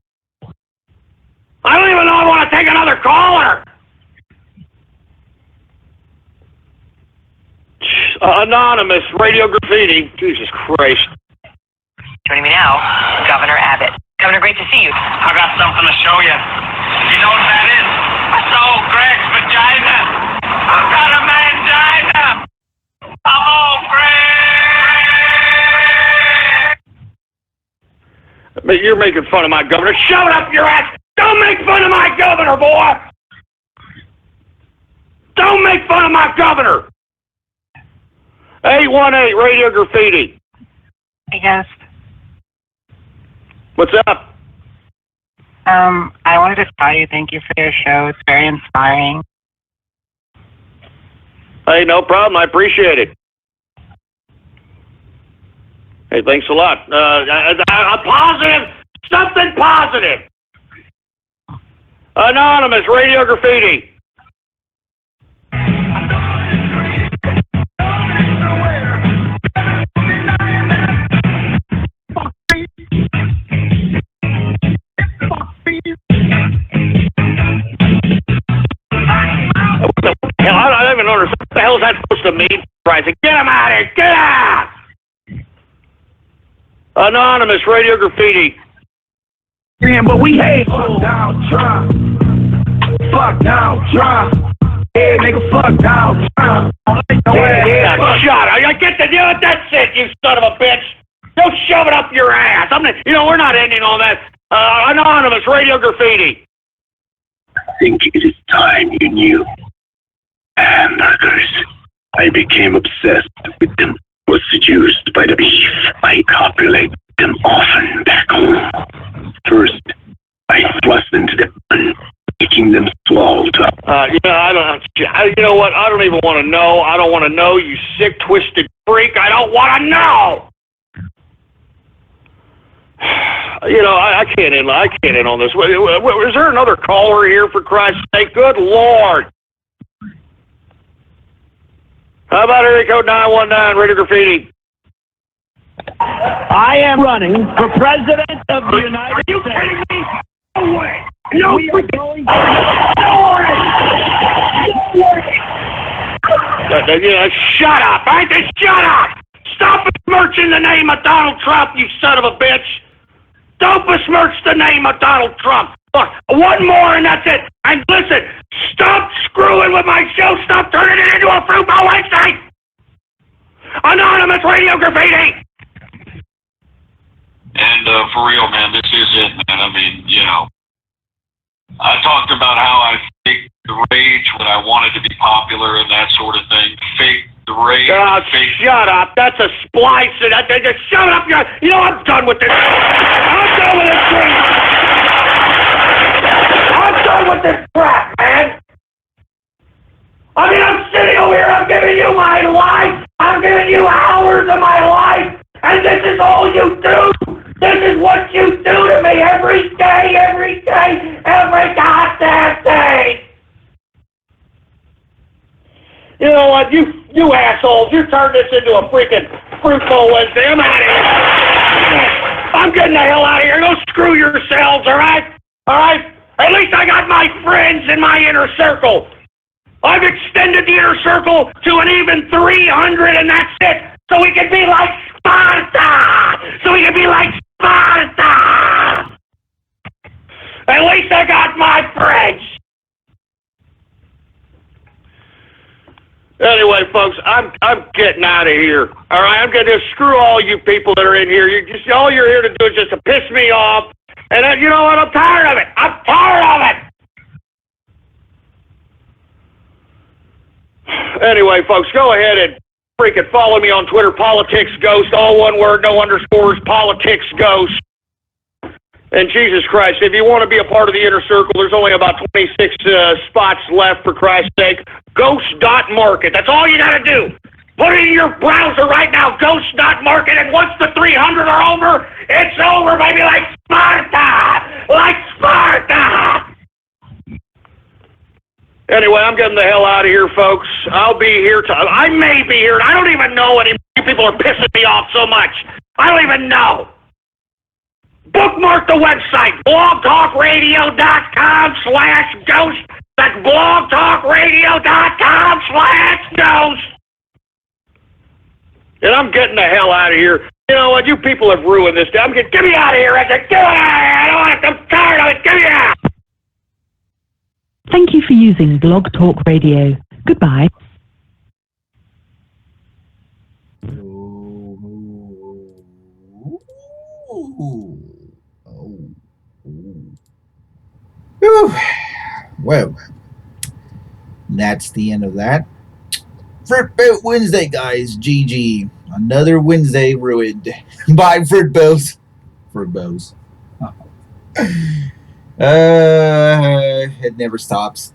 I don't even know if I want to take another caller. Anonymous, Radio Graffiti. Jesus Christ. Joining me now, Governor Abbott. Governor, great to see you. I got something to show you. You know what that is? I saw Greg's vagina. I've got a mangina. Come on, Greg. You're making fun of my governor. Shut up your ass. Don't make fun of my governor, boy. Don't make fun of my governor. 818 Radio Graffiti. Yes. What's up? I wanted to tell you thank you for your show. It's very inspiring. Hey, no problem. I appreciate it. Hey, thanks a lot. A positive, something positive. Anonymous, Radio Graffiti. Hell, I don't even understand. What the hell is that supposed to mean? Get him out of here! Get out! Anonymous, Radio Graffiti. Yeah, but we hate fuck Donald Trump. Fuck Donald Trump. Yeah, nigga, fuck Donald Trump. Shut up. That's it, you son of a bitch. Don't shove it up your ass. We're not ending on that. Anonymous, Radio Graffiti. I think it is time you knew. Hamburgers. I became obsessed with them. Was seduced by the beef. I copulate them often back home. First, I thrust into the bun, making them swallow up. You know what? I don't even want to know. I don't want to know, you sick, twisted freak. I don't want to know. I can't end on this. Is there another caller here, for Christ's sake? Good Lord. How about area code 919, Radio Graffiti? I am running for president of the United States. Are you kidding me? No way! No way! Shut up! I said shut up! Stop besmirching the name of Donald Trump, you son of a bitch! Don't besmirch the name of Donald Trump! Look, one more and that's it! And listen, stop screwing with my show! Stop turning it into a fruit bowl website! Anonymous Radio Graffiti! And for real, man, this is it, man. I mean, I talked about how I faked the rage when I wanted to be popular and that sort of thing. Faked the rage. Shut up. That's a splice. Just shut up. I'm done with this. I'm done with this thing. I'm done with this crap, man. I'm sitting over here. I'm giving you my life. I'm giving you hours of my life. And this is all you do. This is what you do to me every day, every goddamn day. You know what, you assholes, you turned this into a freaking fruit bowl Wednesday. I'm out of here. I'm getting the hell out of here. Go screw yourselves, all right? All right? At least I got my friends in my inner circle. I've extended the inner circle to an even 300, and that's it. So we can be like Sparta! So we can be like Sparta! At least I got my fridge! Anyway, folks, I'm getting out of here. All right, I'm gonna screw all you people that are in here. All you're here to do is just to piss me off. And you know what? I'm tired of it. I'm tired of it. Anyway, folks, go ahead and freaking follow me on Twitter, Politics Ghost, all one word, no underscores, Politics Ghost. And Jesus Christ, if you want to be a part of the inner circle, there's only about 26 spots left, for Christ's sake. Ghost.market. That's all you got to do. Put it in your browser right now, Ghost.market, and once the 300 are over, it's over, baby, like Sparta! Like Sparta! Anyway, I'm getting the hell out of here, folks. I'll be here. I may be here. I don't even know anymore. You people are pissing me off so much. I don't even know. Bookmark the website, blogtalkradio.com/ghost. That's blogtalkradio.com/ghost. And I'm getting the hell out of here. You know what? You people have ruined this. Get me out of here. Get me out of here. I don't want it. I'm tired of it. Get me out. Thank you for using Blog Talk Radio. Goodbye. Whew. Well, that's the end of that. Fruitboat Wednesday, guys. GG. Another Wednesday ruined by Fruitboats. Fruitboats. It never stops.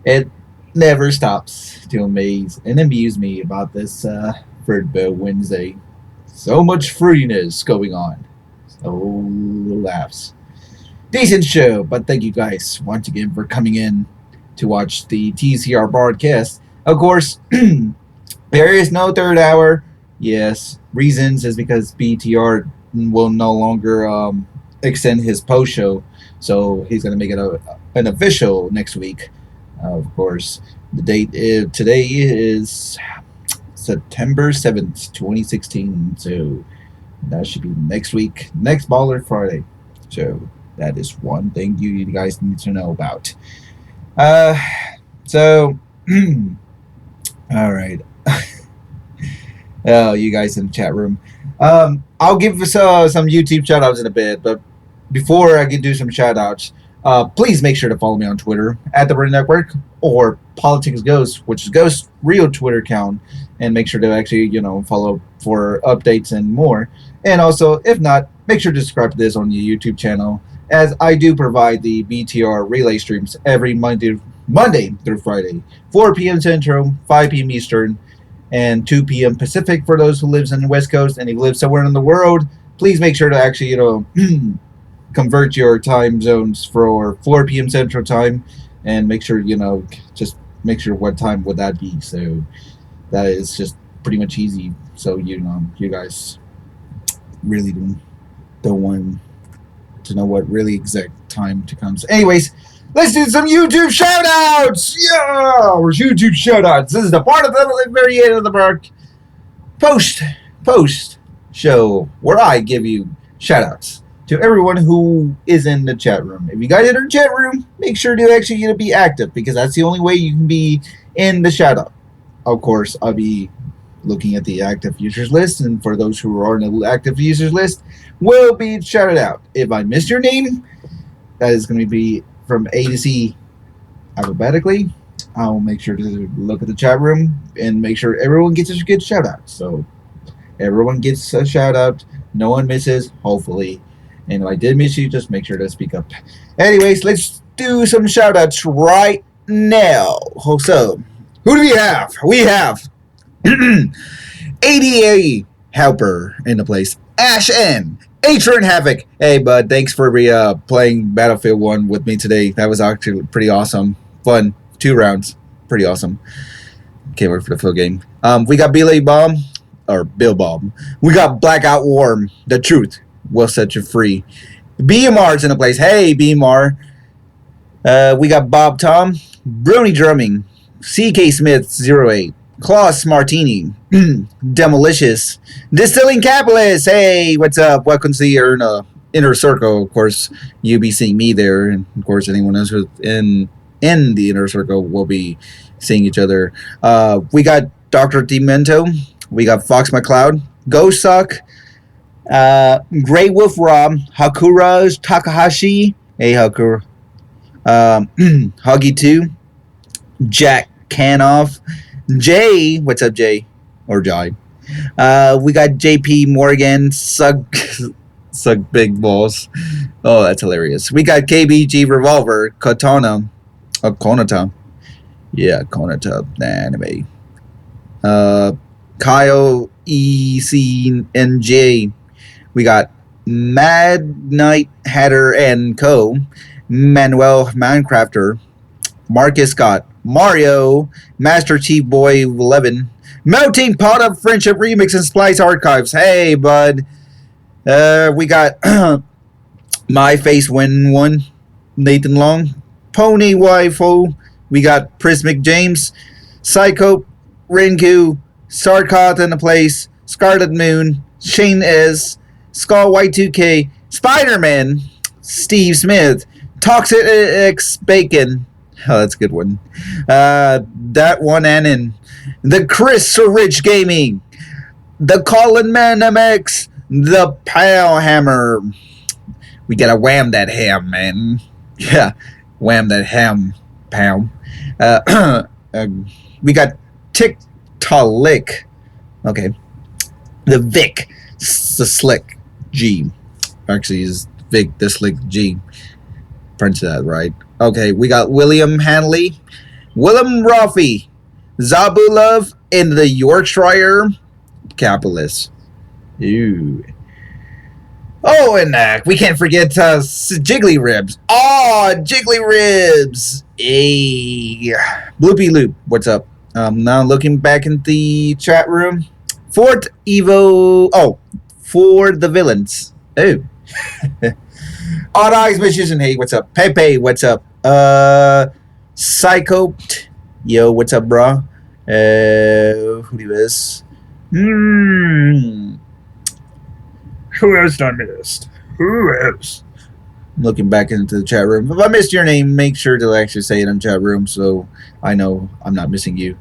It never stops to amaze and amuse me about this Fruitboat Wednesday. So much fruitiness going on. So laughs. Decent show, but thank you guys once again for coming in to watch the TCR broadcast. Of course, there is no third hour. Yes, reasons is because BTR will no longer extend his post show, so he's going to make it an official next week. Of course, the date today is September 7th, 2016, so that should be next week, next Baller Friday. So that is one thing you guys need to know about. So, all right. Oh, you guys in the chat room. I'll give us some YouTube shout outs in a bit, but before I can do some shout outs, please make sure to follow me on Twitter at The Brain Network or Politics Ghost, which is Ghost's real Twitter account, and make sure to actually, follow for updates and more. And also, if not, make sure to subscribe to this on the YouTube channel, as I do provide the BTR relay streams every Monday through Friday, 4 p.m. Central, 5 p.m. Eastern, and 2 p.m. Pacific for those who lives on the West Coast. And if you live somewhere in the world, please make sure to actually, convert your time zones for 4 p.m. Central Time, and make sure, just make sure what time would that be. So that is just pretty much easy. So, you guys really don't want to know what really exact time to come. So anyways, let's do some YouTube shoutouts. Yeah, we're YouTube shoutouts. This is the part of the very end of the post show where I give you shoutouts to everyone who is in the chat room. If you guys enter the chat room, make sure to actually be active, because that's the only way you can be in the shoutout. Of course, I'll be looking at the active users list, and for those who are on the active users list, will be shouted out. If I missed your name, that is going to be from A to C alphabetically. I'll make sure to look at the chat room and make sure everyone gets a good shout out. So everyone gets a shout out. No one misses, hopefully. And if I did miss you, just make sure to speak up. Anyways, let's do some shout outs right now. So, who do we have? We have ADA Helper in the place. Ash N. Atron Havoc. Hey, bud, thanks for playing Battlefield 1 with me today. That was actually pretty awesome. Fun. 2 rounds. Pretty awesome. Can't wait for the full game. We got Bill Bob. We got Blackout Warm. The Truth will set you free. BMR's in the place. Hey, BMR. We got Bob Tom. Brony Drumming. CK Smith 08. Klaus Martini, Demolicious, Distilling Capitalist. Hey, what's up? Welcome to the inner circle. Of course, you'll be seeing me there, and of course, anyone else who's in the inner circle will be seeing each other. We got Dr. Demento, we got Fox McCloud, Ghost Suck, Grey Wolf Rob, Hakura Takahashi. Hey, Hakura. Huggy 2, Jack Canoff, Jay, what's up, Jay? Or Jai. We got JP Morgan, Suck Big Balls. Oh, that's hilarious. We got KBG Revolver, Konata. Yeah, Konata, the anime. Kyle ECNJ. We got Mad Knight Hatter and Co. Manuel Minecrafter, Marcus Scott, Mario, Master Chief Boy 11, Melting Pot of Friendship Remix and Splice Archives. Hey, bud. We got My Face Win 1, Nathan Long, Pony Waifu. We got Prismic James, Psycho, Rinku, Sarkot in the Place, Scarlet Moon, Shane S, Skull Y2K, Spider-Man, Steve Smith, Toxic X Bacon. Oh, that's a good one. That one and in the Chris Rich Gaming, the Colin Man MX, the Pal Hammer. We gotta wham that ham, man. Yeah, wham that ham, pal. We got Tick-Ta-Lick. Okay. The Vic, the Slick G. Actually, is Vic the Slick G. Prince that right. Okay, we got William Hanley, Willem Ruffy, Zabulov, and the Yorkshire Capitalist. Ooh. Oh, and we can't forget Jiggly Ribs. Oh, Jiggly Ribs. Hey. Bloopy Loop, what's up? Now looking back in the chat room. Fort Evo. Oh, for the villains. Oh. Odd Eyes Magician. Hey, what's up? Pepe, what's up? Psycho. Yo, what's up, bro? Who do this? Who else I missed? Who else? I'm looking back into the chat room. If I missed your name, make sure to actually say it in the chat room so I know I'm not missing you.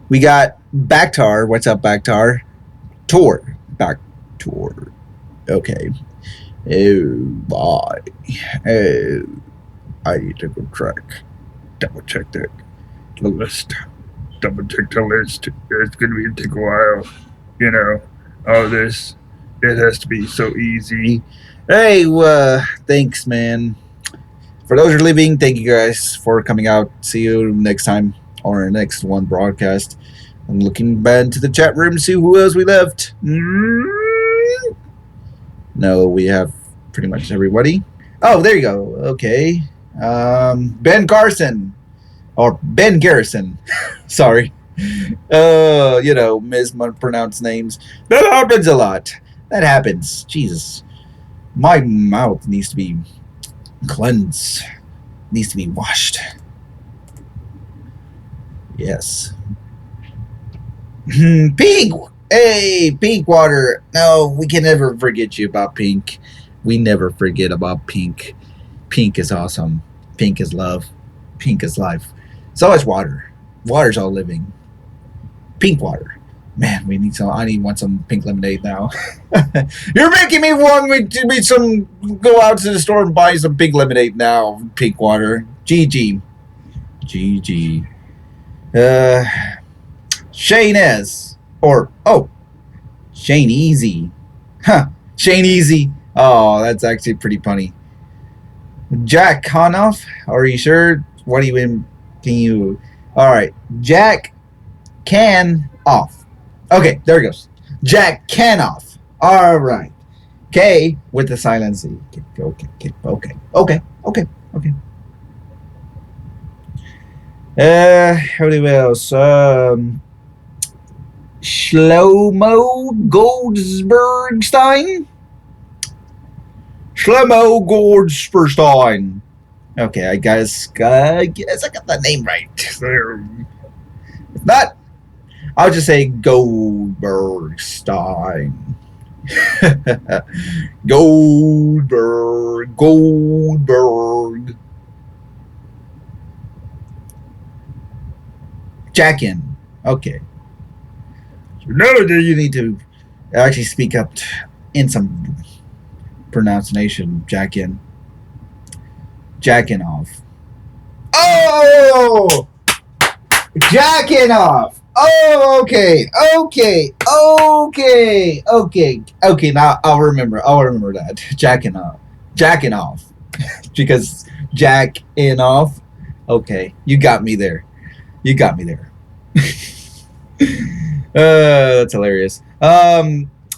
We got Backtar. What's up, Backtar? Tor. Backtor. Okay. Oh, boy. Oh, I need to go double check the list. Double check the list. It's going to take a while. You know, all this, it has to be so easy. Hey, thanks, man. For those who are leaving, thank you guys for coming out. See you next time or next one broadcast. I'm looking back into the chat room to see who else we left. No, we have pretty much everybody. Oh, there you go. Okay. Ben Garrison. Or Ben Garrison. Sorry. You know, mispronounced names. That happens a lot. That happens. Jesus. My mouth needs to be cleansed. Needs to be washed. Yes. Pink! Hey, Pink Water. No, we can never forget you about Pink. We never forget about Pink. Pink is awesome. Pink is love. Pink is life. So is water. Water's all living. Pink water. Man, we need some. I want some pink lemonade now. You're making me want me some. Go out to the store and buy some pink lemonade now. Pink water. GG. GG. Shane S. Or Shane Easy. Huh. Shane Easy. Oh, that's actually pretty funny. Jack Conoff. Are you sure? What do you mean? Can you? All right. Jack Can Off. Okay, there it goes. Jack Canoff. All right. K with the silent Z. Okay. Who else? Shlomo Goldsbergstein. Okay, I guess I got that name right. If not, I'll just say Goldbergstein. Goldberg. Jackin. Okay. So now you need to actually speak up in some pronunciation. Jackin. Jacking off. Oh! Jacking off. Oh, okay. Now I'll remember that. Jacking off. Because jack in off. Okay, you got me there. That's hilarious.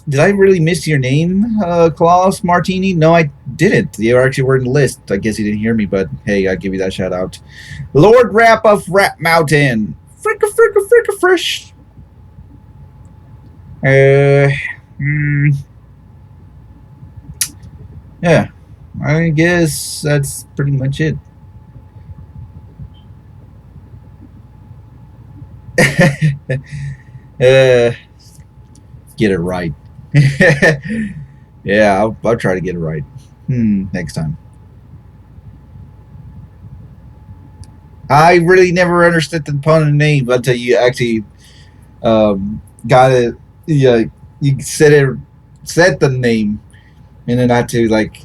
Did I really miss your name, Klaus Martini? No, I didn't. You actually were in the list. I guess you didn't hear me, but hey, I'll give you that shout out. Lord Rap of Rap Mountain. Fricka frish. Yeah, I guess that's pretty much it. Get it right. Yeah, I'll try to get it right. Next time. I really never understood the opponent name until you actually got it. Yeah, you said the name, and then I had to like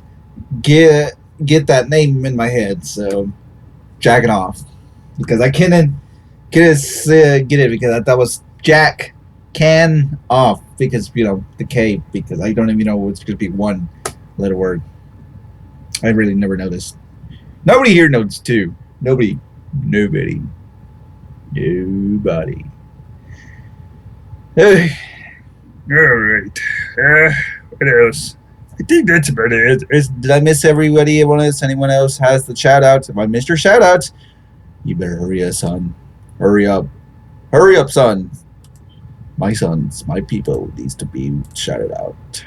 get that name in my head. So jacking off because I couldn't get it because that was Jack can off because the K because I don't even know it's going to be one letter word. I really never noticed. Nobody here knows too. Nobody. All right. What else? I think that's about it. Did I miss everybody? Anyone else has the shout outs? If I missed your shout outs, you better hurry up, son. Hurry up, son. My sons, my people needs to be shouted out.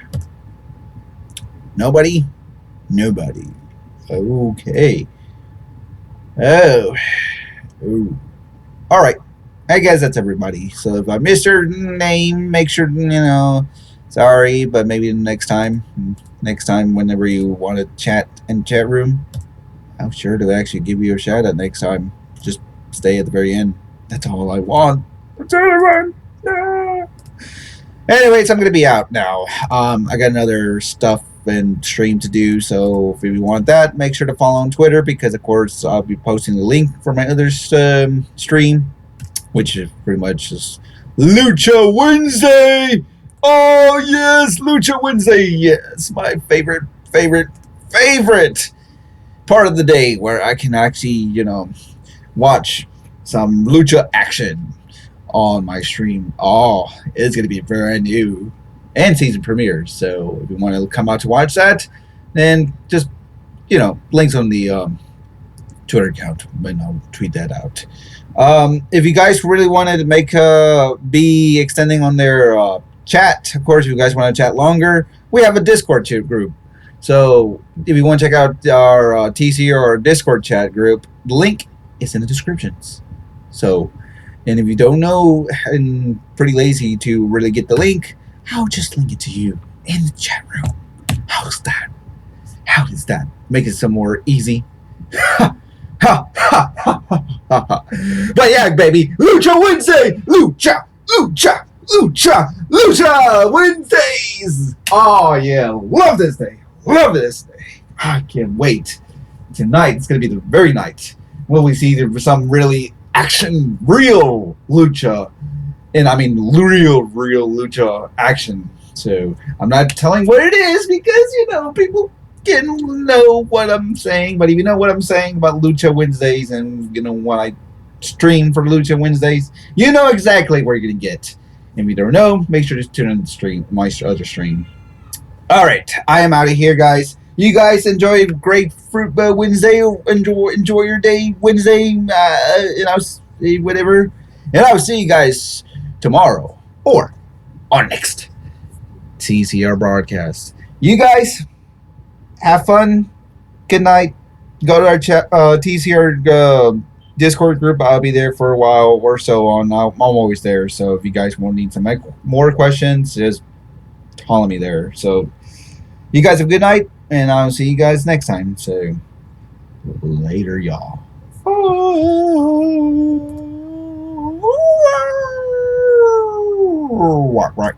Nobody. Okay. Oh. All right. I guess that's everybody. So if I missed your name, make sure, sorry, but maybe next time, whenever you want to chat in chat room, I'm sure to actually give you a shout out next time. Just stay at the very end. That's all I want. Anyways, I'm going to be out now. I got another stuff and stream to do, so if you want that, make sure to follow on Twitter because, of course, I'll be posting the link for my other stream, which is pretty much just Lucha Wednesday. Oh, yes, Lucha Wednesday. Yes, my favorite part of the day where I can actually, watch some lucha action on my stream. Oh, it's going to be brand new and season premiere. So if you want to come out to watch that, then just, links on the Twitter account, and I'll tweet that out. If you guys really wanted to be extending on their chat, of course, if you guys want to chat longer, we have a Discord chat group. So if you want to check out our TC or our Discord chat group, the link is in the descriptions. So, and if you don't know and pretty lazy to really get the link, I'll just link it to you in the chat room. How does that make it some more easy? But yeah, baby, Lucha Wednesday, Lucha Wednesdays. Oh yeah, love this day. I can't wait. Tonight it's gonna be the very night when we see some really action, real lucha, and I mean real lucha action. So I'm not telling what it is because people can know what I'm saying. But if you know what I'm saying about Lucha Wednesdays and what I stream for Lucha Wednesdays, you know exactly where you're gonna get. And if you don't know, make sure to tune in the stream, my other stream. All right, I am out of here, guys. You guys enjoy a great Fruit Wednesday. Enjoy your day, Wednesday, whatever. And I'll see you guys tomorrow or on next TCR broadcast. You guys have fun. Good night. go to our chat, TCR Discord group. I'll be there for a while or so on. I'm always there. So if you guys want to need some more questions, just follow me there. So you guys have a good night, and I'll see you guys next time. So later, y'all. Right.